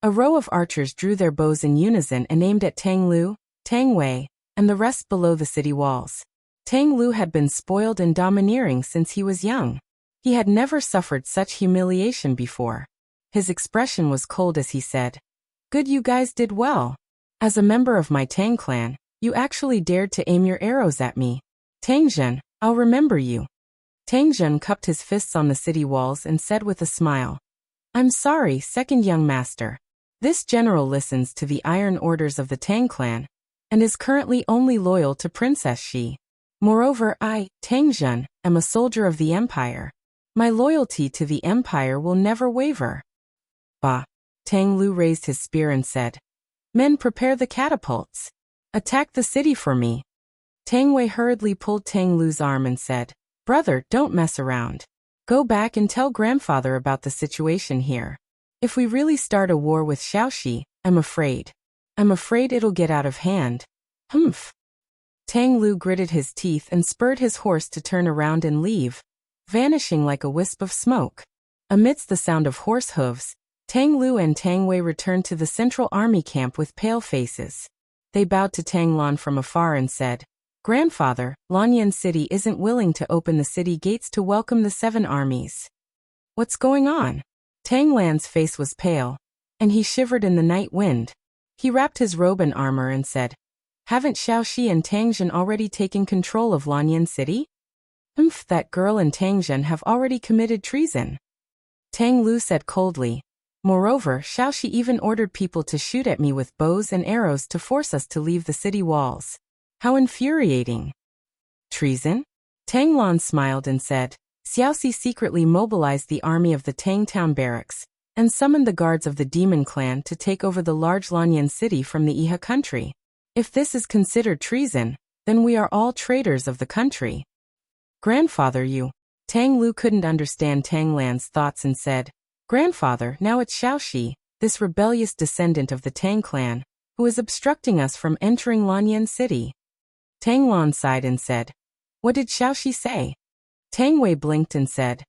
A row of archers drew their bows in unison and aimed at Tang Lu, Tang Wei, and the rest below the city walls. Tang Lu had been spoiled and domineering since he was young. He had never suffered such humiliation before. His expression was cold as he said, "Good, you guys did well. As a member of my Tang clan, you actually dared to aim your arrows at me. Tangzhen, I'll remember you." Tangzhen cupped his fists on the city walls and said with a smile, "I'm sorry, second young master. This general listens to the iron orders of the Tang clan, and is currently only loyal to Princess Shi. Moreover, I, Tangzhen, am a soldier of the empire. My loyalty to the empire will never waver." Bah! Tang Lu raised his spear and said, "Men, prepare the catapults. Attack the city for me." Tang Wei hurriedly pulled Tang Lu's arm and said, "Brother, don't mess around. Go back and tell grandfather about the situation here. If we really start a war with Xiaoxi, I'm afraid it'll get out of hand." Humph! Tang Lu gritted his teeth and spurred his horse to turn around and leave, vanishing like a wisp of smoke. Amidst the sound of horse hooves, Tang Lu and Tang Wei returned to the central army camp with pale faces. They bowed to Tang Lan from afar and said, "Grandfather, Lanyan City isn't willing to open the city gates to welcome the 7 armies. What's going on?" Tang Lan's face was pale, and he shivered in the night wind. He wrapped his robe and armor and said, "Haven't Xiaoxi and Tangzhen already taken control of Lanyan City?" "Humph, that girl and Tangzhen have already committed treason," Tang Lu said coldly. "Moreover, Xiaoxi even ordered people to shoot at me with bows and arrows to force us to leave the city walls. How infuriating." "Treason?" Tang Lan smiled and said, "Xiaoxi secretly mobilized the army of the Tang town barracks, and summoned the guards of the demon clan to take over the large Lanyan city from the Iha country. If this is considered treason, then we are all traitors of the country." "Grandfather, you..." Tang Lu couldn't understand Tang Lan's thoughts and said, "Grandfather, now it's Xiaoxi, this rebellious descendant of the Tang clan, who is obstructing us from entering Lanyan City." Tang Lan sighed and said, "What did Xiaoxi say?" Tang Wei blinked and said,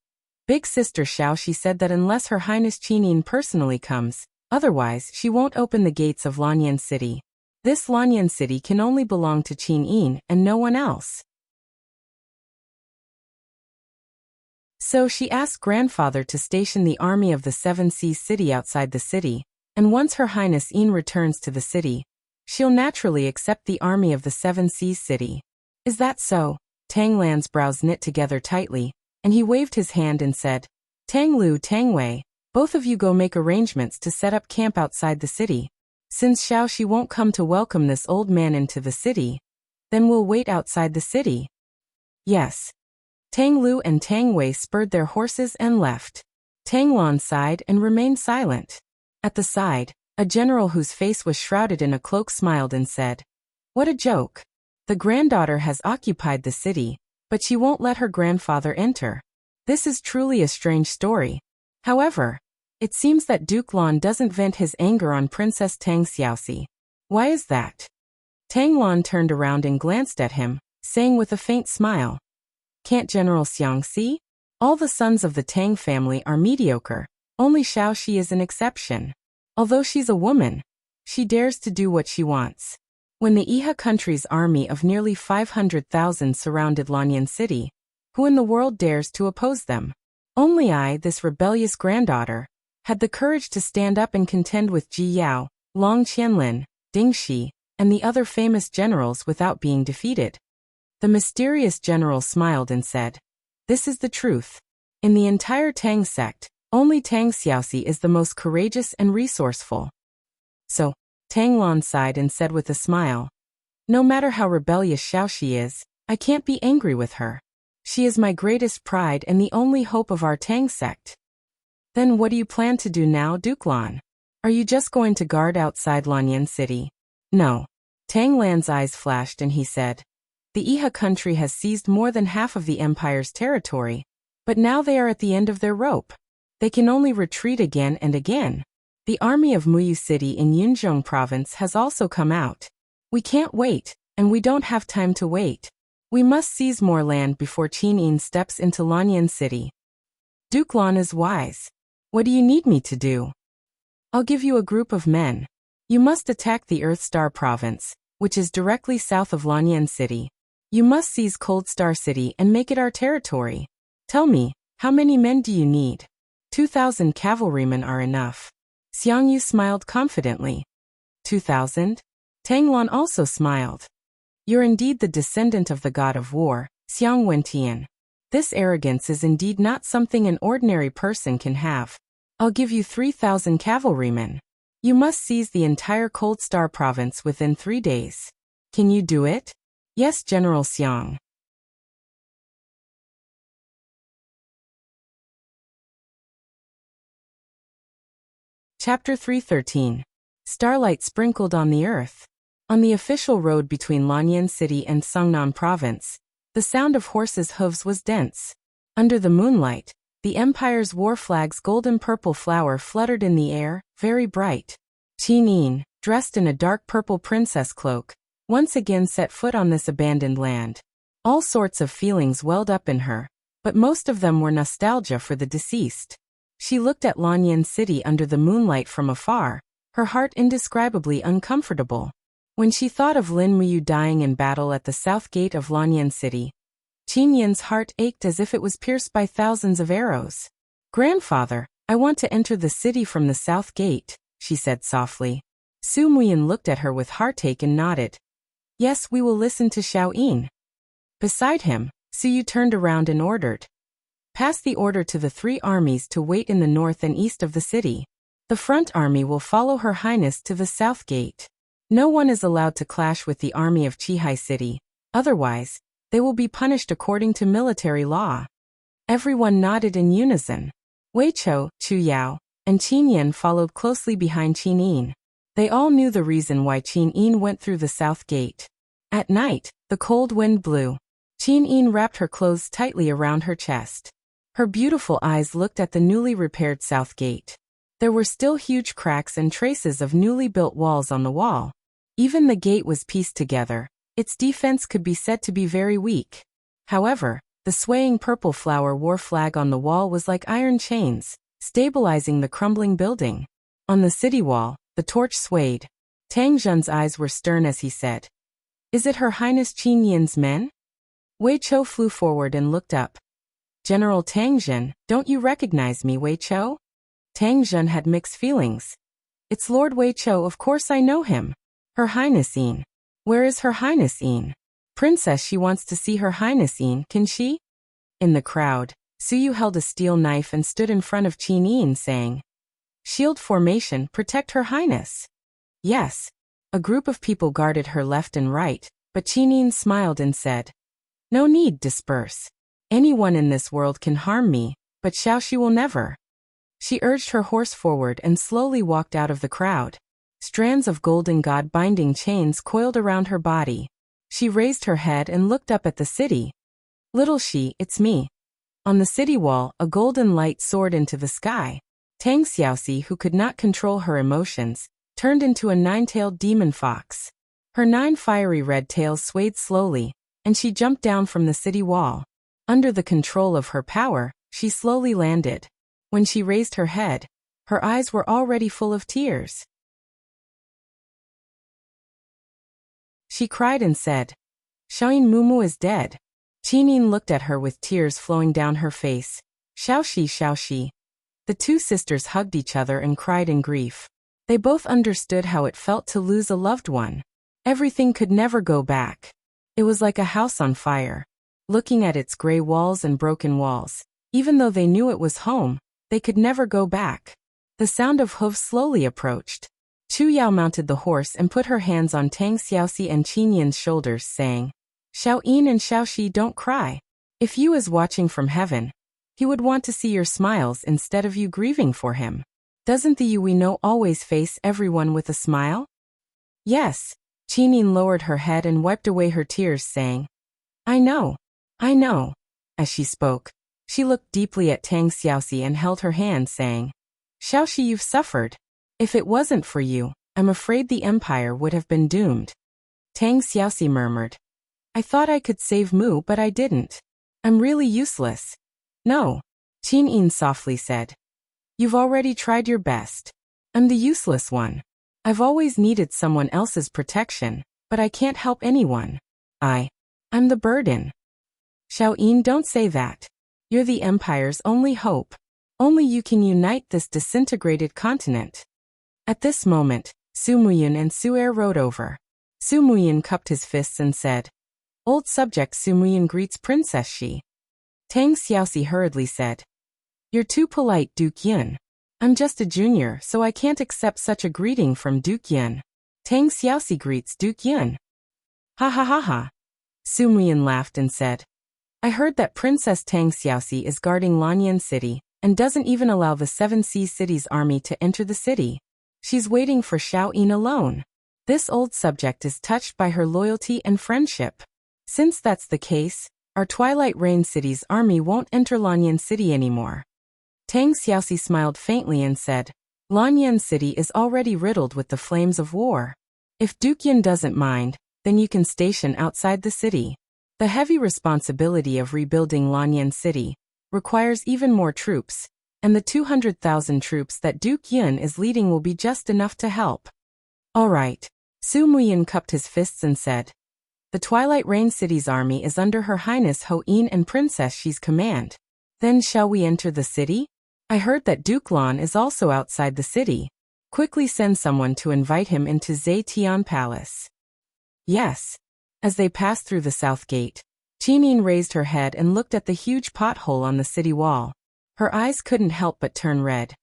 "Big sister Xiaoxi said that unless Her Highness Qinin personally comes, otherwise she won't open the gates of Lanyan City. This Lanyan City can only belong to Qinin and no one else. So she asked grandfather to station the army of the 7 Seas city outside the city, and once Her Highness Yin returns to the city, she'll naturally accept the army of the 7 Seas city. Is that so?" Tang Lan's brows knit together tightly, and he waved his hand and said, "Tang Lu, Tang Wei, both of you go make arrangements to set up camp outside the city. Since Xiaoxi won't come to welcome this old man into the city, then we'll wait outside the city." "Yes." Tang Lu and Tang Wei spurred their horses and left. Tang Lan sighed and remained silent. At the side, a general whose face was shrouded in a cloak smiled and said, "What a joke. The granddaughter has occupied the city, but she won't let her grandfather enter. This is truly a strange story. However, it seems that Duke Lan doesn't vent his anger on Princess Tang Xiaoxi. Why is that?" Tang Lan turned around and glanced at him, saying with a faint smile, "Can't General Xiang see? All the sons of the Tang family are mediocre, only Xiaoxi is an exception. Although she's a woman, she dares to do what she wants. When the Iha country's army of nearly 500,000 surrounded Lanyan City, who in the world dares to oppose them? Only I, this rebellious granddaughter, had the courage to stand up and contend with Ji Yao, Long Qianlin, Ding Shi, and the other famous generals without being defeated." The mysterious general smiled and said, "This is the truth. In the entire Tang sect, only Tang Xiaoxi is the most courageous and resourceful." "So," Tang Lan sighed and said with a smile, "no matter how rebellious Xiaoxi is, I can't be angry with her. She is my greatest pride and the only hope of our Tang sect." "Then what do you plan to do now, Duke Lan? Are you just going to guard outside Lanyan City?" "No." Tang Lan's eyes flashed and he said, "The Iha country has seized more than half of the empire's territory, but now they are at the end of their rope. They can only retreat again and again. The army of Muyu City in Yunzhong province has also come out. We can't wait, and we don't have time to wait. We must seize more land before Qinyin steps into Lanyan City." Duke Lan is wise. "What do you need me to do?" "I'll give you a group of men. You must attack the Earth Star province, which is directly south of Lanyan City. You must seize Cold Star City and make it our territory. Tell me, how many men do you need?" 2,000 cavalrymen are enough. Xiang Yu smiled confidently. 2,000? Tang Lan also smiled. "You're indeed the descendant of the god of war, Xiang Wentian. This arrogance is indeed not something an ordinary person can have. I'll give you 3,000 cavalrymen. You must seize the entire Cold Star province within 3 days. Can you do it?" "Yes, General Xiang." Chapter 313. Starlight sprinkled on the earth. On the official road between Lanyan City and Songnan Province, the sound of horses' hooves was dense. Under the moonlight, the Empire's war flag's golden-purple flower fluttered in the air, very bright. Qinyin, dressed in a dark purple princess cloak, once again set foot on this abandoned land. All sorts of feelings welled up in her, but most of them were nostalgia for the deceased. She looked at Lanyan City under the moonlight from afar, her heart indescribably uncomfortable. When she thought of Lin Muyu dying in battle at the south gate of Lanyan City, Qinyin's heart ached as if it was pierced by thousands of arrows. "Grandfather, I want to enter the city from the south gate," she said softly. Su Muyin looked at her with heartache and nodded. "Yes, we will listen to Xiao Yin." Beside him, Su Yu turned around and ordered, "Pass the order to the 3 armies to wait in the north and east of the city. The front army will follow Her Highness to the south gate. No one is allowed to clash with the army of Qihai City, otherwise, they will be punished according to military law." Everyone nodded in unison. Wei Chou, Chu Yao, and Qin Yin followed closely behind Qin Yin. They all knew the reason why Qin Yin went through the south gate. At night, the cold wind blew. Qin Yin wrapped her clothes tightly around her chest. Her beautiful eyes looked at the newly repaired south gate. There were still huge cracks and traces of newly built walls on the wall. Even the gate was pieced together. Its defense could be said to be very weak. However, the swaying purple flower war flag on the wall was like iron chains, stabilizing the crumbling building. On the city wall, the torch swayed. Tang Zhen's eyes were stern as he said, "Is it Her Highness Qin Yin's men?" Wei Chou flew forward and looked up. "General Tang Zhen, don't you recognize me, Wei Chou?" Tang Zhen had mixed feelings. "It's Lord Wei Chou, of course I know him. Her Highness Yin. Where is Her Highness Yin? Princess, she wants to see Her Highness Yin, can she?" In the crowd, Su Yu held a steel knife and stood in front of Qin Yin saying, "Shield formation, protect Her Highness." Yes. A group of people guarded her left and right, but Qin Yin smiled and said, "No need, disperse. Anyone in this world can harm me, but Xiaoxi will never." She urged her horse forward and slowly walked out of the crowd. Strands of golden god-binding chains coiled around her body. She raised her head and looked up at the city. "Little Shi, it's me." On the city wall, a golden light soared into the sky. Tang Xiaoxi, who could not control her emotions, turned into a 9-tailed demon fox. Her 9 fiery red tails swayed slowly, and she jumped down from the city wall. Under the control of her power, she slowly landed. When she raised her head, her eyes were already full of tears. She cried and said, "Xiaoyin Mumu is dead." Qinin looked at her with tears flowing down her face. "Xiaoxi, Xiaoxi." The 2 sisters hugged each other and cried in grief. They both understood how it felt to lose a loved one. Everything could never go back. It was like a house on fire. Looking at its gray walls and broken walls, even though they knew it was home, they could never go back. The sound of hooves slowly approached. Chu Yao mounted the horse and put her hands on Tang Xiaoxi and Qin Yin's shoulders, saying, "Xiao Yin and Xiaoxi, don't cry. If Yu is watching from heaven, he would want to see your smiles instead of you grieving for him. Doesn't the Yu we know always face everyone with a smile?" "Yes." Qinin lowered her head and wiped away her tears, saying, I know. I know. As she spoke, she looked deeply at Tang Xiaoxi and held her hand, saying, Xiaoxi, you've suffered. If it wasn't for you, I'm afraid the empire would have been doomed. Tang Xiaoxi murmured, I thought I could save Mu, but I didn't. I'm really useless. No. Qinin softly said, You've already tried your best. I'm the useless one. I've always needed someone else's protection, but I can't help anyone. I'm the burden. Xiaoyin, don't say that. You're the Empire's only hope. Only you can unite this disintegrated continent. At this moment, Su Muyin and Su Er rode over. Su Muyin cupped his fists and said, Old subject Su Muyin greets Princess Shi. Tang Xiaoxi hurriedly said, You're too polite, Duke Yin. I'm just a junior, so I can't accept such a greeting from Duke Yin. Tang Xiaoxi greets Duke Yin. Ha ha ha ha. Su Muyin laughed and said, I heard that Princess Tang Xiaoxi is guarding Lanyan City, and doesn't even allow the Seven Seas City's army to enter the city. She's waiting for Xiaoyin alone. This old subject is touched by her loyalty and friendship. Since that's the case, our Twilight Rain City's army won't enter Lanyan City anymore. Tang Xiaoxi smiled faintly and said, Lanyan City is already riddled with the flames of war. If Duke Yin doesn't mind, then you can station outside the city. The heavy responsibility of rebuilding Lanyan City requires even more troops, and the 200,000 troops that Duke Yin is leading will be just enough to help. All right. Su Muyin cupped his fists and said, The Twilight Rain City's army is under Her Highness Ho Yin and Princess Shi's command. Then shall we enter the city? I heard that Duke Lan is also outside the city. Quickly send someone to invite him into Zetian Palace. Yes. As they passed through the south gate, Qinin raised her head and looked at the huge pothole on the city wall. Her eyes couldn't help but turn red.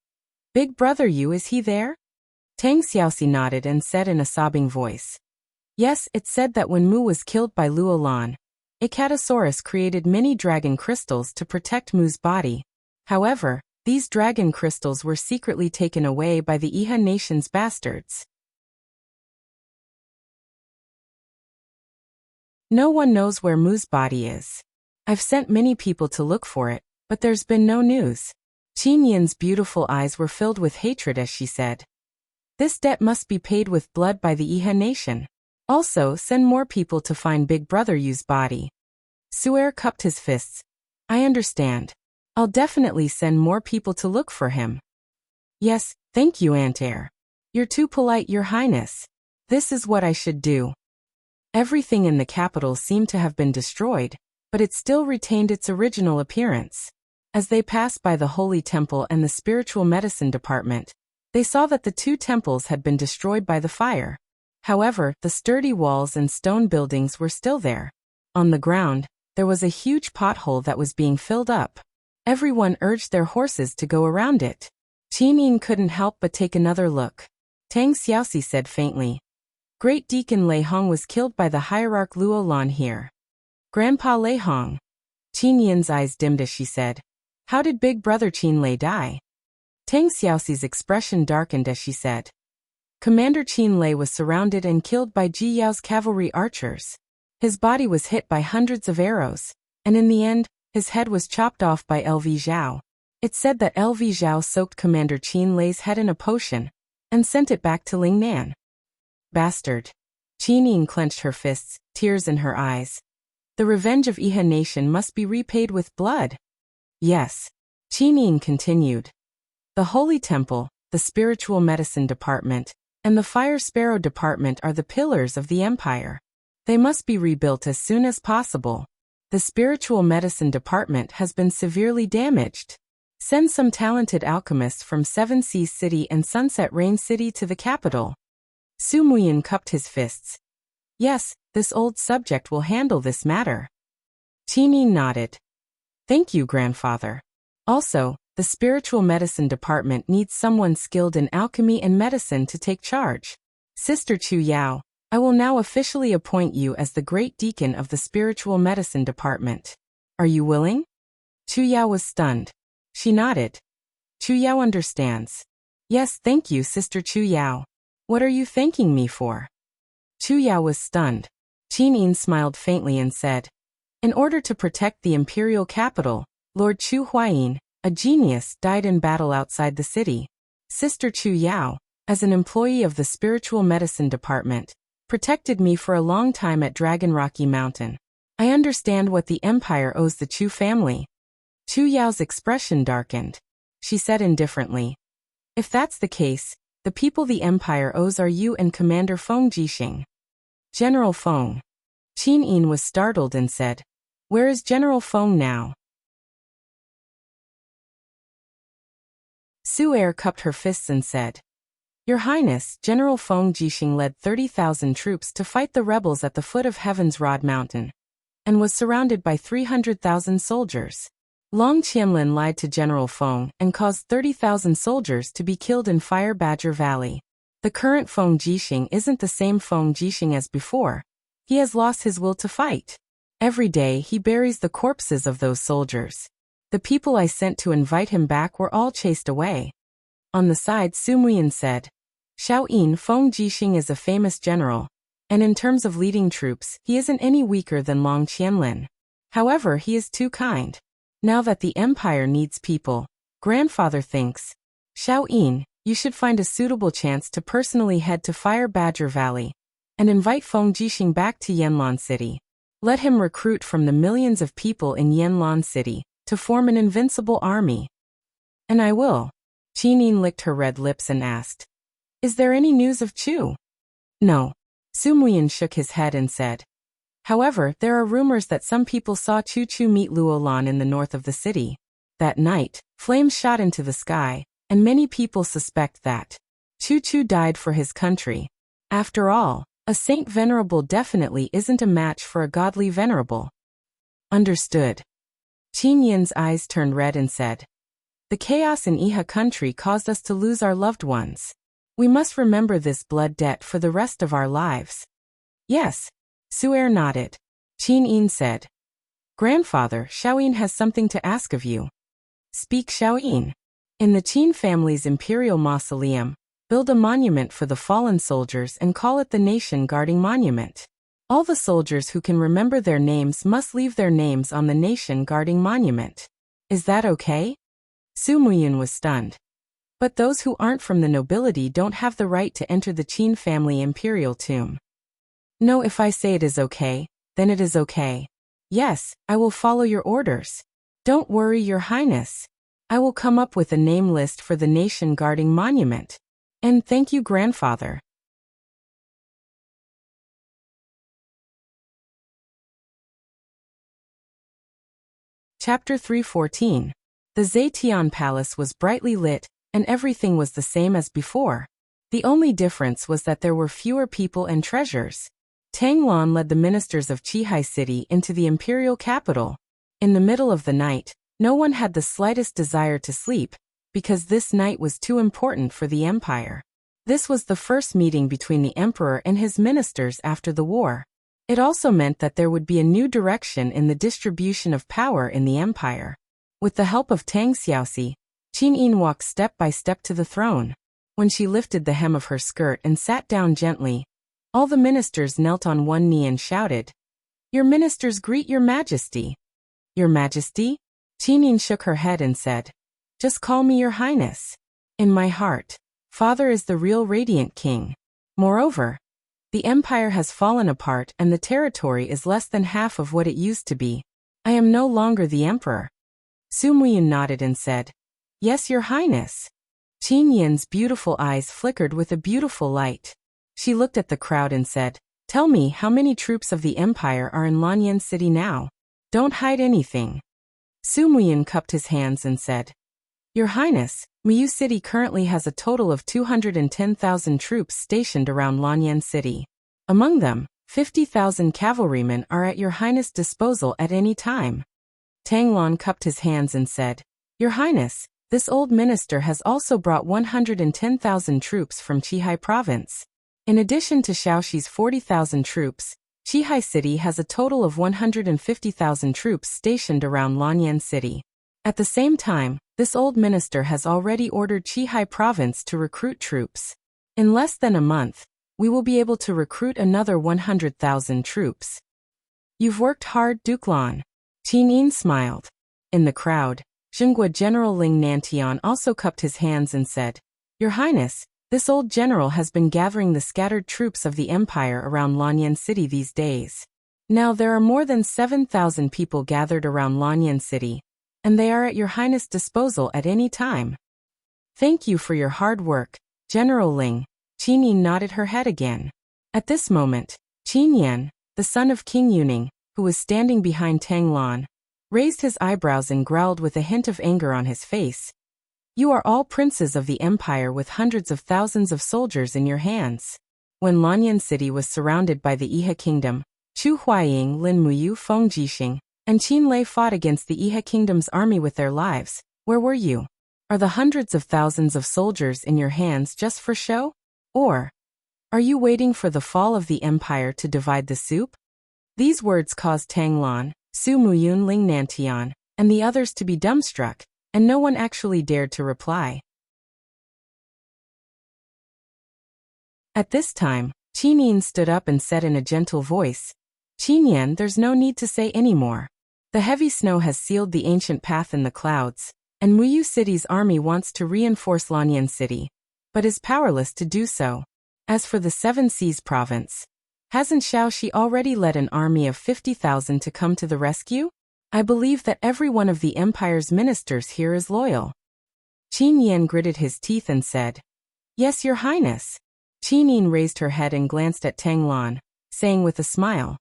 Big brother Yu, is he there? Tang Xiaoxi nodded and said in a sobbing voice. Yes, it said that when Mu was killed by Luo Lan, Icatosaurus created many dragon crystals to protect Mu's body. However, these dragon crystals were secretly taken away by the Iha nation's bastards. No one knows where Mu's body is. I've sent many people to look for it, but there's been no news. Qin Yin's beautiful eyes were filled with hatred as she said, This debt must be paid with blood by the Iha nation. Also, send more people to find Big Brother Yu's body. Su Er cupped his fists. I understand. I'll definitely send more people to look for him. Yes, thank you, Aunt Er. You're too polite, Your Highness. This is what I should do. Everything in the capital seemed to have been destroyed, but it still retained its original appearance. As they passed by the Holy Temple and the Spiritual Medicine Department, they saw that the two temples had been destroyed by the fire. However, the sturdy walls and stone buildings were still there. On the ground, there was a huge pothole that was being filled up. Everyone urged their horses to go around it. Qinin couldn't help but take another look. Tang Xiaoxi said faintly, Great Deacon Lei Hong was killed by the hierarch Luo Lan here. Grandpa Lei Hong. Qin Yin's eyes dimmed as she said, How did Big Brother Qin Lei die? Tang Xiaoxi's expression darkened as she said, Commander Qin Lei was surrounded and killed by Ji Yao's cavalry archers. His body was hit by hundreds of arrows, and in the end, his head was chopped off by LV Zhao. It said that LV Zhao soaked Commander Qin Lei's head in a potion and sent it back to Lingnan. Bastard. Qin Yin clenched her fists, tears in her eyes. The revenge of Iha nation must be repaid with blood. Yes. Qin Yin continued. The Holy Temple, the Spiritual Medicine Department, and the Fire Sparrow Department are the pillars of the Empire. They must be rebuilt as soon as possible. The Spiritual Medicine Department has been severely damaged. Send some talented alchemists from Seven Seas City and Sunset Rain City to the capital. Su Muyin cupped his fists. Yes, this old subject will handle this matter. Qin Yin nodded. Thank you, grandfather. Also, the Spiritual Medicine Department needs someone skilled in alchemy and medicine to take charge. Sister Chu Yao, I will now officially appoint you as the Great Deacon of the Spiritual Medicine Department. Are you willing? Chu Yao was stunned. She nodded. Chu Yao understands. Yes, thank you, Sister Chu Yao. What are you thanking me for? Chu Yao was stunned. Qin Yin smiled faintly and said, in order to protect the imperial capital, Lord Chu Huayin, a genius, died in battle outside the city. Sister Chu Yao, as an employee of the spiritual medicine department, protected me for a long time at Dragon Rocky Mountain. I understand what the empire owes the Chu family. Chu Yao's expression darkened. She said indifferently, if that's the case, the people the empire owes are you and Commander Feng Jixing. General Feng. Qin Yin was startled and said, where is General Feng now? Su Er cupped her fists and said, Your Highness, General Feng Jixing led 30,000 troops to fight the rebels at the foot of Heaven's Rod Mountain, and was surrounded by 300,000 soldiers. Long Qianlin lied to General Feng and caused 30,000 soldiers to be killed in Fire Badger Valley. The current Feng Jixing isn't the same Feng Jixing as before. He has lost his will to fight. Every day he buries the corpses of those soldiers. The people I sent to invite him back were all chased away. On the side, Su Muyin said, Xiao Yin, Feng Jixing is a famous general, and in terms of leading troops, he isn't any weaker than Long Qianlin. However, he is too kind. Now that the empire needs people, grandfather thinks, Xiao Yin, you should find a suitable chance to personally head to Fire Badger Valley and invite Feng Jixing back to Yanlan City. Let him recruit from the millions of people in Yanlan City to form an invincible army. And I will. Qin Yin licked her red lips and asked, Is there any news of Chu? No. Su Muyin shook his head and said, However, there are rumors that some people saw Chu meet Luolan in the north of the city. That night, flames shot into the sky, and many people suspect that Chu died for his country. After all, a saint venerable definitely isn't a match for a godly venerable. Understood. Qin Yin's eyes turned red and said, The chaos in Iha country caused us to lose our loved ones. We must remember this blood debt for the rest of our lives. Yes. Su Er nodded. Qin Yin said, Grandfather, Xiao Yin has something to ask of you. Speak, Xiao Yin. In the Qin family's imperial mausoleum, build a monument for the fallen soldiers and call it the Nation Guarding Monument. All the soldiers who can remember their names must leave their names on the Nation Guarding Monument. Is that okay? Su Muyin was stunned. But those who aren't from the nobility don't have the right to enter the Qin family imperial tomb. No, if I say it is okay, then it is okay. Yes, I will follow your orders. Don't worry, Your Highness. I will come up with a name list for the Nation Guarding Monument. And thank you, Grandfather. Chapter 314. The Zetian Palace was brightly lit, and everything was the same as before. The only difference was that there were fewer people and treasures. Tang Lan led the ministers of Qihai City into the imperial capital. In the middle of the night, no one had the slightest desire to sleep, because this night was too important for the empire. This was the first meeting between the emperor and his ministers after the war. It also meant that there would be a new direction in the distribution of power in the empire. With the help of Tang Xiaoxi, Qin Yin walked step by step to the throne. When she lifted the hem of her skirt and sat down gently, all the ministers knelt on one knee and shouted, Your ministers greet Your Majesty. Your Majesty? Qin Yin shook her head and said, Just call me Your Highness. In my heart, Father is the real radiant king. Moreover, the empire has fallen apart and the territory is less than half of what it used to be. I am no longer the emperor. Su Muyin nodded and said, Yes, Your Highness. Qin Yin's beautiful eyes flickered with a beautiful light. She looked at the crowd and said, Tell me how many troops of the empire are in Lanyan City now. Don't hide anything. Su Muyin cupped his hands and said, Your Highness, Miyu City currently has a total of 210,000 troops stationed around Lanyan City. Among them, 50,000 cavalrymen are at Your Highness' disposal at any time. Tang Lan cupped his hands and said, Your Highness, this old minister has also brought 110,000 troops from Qihai province. In addition to Xiaoxi's 40,000 troops, Qihai City has a total of 150,000 troops stationed around Lanyan City. At the same time, this old minister has already ordered Qihai province to recruit troops. In less than a month, we will be able to recruit another 100,000 troops. You've worked hard, Duke Lan. Qin Yin smiled. In the crowd, Zhenghua General Ling Nantian also cupped his hands and said, Your Highness, this old general has been gathering the scattered troops of the empire around Lanyan City these days. Now there are more than 7,000 people gathered around Lanyan City, and they are at your Highness' disposal at any time. Thank you for your hard work, General Ling. Qin Yin nodded her head again. At this moment, Qin Yan, the son of King Yuning, who was standing behind Tang Lan, raised his eyebrows and growled with a hint of anger on his face. You are all princes of the empire with hundreds of thousands of soldiers in your hands. When Lanyan City was surrounded by the Iha kingdom, Chu Huaying, Lin Muyu, Feng Jixing, and Qin Lei fought against the Iha kingdom's army with their lives. Where were you? Are the hundreds of thousands of soldiers in your hands just for show? Or are you waiting for the fall of the empire to divide the soup? These words caused Tang Lan, Su Muyun, Ling Nantian, and the others to be dumbstruck, and no one actually dared to reply. At this time, Qin Yin stood up and said in a gentle voice, Qin Yan, there's no need to say any more. The heavy snow has sealed the ancient path in the clouds, and Muyu City's army wants to reinforce Lanyan City, but is powerless to do so. As for the Seven Seas province, hasn't Shaoxi already led an army of 50,000 to come to the rescue? I believe that every one of the empire's ministers here is loyal. Qin Yan gritted his teeth and said, Yes, Your Highness. Qin Yin raised her head and glanced at Tang Lan, saying with a smile,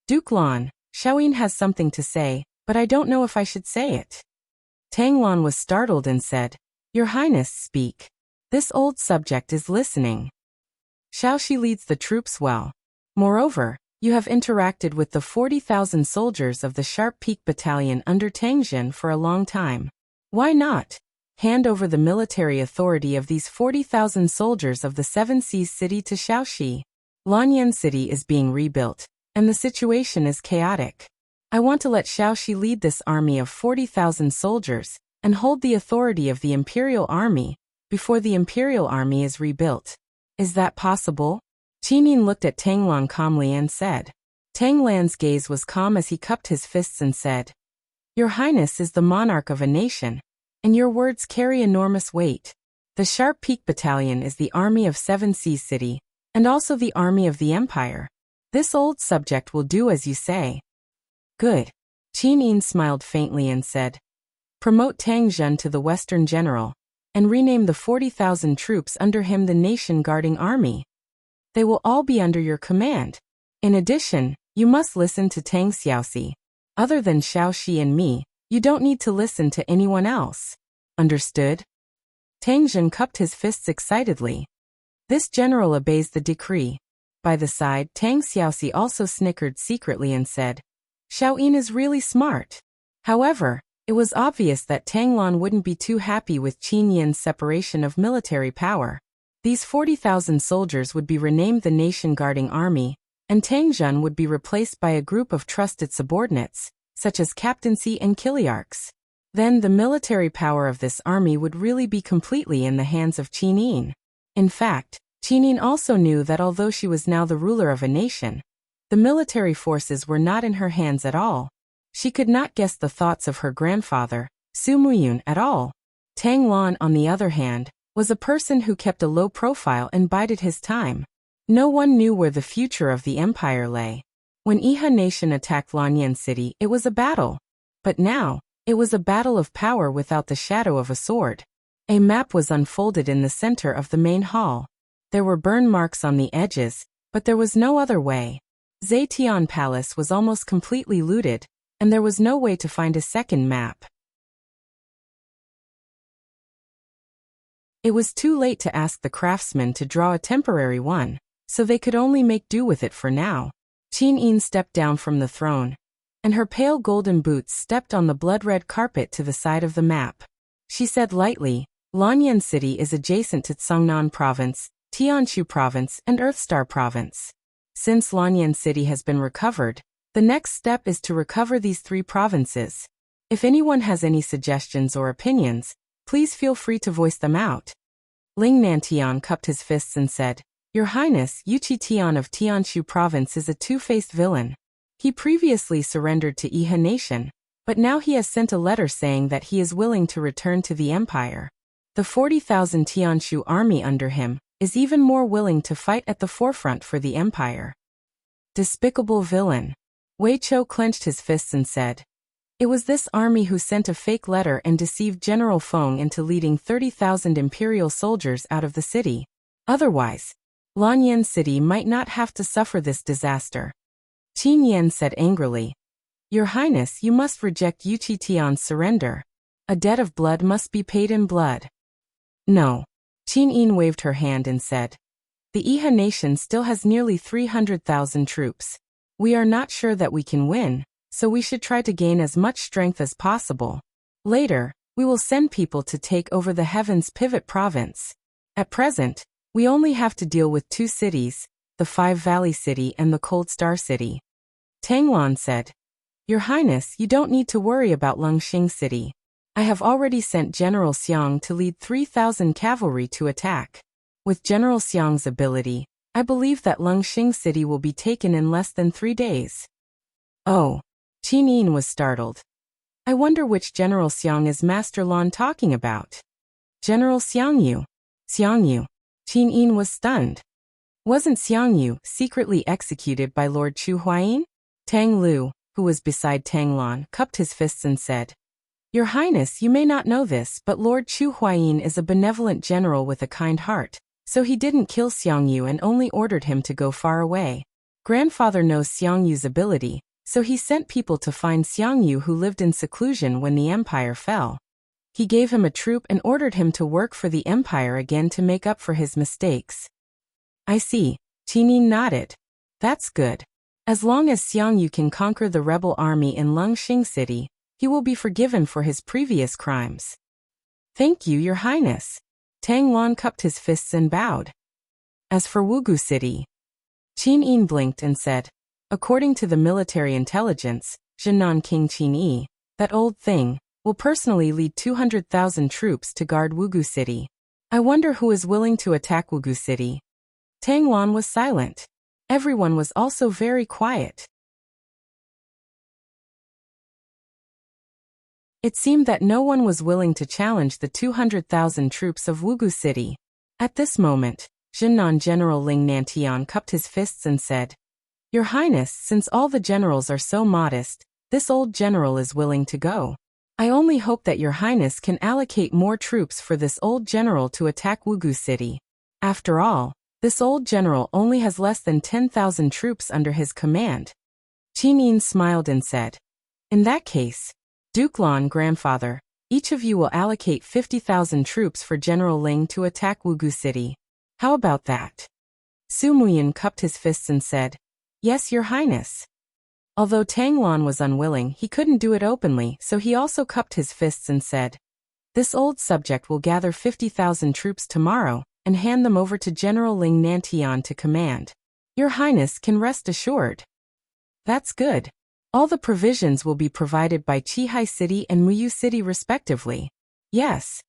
Duke Lan, Shaoyin has something to say, but I don't know if I should say it. Tang Lan was startled and said, Your Highness, speak. This old subject is listening. Shaoxi leads the troops well. Moreover, you have interacted with the 40,000 soldiers of the Sharp Peak Battalion under Tangzhen for a long time. Why not hand over the military authority of these 40,000 soldiers of the Seven Seas City to Shaoxi? Lanyan City is being rebuilt, and the situation is chaotic. I want to let Shaoxi lead this army of 40,000 soldiers and hold the authority of the Imperial Army before the Imperial Army is rebuilt. Is that possible? Qin Yin looked at Tang Lan calmly and said. Tang Lan's gaze was calm as he cupped his fists and said, Your Highness is the monarch of a nation, and your words carry enormous weight. The Sharp Peak Battalion is the army of Seven Seas City, and also the army of the Empire. This old subject will do as you say. Good. Qin Yin smiled faintly and said, Promote Tang Zhen to the Western General, and rename the 40,000 troops under him the nation-guarding army. They will all be under your command. In addition, you must listen to Tang Xiaoxi. Other than Shaoxi and me, you don't need to listen to anyone else. Understood? Tang Zhen cupped his fists excitedly. This general obeys the decree. By the side, Tang Xiaoxi also snickered secretly and said, Shaoyin is really smart. However, it was obvious that Tang Lan wouldn't be too happy with Qin Yin's separation of military power. These 40,000 soldiers would be renamed the nation-guarding army, and Tang Zhen would be replaced by a group of trusted subordinates, such as captaincy and kiliarchs. Then the military power of this army would really be completely in the hands of Qin Yin. In fact, Qin Yin also knew that although she was now the ruler of a nation, the military forces were not in her hands at all. She could not guess the thoughts of her grandfather, Su Muyun, at all. Tang Lan, on the other hand, was a person who kept a low profile and bided his time. No one knew where the future of the empire lay. When Iha Nation attacked Lanyan City, it was a battle. But now, it was a battle of power without the shadow of a sword. A map was unfolded in the center of the main hall. There were burn marks on the edges, but there was no other way. Zetian Palace was almost completely looted, and there was no way to find a second map. It was too late to ask the craftsmen to draw a temporary one, so they could only make do with it for now. Qin Yin stepped down from the throne, and her pale golden boots stepped on the blood-red carpet to the side of the map. She said lightly, Lanyan City is adjacent to Tsangnan Province, Tianshu Province, and Earthstar Province. Since Lanyan City has been recovered, the next step is to recover these three provinces. If anyone has any suggestions or opinions, please feel free to voice them out. Ling Nantian cupped his fists and said, Your Highness, Yuchi Tian of Tianshu Province is a two-faced villain. He previously surrendered to Iha Nation, but now he has sent a letter saying that he is willing to return to the Empire. The 40,000 Tianshu army under him is even more willing to fight at the forefront for the Empire. Despicable villain. Wei Chou clenched his fists and said, "It was this army who sent a fake letter and deceived General Feng into leading 30,000 imperial soldiers out of the city. Otherwise, Lanyan City might not have to suffer this disaster." Qin Yan said angrily, "Your Highness, you must reject Yuchi Tian's surrender. A debt of blood must be paid in blood." "No." Qin Yin waved her hand and said, "The Iha nation still has nearly 300,000 troops. We are not sure that we can win, so we should try to gain as much strength as possible. Later, we will send people to take over the Heaven's Pivot Province. At present, we only have to deal with two cities, the Five Valley City and the Cold Star City." Tang Lan said, "Your Highness, you don't need to worry about Lungxing City. I have already sent General Xiang to lead 3,000 cavalry to attack. With General Xiang's ability, I believe that Lungxing City will be taken in less than 3 days." "Oh." Qin Yin was startled. "I wonder which General Xiang is Master Lan talking about." "General Xiangyu." "Xiangyu." Qin Yin was stunned. "Wasn't Xiangyu secretly executed by Lord Chu Huayin?" Tang Lu, who was beside Tang Lan, cupped his fists and said, "Your Highness, you may not know this, but Lord Chu Huayin is a benevolent general with a kind heart, so he didn't kill Xiangyu and only ordered him to go far away. Grandfather knows Xiangyu's ability, so he sent people to find Xiangyu who lived in seclusion when the empire fell. He gave him a troop and ordered him to work for the empire again to make up for his mistakes." "I see." Qin Yin nodded. "That's good. As long as Xiangyu can conquer the rebel army in Lungxing City, he will be forgiven for his previous crimes." "Thank you, Your Highness." Tang Lan cupped his fists and bowed. As for Wugu City, Qin Yin blinked and said, "According to the military intelligence, Zhenan King Qin Yi, that old thing, will personally lead 200,000 troops to guard Wugu City. I wonder who is willing to attack Wugu City." Tang Lan was silent. Everyone was also very quiet. It seemed that no one was willing to challenge the 200,000 troops of Wugu City. At this moment, Zhennan General Ling Nantian cupped his fists and said, "Your Highness, since all the generals are so modest, this old general is willing to go. I only hope that Your Highness can allocate more troops for this old general to attack Wugu City. After all, this old general only has less than 10,000 troops under his command." Qin Yin smiled and said, "In that case, Duke Lan, grandfather, each of you will allocate 50,000 troops for General Ling to attack Wugu City. How about that?" Su Muyin cupped his fists and said, "Yes, Your Highness." Although Tang Lan was unwilling, he couldn't do it openly, so he also cupped his fists and said, "This old subject will gather 50,000 troops tomorrow and hand them over to General Ling Nantian to command. Your Highness can rest assured." "That's good. All the provisions will be provided by Qihai City and Muyu City respectively." Yes.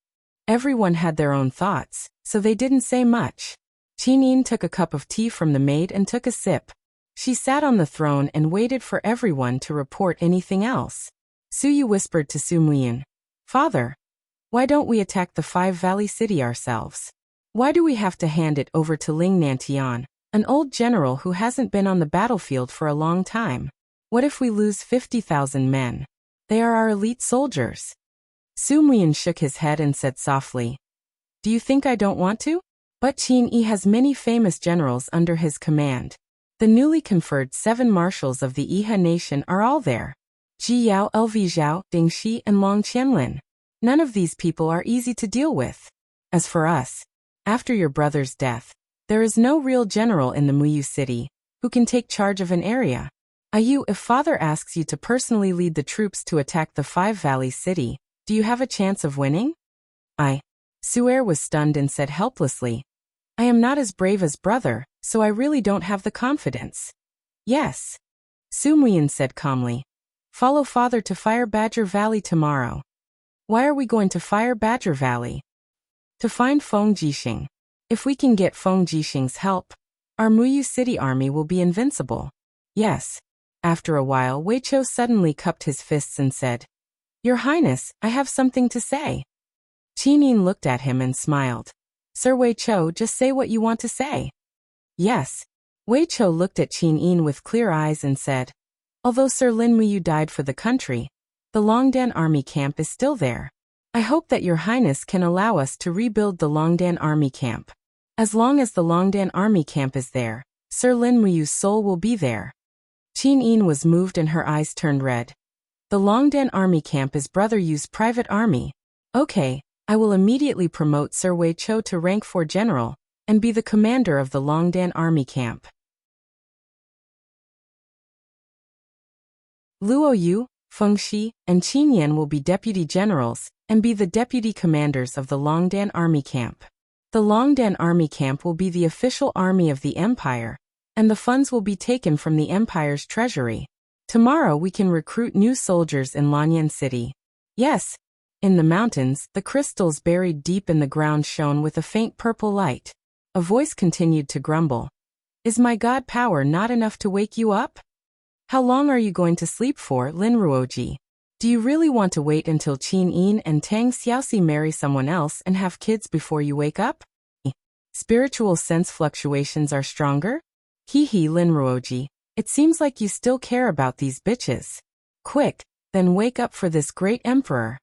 Everyone had their own thoughts, so they didn't say much. Qin Yin took a cup of tea from the maid and took a sip. She sat on the throne and waited for everyone to report anything else. Su Yu whispered to Su Muyin, "Father, why don't we attack the Five Valley City ourselves? Why do we have to hand it over to Ling Nantian, an old general who hasn't been on the battlefield for a long time? What if we lose 50,000 men? They are our elite soldiers." Su Muyin shook his head and said softly, "Do you think I don't want to? But Qin Yi has many famous generals under his command. The newly conferred 7 marshals of the Iha nation are all there. Ji Yao, Lv Zhao, Ding Shi, and Long Qianlin. None of these people are easy to deal with. As for us, after your brother's death, there is no real general in the Muyu City who can take charge of an area. Ayu, if father asks you to personally lead the troops to attack the Five Valleys City, do you have a chance of winning?" Su'er was stunned and said helplessly, "I am not as brave as brother, so I really don't have the confidence." "Yes." Su Muyin said calmly, "Follow father to Fire Badger Valley tomorrow." "Why are we going to Fire Badger Valley?" "To find Feng Jixing. If we can get Feng Jixing's help, our Muyu City army will be invincible. Yes. After a while, Wei Chou suddenly cupped his fists and said, Your Highness, I have something to say. Qin Yin looked at him and smiled. Sir Wei Chou, just say what you want to say. Yes. Wei Chou looked at Qin Yin with clear eyes and said, Although Sir Lin Muyu died for the country, the Longdan army camp is still there. I hope that Your Highness can allow us to rebuild the Longdan army camp. As long as the Longdan army camp is there, Sir Lin Muyu's soul will be there. Qin Yin was moved and her eyes turned red. The Longdan army camp is Brother Yu's private army. Okay, I will immediately promote Sir Wei Chou to rank 4 general, and be the commander of the Longdan army camp. Luo Yu, Feng Shi, and Qin Yan will be deputy generals, and be the deputy commanders of the Longdan army camp. The Longdan army camp will be the official army of the empire, and the funds will be taken from the empire's treasury. Tomorrow we can recruit new soldiers in Lanyan City. Yes. In the mountains, the crystals buried deep in the ground shone with a faint purple light. A voice continued to grumble. Is my god power not enough to wake you up? How long are you going to sleep for, Lin Ruoji? Do you really want to wait until Qin Yin and Tang Xiaoxi marry someone else and have kids before you wake up? Spiritual sense fluctuations are stronger? Hee Lin Ruoji, it seems like you still care about these bitches. Quick, then wake up for this great emperor.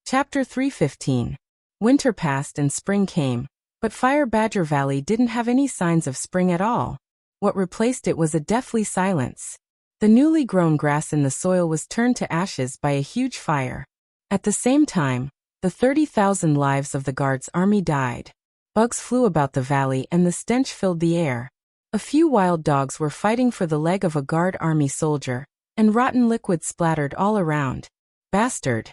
Chapter 315. Winter passed and spring came. But Fire Badger Valley didn't have any signs of spring at all. What replaced it was a deathly silence. The newly grown grass in the soil was turned to ashes by a huge fire. At the same time, the 30,000 lives of the guard's army died. Bugs flew about the valley and the stench filled the air. A few wild dogs were fighting for the leg of a guard army soldier, and rotten liquid splattered all around. Bastard!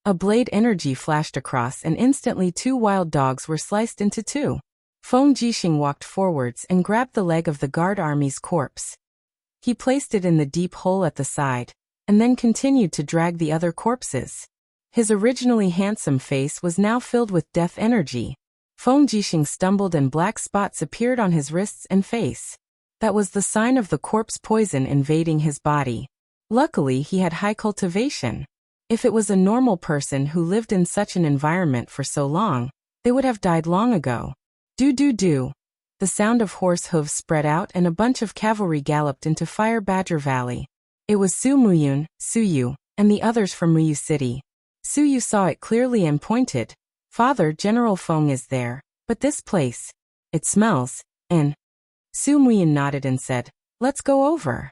A blade energy flashed across and instantly 2 wild dogs were sliced into 2. Feng Jixing walked forwards and grabbed the leg of the guard army's corpse. He placed it in the deep hole at the side, and then continued to drag the other corpses. His originally handsome face was now filled with death energy. Feng Jixing stumbled and black spots appeared on his wrists and face. That was the sign of the corpse poison invading his body. Luckily he had high cultivation. If it was a normal person who lived in such an environment for so long, they would have died long ago. Do. The sound of horse hooves spread out and a bunch of cavalry galloped into Fire Badger Valley. It was Su Muyun, Su Yu, and the others from Muyu City. Su Yu saw it clearly and pointed. Father, General Feng is there, but this place, it smells, and Su Muyun nodded and said, Let's go over.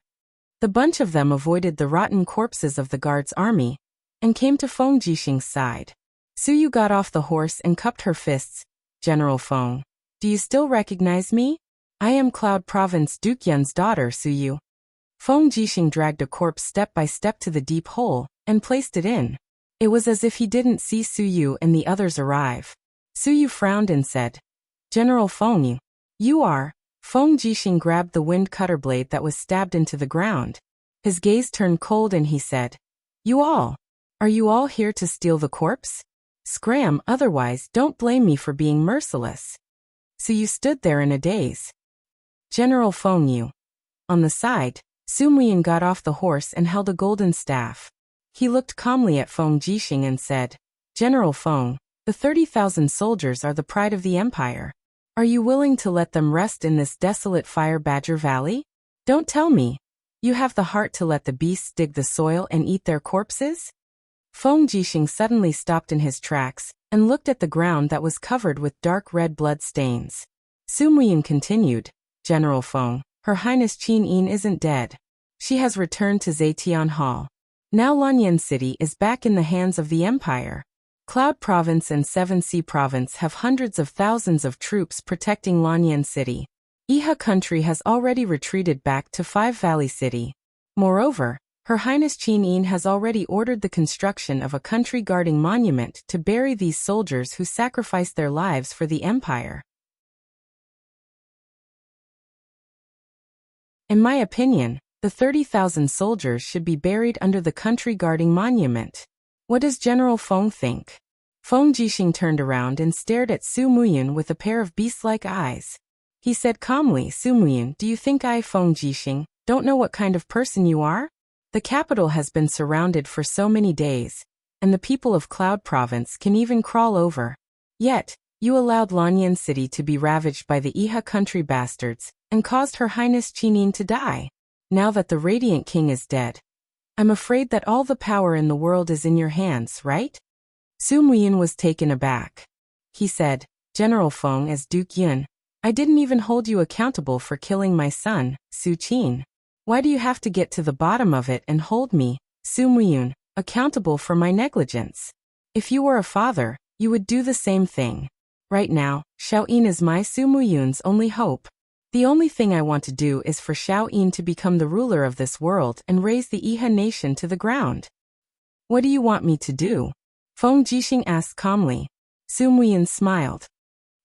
The bunch of them avoided the rotten corpses of the guard's army, and came to Feng Jixing's side. Su Yu got off the horse and cupped her fists. General Feng, do you still recognize me? I am Cloud Province Duke Yun's daughter, Su Yu. Feng Jixing dragged a corpse step by step to the deep hole, and placed it in. It was as if he didn't see Su Yu and the others arrive. Su Yu frowned and said, General Feng, you are. Feng Jixing grabbed the wind cutter blade that was stabbed into the ground. His gaze turned cold and he said, Are you all here to steal the corpse? Scram, otherwise don't blame me for being merciless. So you stood there in a daze. General Feng Yu. On the side, Su Muyin got off the horse and held a golden staff. He looked calmly at Feng Jixing and said, General Feng, the 30,000 soldiers are the pride of the empire. Are you willing to let them rest in this desolate Fire Badger Valley? Don't tell me. You have the heart to let the beasts dig the soil and eat their corpses? Feng Jixing suddenly stopped in his tracks, and looked at the ground that was covered with dark red blood stains. Su Muyin continued, General Feng, Her Highness Qin Yin isn't dead. She has returned to Zetian Hall. Now Lanyan City is back in the hands of the Empire. Cloud Province and Seven Sea Province have hundreds of thousands of troops protecting Lanyan City. Iha country has already retreated back to Five Valley City. Moreover, Her Highness Qin Yin has already ordered the construction of a country-guarding monument to bury these soldiers who sacrificed their lives for the Empire. In my opinion, The 30,000 soldiers should be buried under the country guarding monument. What does General Feng think? Feng Jixing turned around and stared at Su Muyun with a pair of beast-like eyes. He said calmly, Su Muyun, do you think I, Feng Jixing, don't know what kind of person you are? The capital has been surrounded for so many days, and the people of Cloud Province can even crawl over. Yet, you allowed Lanyan City to be ravaged by the Iha country bastards, and caused Her Highness Qinin to die. Now that the Radiant King is dead, I'm afraid that all the power in the world is in your hands, right? Su Muyun was taken aback. He said, General Feng, as Duke Yun, I didn't even hold you accountable for killing my son, Su Qin. Why do you have to get to the bottom of it and hold me, Su Muyun, accountable for my negligence? If you were a father, you would do the same thing. Right now, Xiaoyin is my Su Muyun's only hope. The only thing I want to do is for Xiaoyin to become the ruler of this world and raise the Iha nation to the ground. What do you want me to do? Feng Jixing asked calmly. Su Muyun smiled.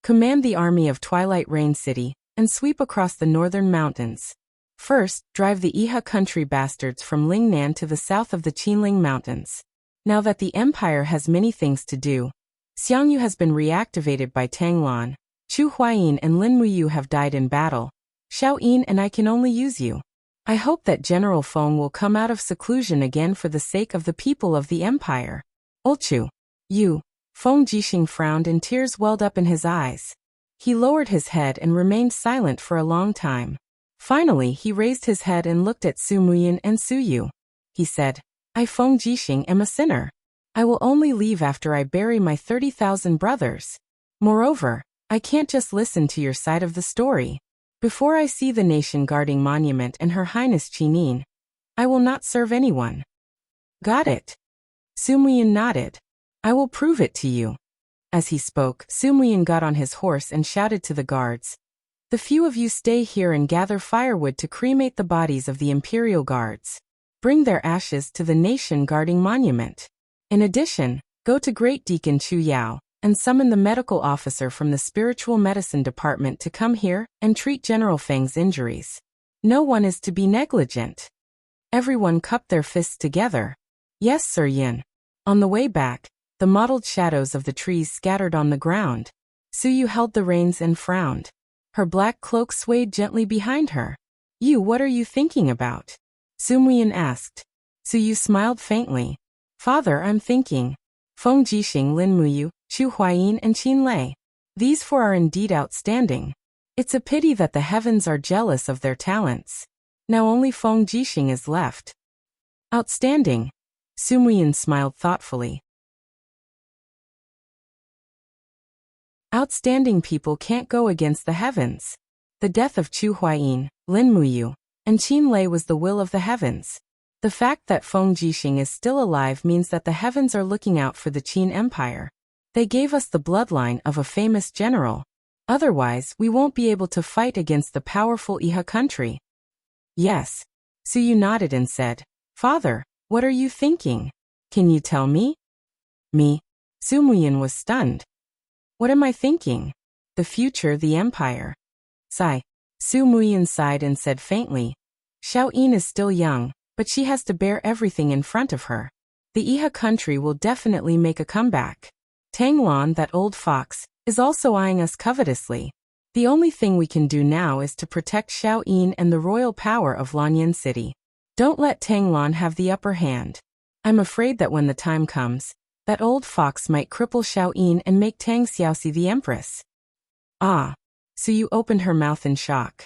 Command the army of Twilight Rain City, and sweep across the northern mountains. First, drive the Iha country bastards from Lingnan to the south of the Qinling Mountains. Now that the empire has many things to do, Xiangyu has been reactivated by Tanglan, Chu Huayin and Lin Muyu have died in battle. Xiaoyin and I can only use you. I hope that General Feng will come out of seclusion again for the sake of the people of the empire. Olchu. You. Feng Jixing frowned and tears welled up in his eyes. He lowered his head and remained silent for a long time. Finally, he raised his head and looked at Su Muyun and Su Yu. He said, I, Feng Jixing, am a sinner. I will only leave after I bury my 30,000 brothers. Moreover, I can't just listen to your side of the story. Before I see the nation guarding monument and Her Highness Qinin, I will not serve anyone. Got it? Su Muyun nodded. I will prove it to you. As he spoke, Su Muyun got on his horse and shouted to the guards. The few of you stay here and gather firewood to cremate the bodies of the imperial guards. Bring their ashes to the nation guarding monument. In addition, go to Great Deacon Chu Yao and summon the medical officer from the spiritual medicine department to come here and treat General Feng's injuries. No one is to be negligent. Everyone cupped their fists together. Yes, Sir Yin. On the way back, the mottled shadows of the trees scattered on the ground. Su Yu held the reins and frowned. Her black cloak swayed gently behind her. You, what are you thinking about? Su Muyun asked. Su Yu smiled faintly. Father, I'm thinking. Feng Jixing, Lin Muyu, Chu Huayin and Qin Lei. These four are indeed outstanding. It's a pity that the heavens are jealous of their talents. Now only Feng Jixing is left. Outstanding. Su Muyun smiled thoughtfully. Outstanding people can't go against the heavens. The death of Chu Huayin, Lin Muyu, and Qin Lei was the will of the heavens. The fact that Feng Jixing is still alive means that the heavens are looking out for the Qin Empire. They gave us the bloodline of a famous general. Otherwise, we won't be able to fight against the powerful Iha country. Yes. Su Yu nodded and said, Father, what are you thinking? Can you tell me? Me? Su Muyun was stunned. What am I thinking? The future, the empire. Sigh. Su Muyun sighed and said faintly, Xiaoyin is still young, but she has to bear everything in front of her. The Iha country will definitely make a comeback. Tanglan, that old fox, is also eyeing us covetously. The only thing we can do now is to protect Xiaoyin and the royal power of Lanyan City. Don't let Tanglan have the upper hand. I'm afraid that when the time comes, that old fox might cripple Xiaoyin and make Tang Xiaoxi the empress. Ah. Su Yu opened her mouth in shock.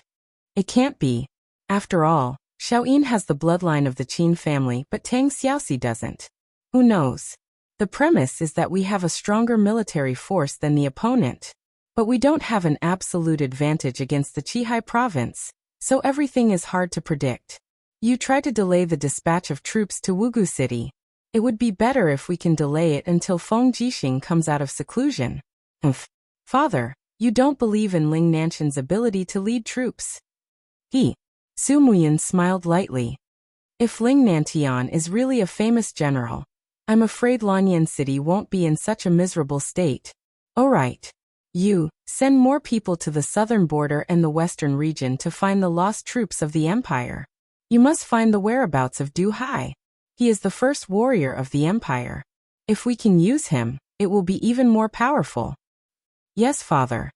It can't be. After all, Xiaoyin has the bloodline of the Qin family, but Tang Xiaoxi doesn't. Who knows? The premise is that we have a stronger military force than the opponent. But we don't have an absolute advantage against the Qihai province, so everything is hard to predict. You try to delay the dispatch of troops to Wugu City. It would be better if we can delay it until Feng Jixing comes out of seclusion. Father, you don't believe in Ling Nanshan's ability to lead troops. Su Muyun smiled lightly. If Ling Nantian is really a famous general, I'm afraid Lanyan City won't be in such a miserable state. Alright. You, send more people to the southern border and the western region to find the lost troops of the empire. You must find the whereabouts of Du Hai. He is the first warrior of the empire. If we can use him, it will be even more powerful. Yes, father.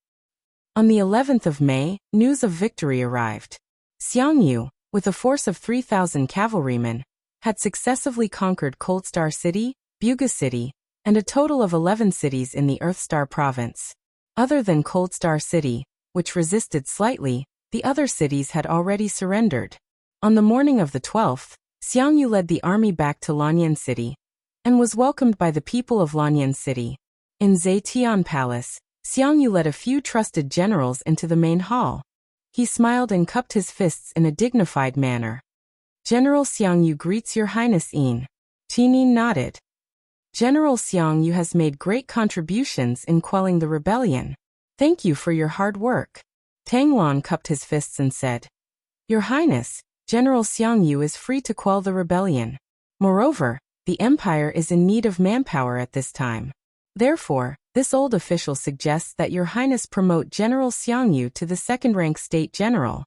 On the 11th of May, news of victory arrived. Xiang Yu, with a force of 3,000 cavalrymen, had successively conquered Cold Star City, Buga City, and a total of 11 cities in the Earthstar province. Other than Cold Star City, which resisted slightly, the other cities had already surrendered. On the morning of the 12th, Xiang Yu led the army back to Lanyan City, and was welcomed by the people of Lanyan City. In Zetian Palace, Xiang Yu led a few trusted generals into the main hall. He smiled and cupped his fists in a dignified manner. General Xiang Yu greets your highness Yin. Qinin nodded. General Xiang Yu has made great contributions in quelling the rebellion. Thank you for your hard work. Tang Lan cupped his fists and said, Your Highness, General Xiang Yu is free to quell the rebellion. Moreover, the empire is in need of manpower at this time. Therefore, this old official suggests that Your Highness promote General Xiang Yu to the second-rank state general.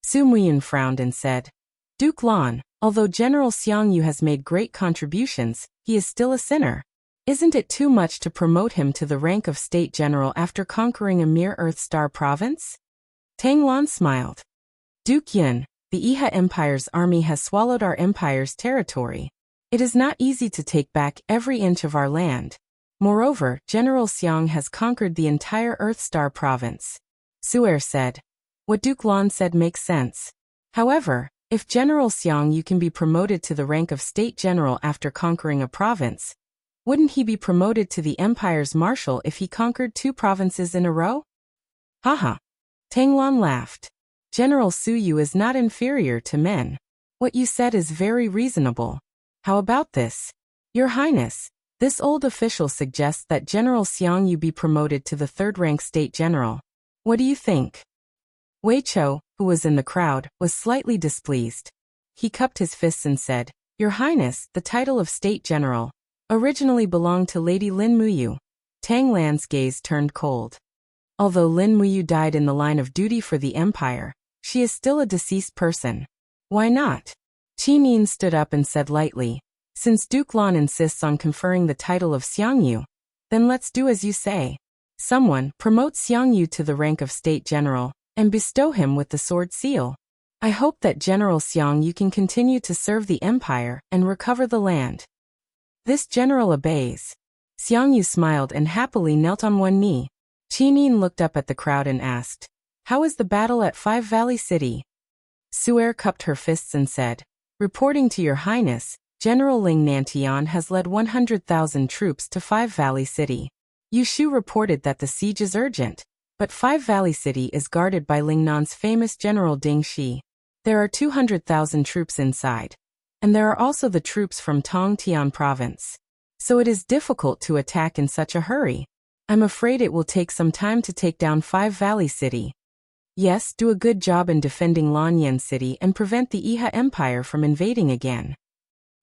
Su Muyan frowned and said, Duke Lan, although General Xiang Yu has made great contributions, he is still a sinner. Isn't it too much to promote him to the rank of state general after conquering a mere Earthstar province? Tang Lan smiled. Duke Yin, the Iha Empire's army has swallowed our empire's territory. It is not easy to take back every inch of our land. Moreover, General Xiang has conquered the entire Earthstar province. Su'er said. What Duke Lan said makes sense. However, if General Xiang Yu can be promoted to the rank of state general after conquering a province, wouldn't he be promoted to the empire's marshal if he conquered 2 provinces in a row? Haha. Tang Lan laughed. General Su Yu is not inferior to men. What you said is very reasonable. How about this? Your Highness, this old official suggests that General Xiang Yu be promoted to the 3rd-rank state general. What do you think? Wei Chou, who was in the crowd, was slightly displeased. He cupped his fists and said, Your Highness, the title of state general originally belonged to Lady Lin Muyu. Tang Lan's gaze turned cold. Although Lin Muyu died in the line of duty for the empire, she is still a deceased person. Why not? Qi Nin stood up and said lightly, Since Duke Lan insists on conferring the title of Xiang Yu, then let's do as you say. Someone promote Xiang Yu to the rank of state general, and bestow him with the sword seal. I hope that General Xiang Yu can continue to serve the empire and recover the land. This general obeys. Xiang Yu smiled and happily knelt on one knee. Qi Nin looked up at the crowd and asked, How is the battle at Five Valley City? Su'er cupped her fists and said, Reporting to Your Highness, General Ling Nantian has led 100,000 troops to Five Valley City. Yu Shu reported that the siege is urgent, but Five Valley City is guarded by Ling Nan's famous General Ding Shi. There are 200,000 troops inside, and there are also the troops from Tongtian province. So it is difficult to attack in such a hurry. I'm afraid it will take some time to take down Five Valley City. Yes, do a good job in defending Lanyan City and prevent the Iha Empire from invading again.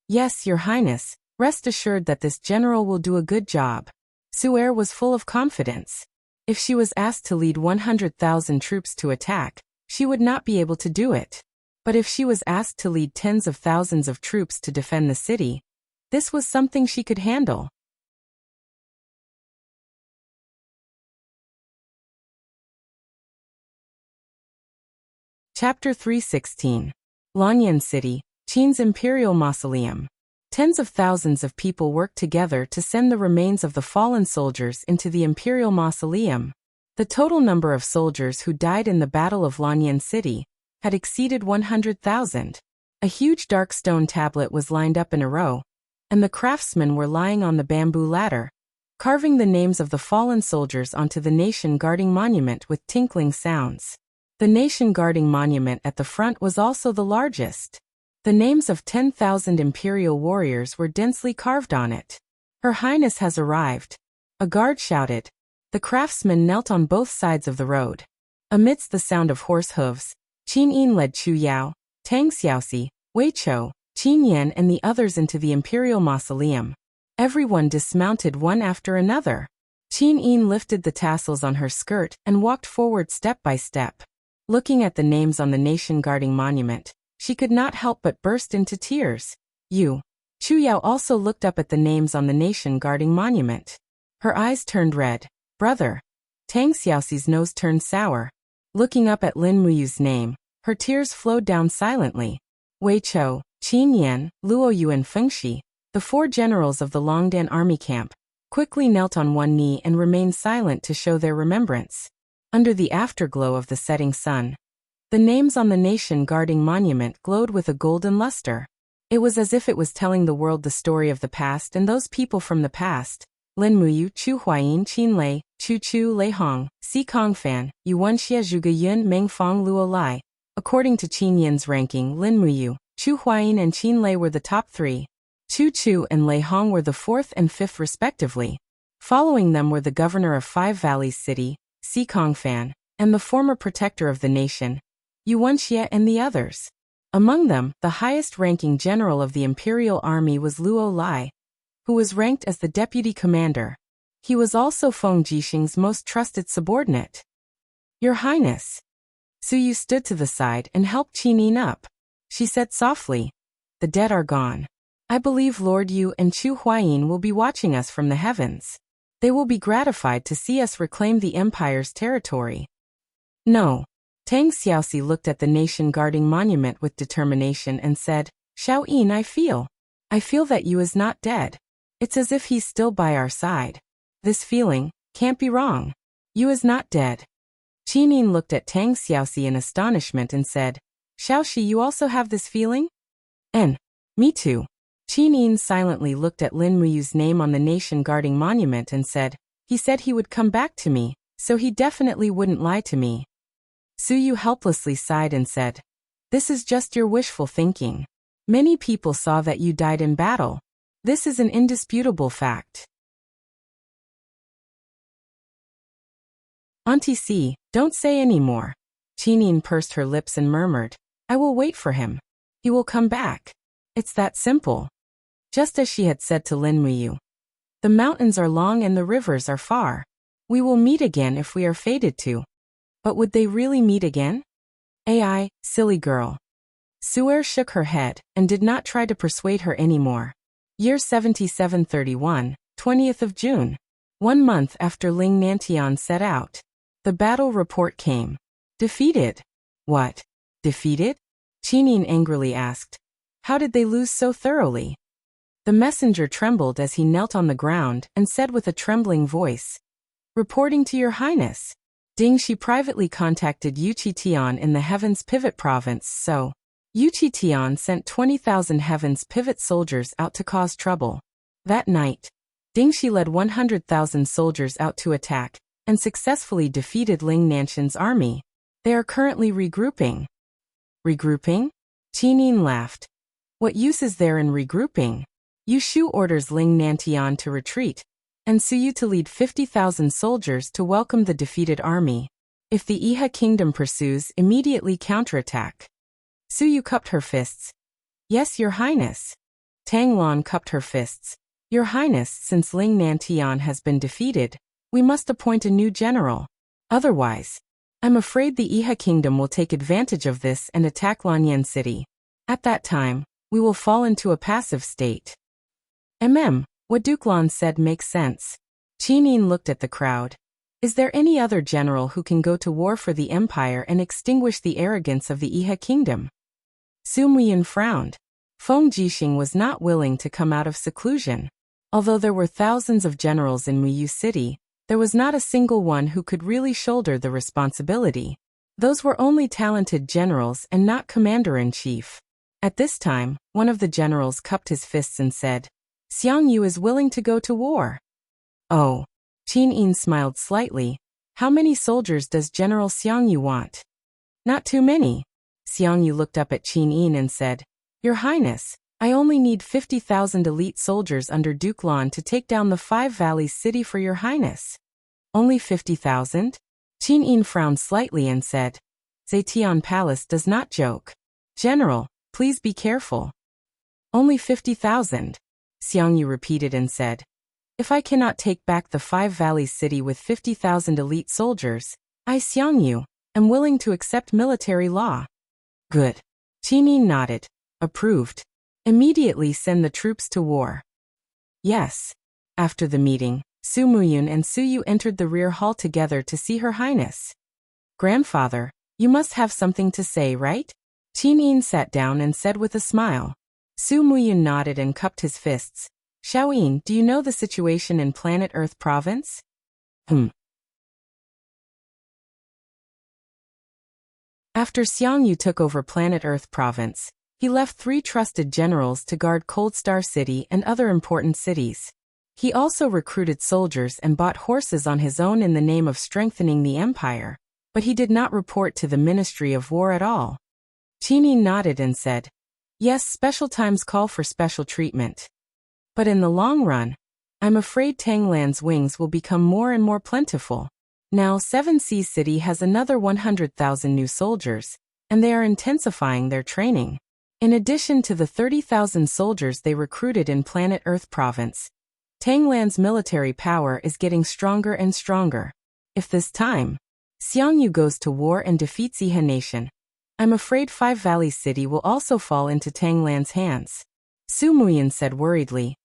Yes, Your Highness, rest assured that this general will do a good job. Su'er was full of confidence. If she was asked to lead 100,000 troops to attack, she would not be able to do it. But if she was asked to lead tens of thousands of troops to defend the city, this was something she could handle. Chapter 316. Lanyan City, Qin's Imperial Mausoleum. Tens of thousands of people worked together to send the remains of the fallen soldiers into the Imperial Mausoleum. The total number of soldiers who died in the Battle of Lanyan City had exceeded 100,000. A huge dark stone tablet was lined up in a row, and the craftsmen were lying on the bamboo ladder, carving the names of the fallen soldiers onto the nation-guarding monument with tinkling sounds. The nation-guarding monument at the front was also the largest. The names of 10,000 imperial warriors were densely carved on it. Her Highness has arrived. A guard shouted. The craftsmen knelt on both sides of the road. Amidst the sound of horse hooves, Qin Yin led Chu Yao, Tang Xiaoxi, Wei Chou, Qin Yan and the others into the Imperial Mausoleum. Everyone dismounted one after another. Qin Yin lifted the tassels on her skirt and walked forward step by step. Looking at the names on the nation-guarding monument, she could not help but burst into tears. Chu Yao also looked up at the names on the nation-guarding monument. Her eyes turned red. Brother. Tang Xiaoxi's nose turned sour. Looking up at Lin Muyu's name, her tears flowed down silently. Wei Chou, Qin Yan, Luo Yu and Fengxi, the 4 generals of the Longdan army camp, quickly knelt on one knee and remained silent to show their remembrance. Under the afterglow of the setting sun, the names on the nation-guarding monument glowed with a golden luster. It was as if it was telling the world the story of the past and those people from the past. Lin Muyu, Chu Huayin, Qin Lei, Chu Chu, Lei Hong, Si Kongfan, Yu Wenxie, Zhuge Yun, Meng Fong, Luo Lai. According to Qin Yin's ranking, Lin Muyu, Chu Huayin and Qin Lei were the top 3. Chu Chu and Lei Hong were the 4th and 5th respectively. Following them were the governor of Five Valleys City, Si Kongfan, and the former protector of the nation, Yu Wenxie, and the others. Among them, the highest-ranking general of the imperial army was Luo Lai, who was ranked as the deputy commander. He was also Feng Jixing's most trusted subordinate. Your Highness. Su Yu stood to the side and helped Qin Yin up. She said softly, "The dead are gone. I believe Lord Yu and Chu Huayin will be watching us from the heavens. They will be gratified to see us reclaim the empire's territory." No. Tang Xiaoxi looked at the nation-guarding monument with determination and said, "Xiao Yin, I feel that Yu is not dead. It's as if he's still by our side. This feeling can't be wrong. Yu is not dead." Qin Yin looked at Tang Xiaoxi in astonishment and said, "Xiaoxi, you also have this feeling?" Me too." Qin Yin silently looked at Lin Muyu's name on the nation-guarding monument and said, "He said he would come back to me, so he definitely wouldn't lie to me." Su Yu helplessly sighed and said, "This is just your wishful thinking. Many people saw that you died in battle. This is an indisputable fact." "Auntie C, don't say any more." Qin Yin pursed her lips and murmured, "I will wait for him. He will come back. It's that simple." Just as she had said to Lin Muyu, "The mountains are long and the rivers are far. We will meet again if we are fated to." But would they really meet again? Ai, silly girl. Su'er shook her head and did not try to persuade her anymore. Year 7731, 20th of June. 1 month after Ling Nantian set out. The battle report came. Defeated. What? Defeated? Qin Yin angrily asked. How did they lose so thoroughly? The messenger trembled as he knelt on the ground and said with a trembling voice, "Reporting to your highness. Ding Shi privately contacted Yu Qitian in the Heaven's Pivot province, so Yu Qitian sent 20,000 Heaven's Pivot soldiers out to cause trouble. That night, Ding Shi led 100,000 soldiers out to attack and successfully defeated Ling Nanshan's army. They are currently regrouping." Regrouping? Qin Yin laughed. What use is there in regrouping? Yu Shu orders Ling Nantian to retreat, and Su Yu to lead 50,000 soldiers to welcome the defeated army. If the Iha kingdom pursues, immediately counterattack. Su Yu cupped her fists. Yes, your highness. Tang Lan cupped her fists. Your highness, since Ling Nantian has been defeated, we must appoint a new general. Otherwise, I'm afraid the Iha kingdom will take advantage of this and attack Lanyan city. At that time, we will fall into a passive state. What Duke Lan said makes sense. Qin Yin looked at the crowd. Is there any other general who can go to war for the empire and extinguish the arrogance of the Iha kingdom? Su Muyin frowned. Feng Jixing was not willing to come out of seclusion. Although there were thousands of generals in Muyu City, there was not a single one who could really shoulder the responsibility. Those were only talented generals and not commander-in-chief. At this time, one of the generals cupped his fists and said, Xiang Yu is willing to go to war. Oh. Qin Yin smiled slightly. How many soldiers does General Xiang Yu want? Not too many. Xiang Yu looked up at Qin Yin and said, Your Highness, I only need 50,000 elite soldiers under Duke Lan to take down the Five Valleys city for your highness. Only 50,000? Qin Yin frowned slightly and said, Zetian Palace does not joke. General, please be careful. Only 50,000. Xiang Yu repeated and said, If I cannot take back the Five Valleys city with 50,000 elite soldiers, I, Xiangyu, am willing to accept military law. Good. Qinin nodded. Approved. Immediately send the troops to war. Yes. After the meeting, Su Muyun and Su Yu entered the rear hall together to see Her Highness. Grandfather, you must have something to say, right? Qinin sat down and said with a smile. Su Muyun nodded and cupped his fists. Xiaoyin, do you know the situation in Planet Earth province? After Xiangyu took over Planet Earth province, he left 3 trusted generals to guard Cold Star City and other important cities. He also recruited soldiers and bought horses on his own in the name of strengthening the empire, but he did not report to the Ministry of War at all. Qinin nodded and said, yes, special times call for special treatment. But in the long run, I'm afraid Tanglan's wings will become more and more plentiful. Now 7 Seas City has another 100,000 new soldiers, and they are intensifying their training. In addition to the 30,000 soldiers they recruited in Planet Earth province, Tanglan's military power is getting stronger and stronger. If this time, Xiangyu goes to war and defeats Yihe Nation, I'm afraid Five Valleys City will also fall into Tanglan's hands. Su Muyun said worriedly.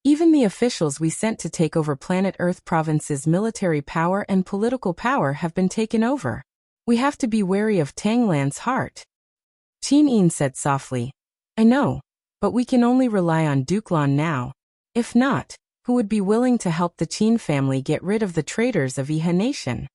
Even the officials we sent to take over Planet Earth province's military power and political power have been taken over. We have to be wary of Tanglan's heart. Qinin said softly. I know, but we can only rely on Dukelan now. If not, who would be willing to help the Qin family get rid of the traitors of Yihe Nation?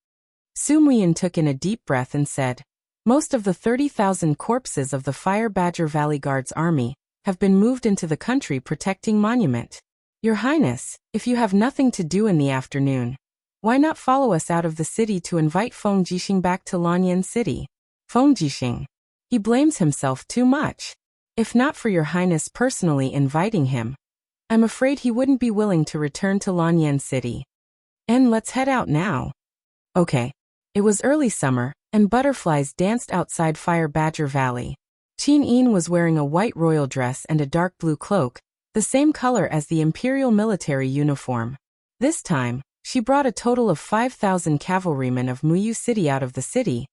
Su Muyun took in a deep breath and said, most of the 30,000 corpses of the Fire Badger Valley Guard's army have been moved into the country protecting monument. Your Highness, if you have nothing to do in the afternoon, why not follow us out of the city to invite Feng Jixing back to Lanyan City? Feng Jixing. He blames himself too much. If not for Your Highness personally inviting him, I'm afraid he wouldn't be willing to return to Lanyan City. And let's head out now. Okay. It was early summer, and butterflies danced outside Fire Badger Valley. Qinin was wearing a white royal dress and a dark blue cloak, the same color as the imperial military uniform. This time, she brought a total of 5,000 cavalrymen of Muyu City out of the city,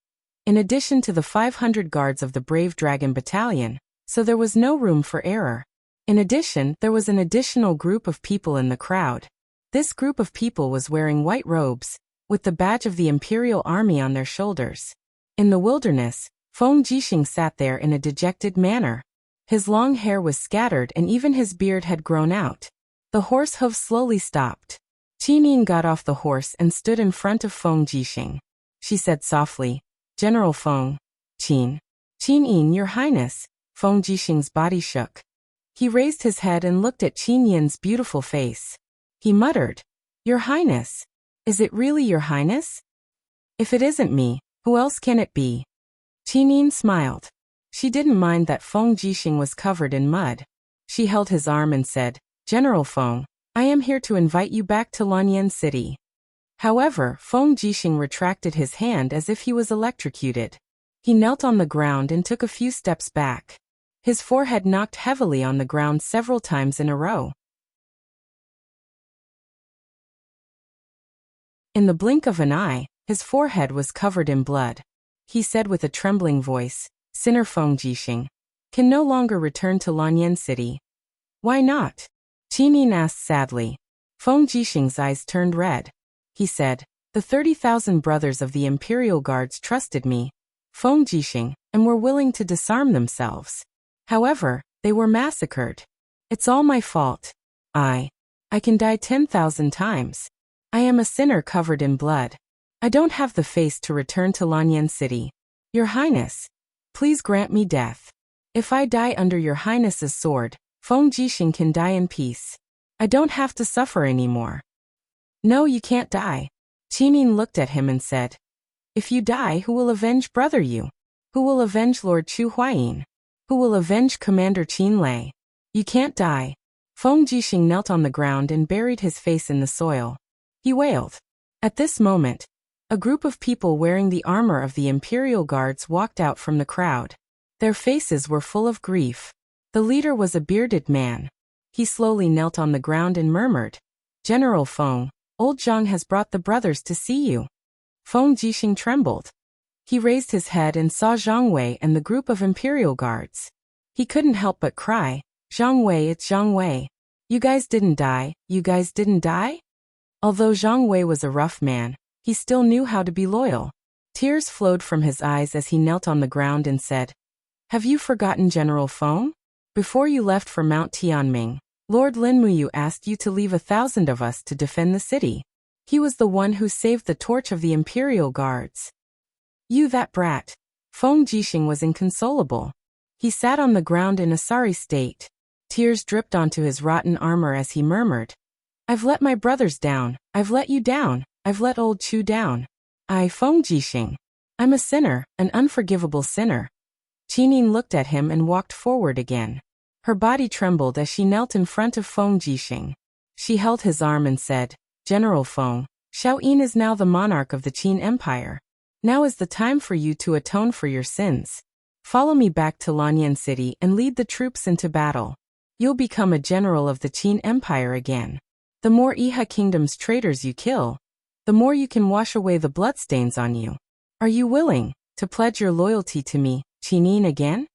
in addition to the 500 guards of the Brave Dragon Battalion, so there was no room for error. In addition, there was an additional group of people in the crowd. This group of people was wearing white robes, with the badge of the Imperial Army on their shoulders. In the wilderness, Feng Jixing sat there in a dejected manner. His long hair was scattered and even his beard had grown out. The horse hooves slowly stopped. Qinin got off the horse and stood in front of Feng Jixing. She said softly, General Feng. Qinin, Your Highness. Feng Jixing's body shook. He raised his head and looked at Qinin's beautiful face. He muttered, Your Highness. Is it really Your Highness? If it isn't me, who else can it be? Qinin smiled. She didn't mind that Feng Jixing was covered in mud. She held his arm and said, General Feng, I am here to invite you back to Lanyan City. However, Feng Jixing retracted his hand as if he was electrocuted. He knelt on the ground and took a few steps back. His forehead knocked heavily on the ground several times in a row. In the blink of an eye, his forehead was covered in blood. He said with a trembling voice, Sinner Feng Jixing can no longer return to Lanyan City. Why not? Qinin asked sadly. Feng Jixing's eyes turned red. He said, the 30,000 brothers of the Imperial Guards trusted me, Feng Jixing, and were willing to disarm themselves. However, they were massacred. It's all my fault. I can die 10,000 times. I am a sinner covered in blood. I don't have the face to return to Lanyan City. Your Highness, please grant me death. If I die under Your Highness's sword, Feng Jixing can die in peace. I don't have to suffer anymore. No, you can't die. Qinin looked at him and said, if you die, who will avenge Brother Yu? Who will avenge Lord Chu Huayin? Who will avenge Commander Qin Lei? You can't die. Feng Jixing knelt on the ground and buried his face in the soil. He wailed. At this moment, a group of people wearing the armor of the Imperial Guards walked out from the crowd. Their faces were full of grief. The leader was a bearded man. He slowly knelt on the ground and murmured, General Feng, old Zhang has brought the brothers to see you. Feng Jixing trembled. He raised his head and saw Zhang Wei and the group of imperial guards. He couldn't help but cry, Zhang Wei, it's Zhang Wei. You guys didn't die, you guys didn't die? Although Zhang Wei was a rough man, he still knew how to be loyal. Tears flowed from his eyes as he knelt on the ground and said, Have you forgotten General Feng? Before you left for Mount Tianming, Lord Linmuyu asked you to leave 1,000 of us to defend the city. He was the one who saved the torch of the imperial guards. You that brat. Feng Jixing was inconsolable. He sat on the ground in a sorry state. Tears dripped onto his rotten armor as he murmured, I've let my brothers down, I've let you down, I've let old Chu down. I, Feng Jixing. I'm a sinner, an unforgivable sinner. Qinin looked at him and walked forward again. Her body trembled as she knelt in front of Feng Jixing. She held his arm and said, General Feng, Xiaoyin is now the monarch of the Qin Empire. Now is the time for you to atone for your sins. Follow me back to Lanyan City and lead the troops into battle. You'll become a general of the Qin Empire again. The more Iha Kingdom's traitors you kill, the more you can wash away the bloodstains on you. Are you willing to pledge your loyalty to me, Qinin again?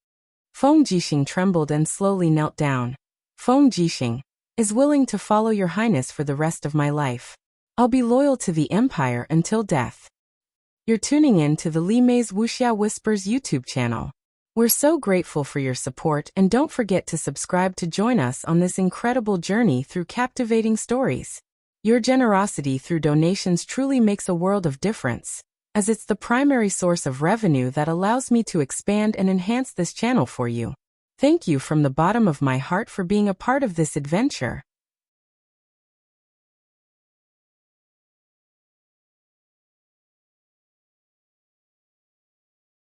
Feng Jixing trembled and slowly knelt down. Feng Jixing is willing to follow your highness for the rest of my life. I'll be loyal to the empire until death. You're tuning in to the Li Mei's Wuxia Whispers YouTube channel. We're so grateful for your support, and don't forget to subscribe to join us on this incredible journey through captivating stories. Your generosity through donations truly makes a world of difference, as it's the primary source of revenue that allows me to expand and enhance this channel for you. Thank you from the bottom of my heart for being a part of this adventure.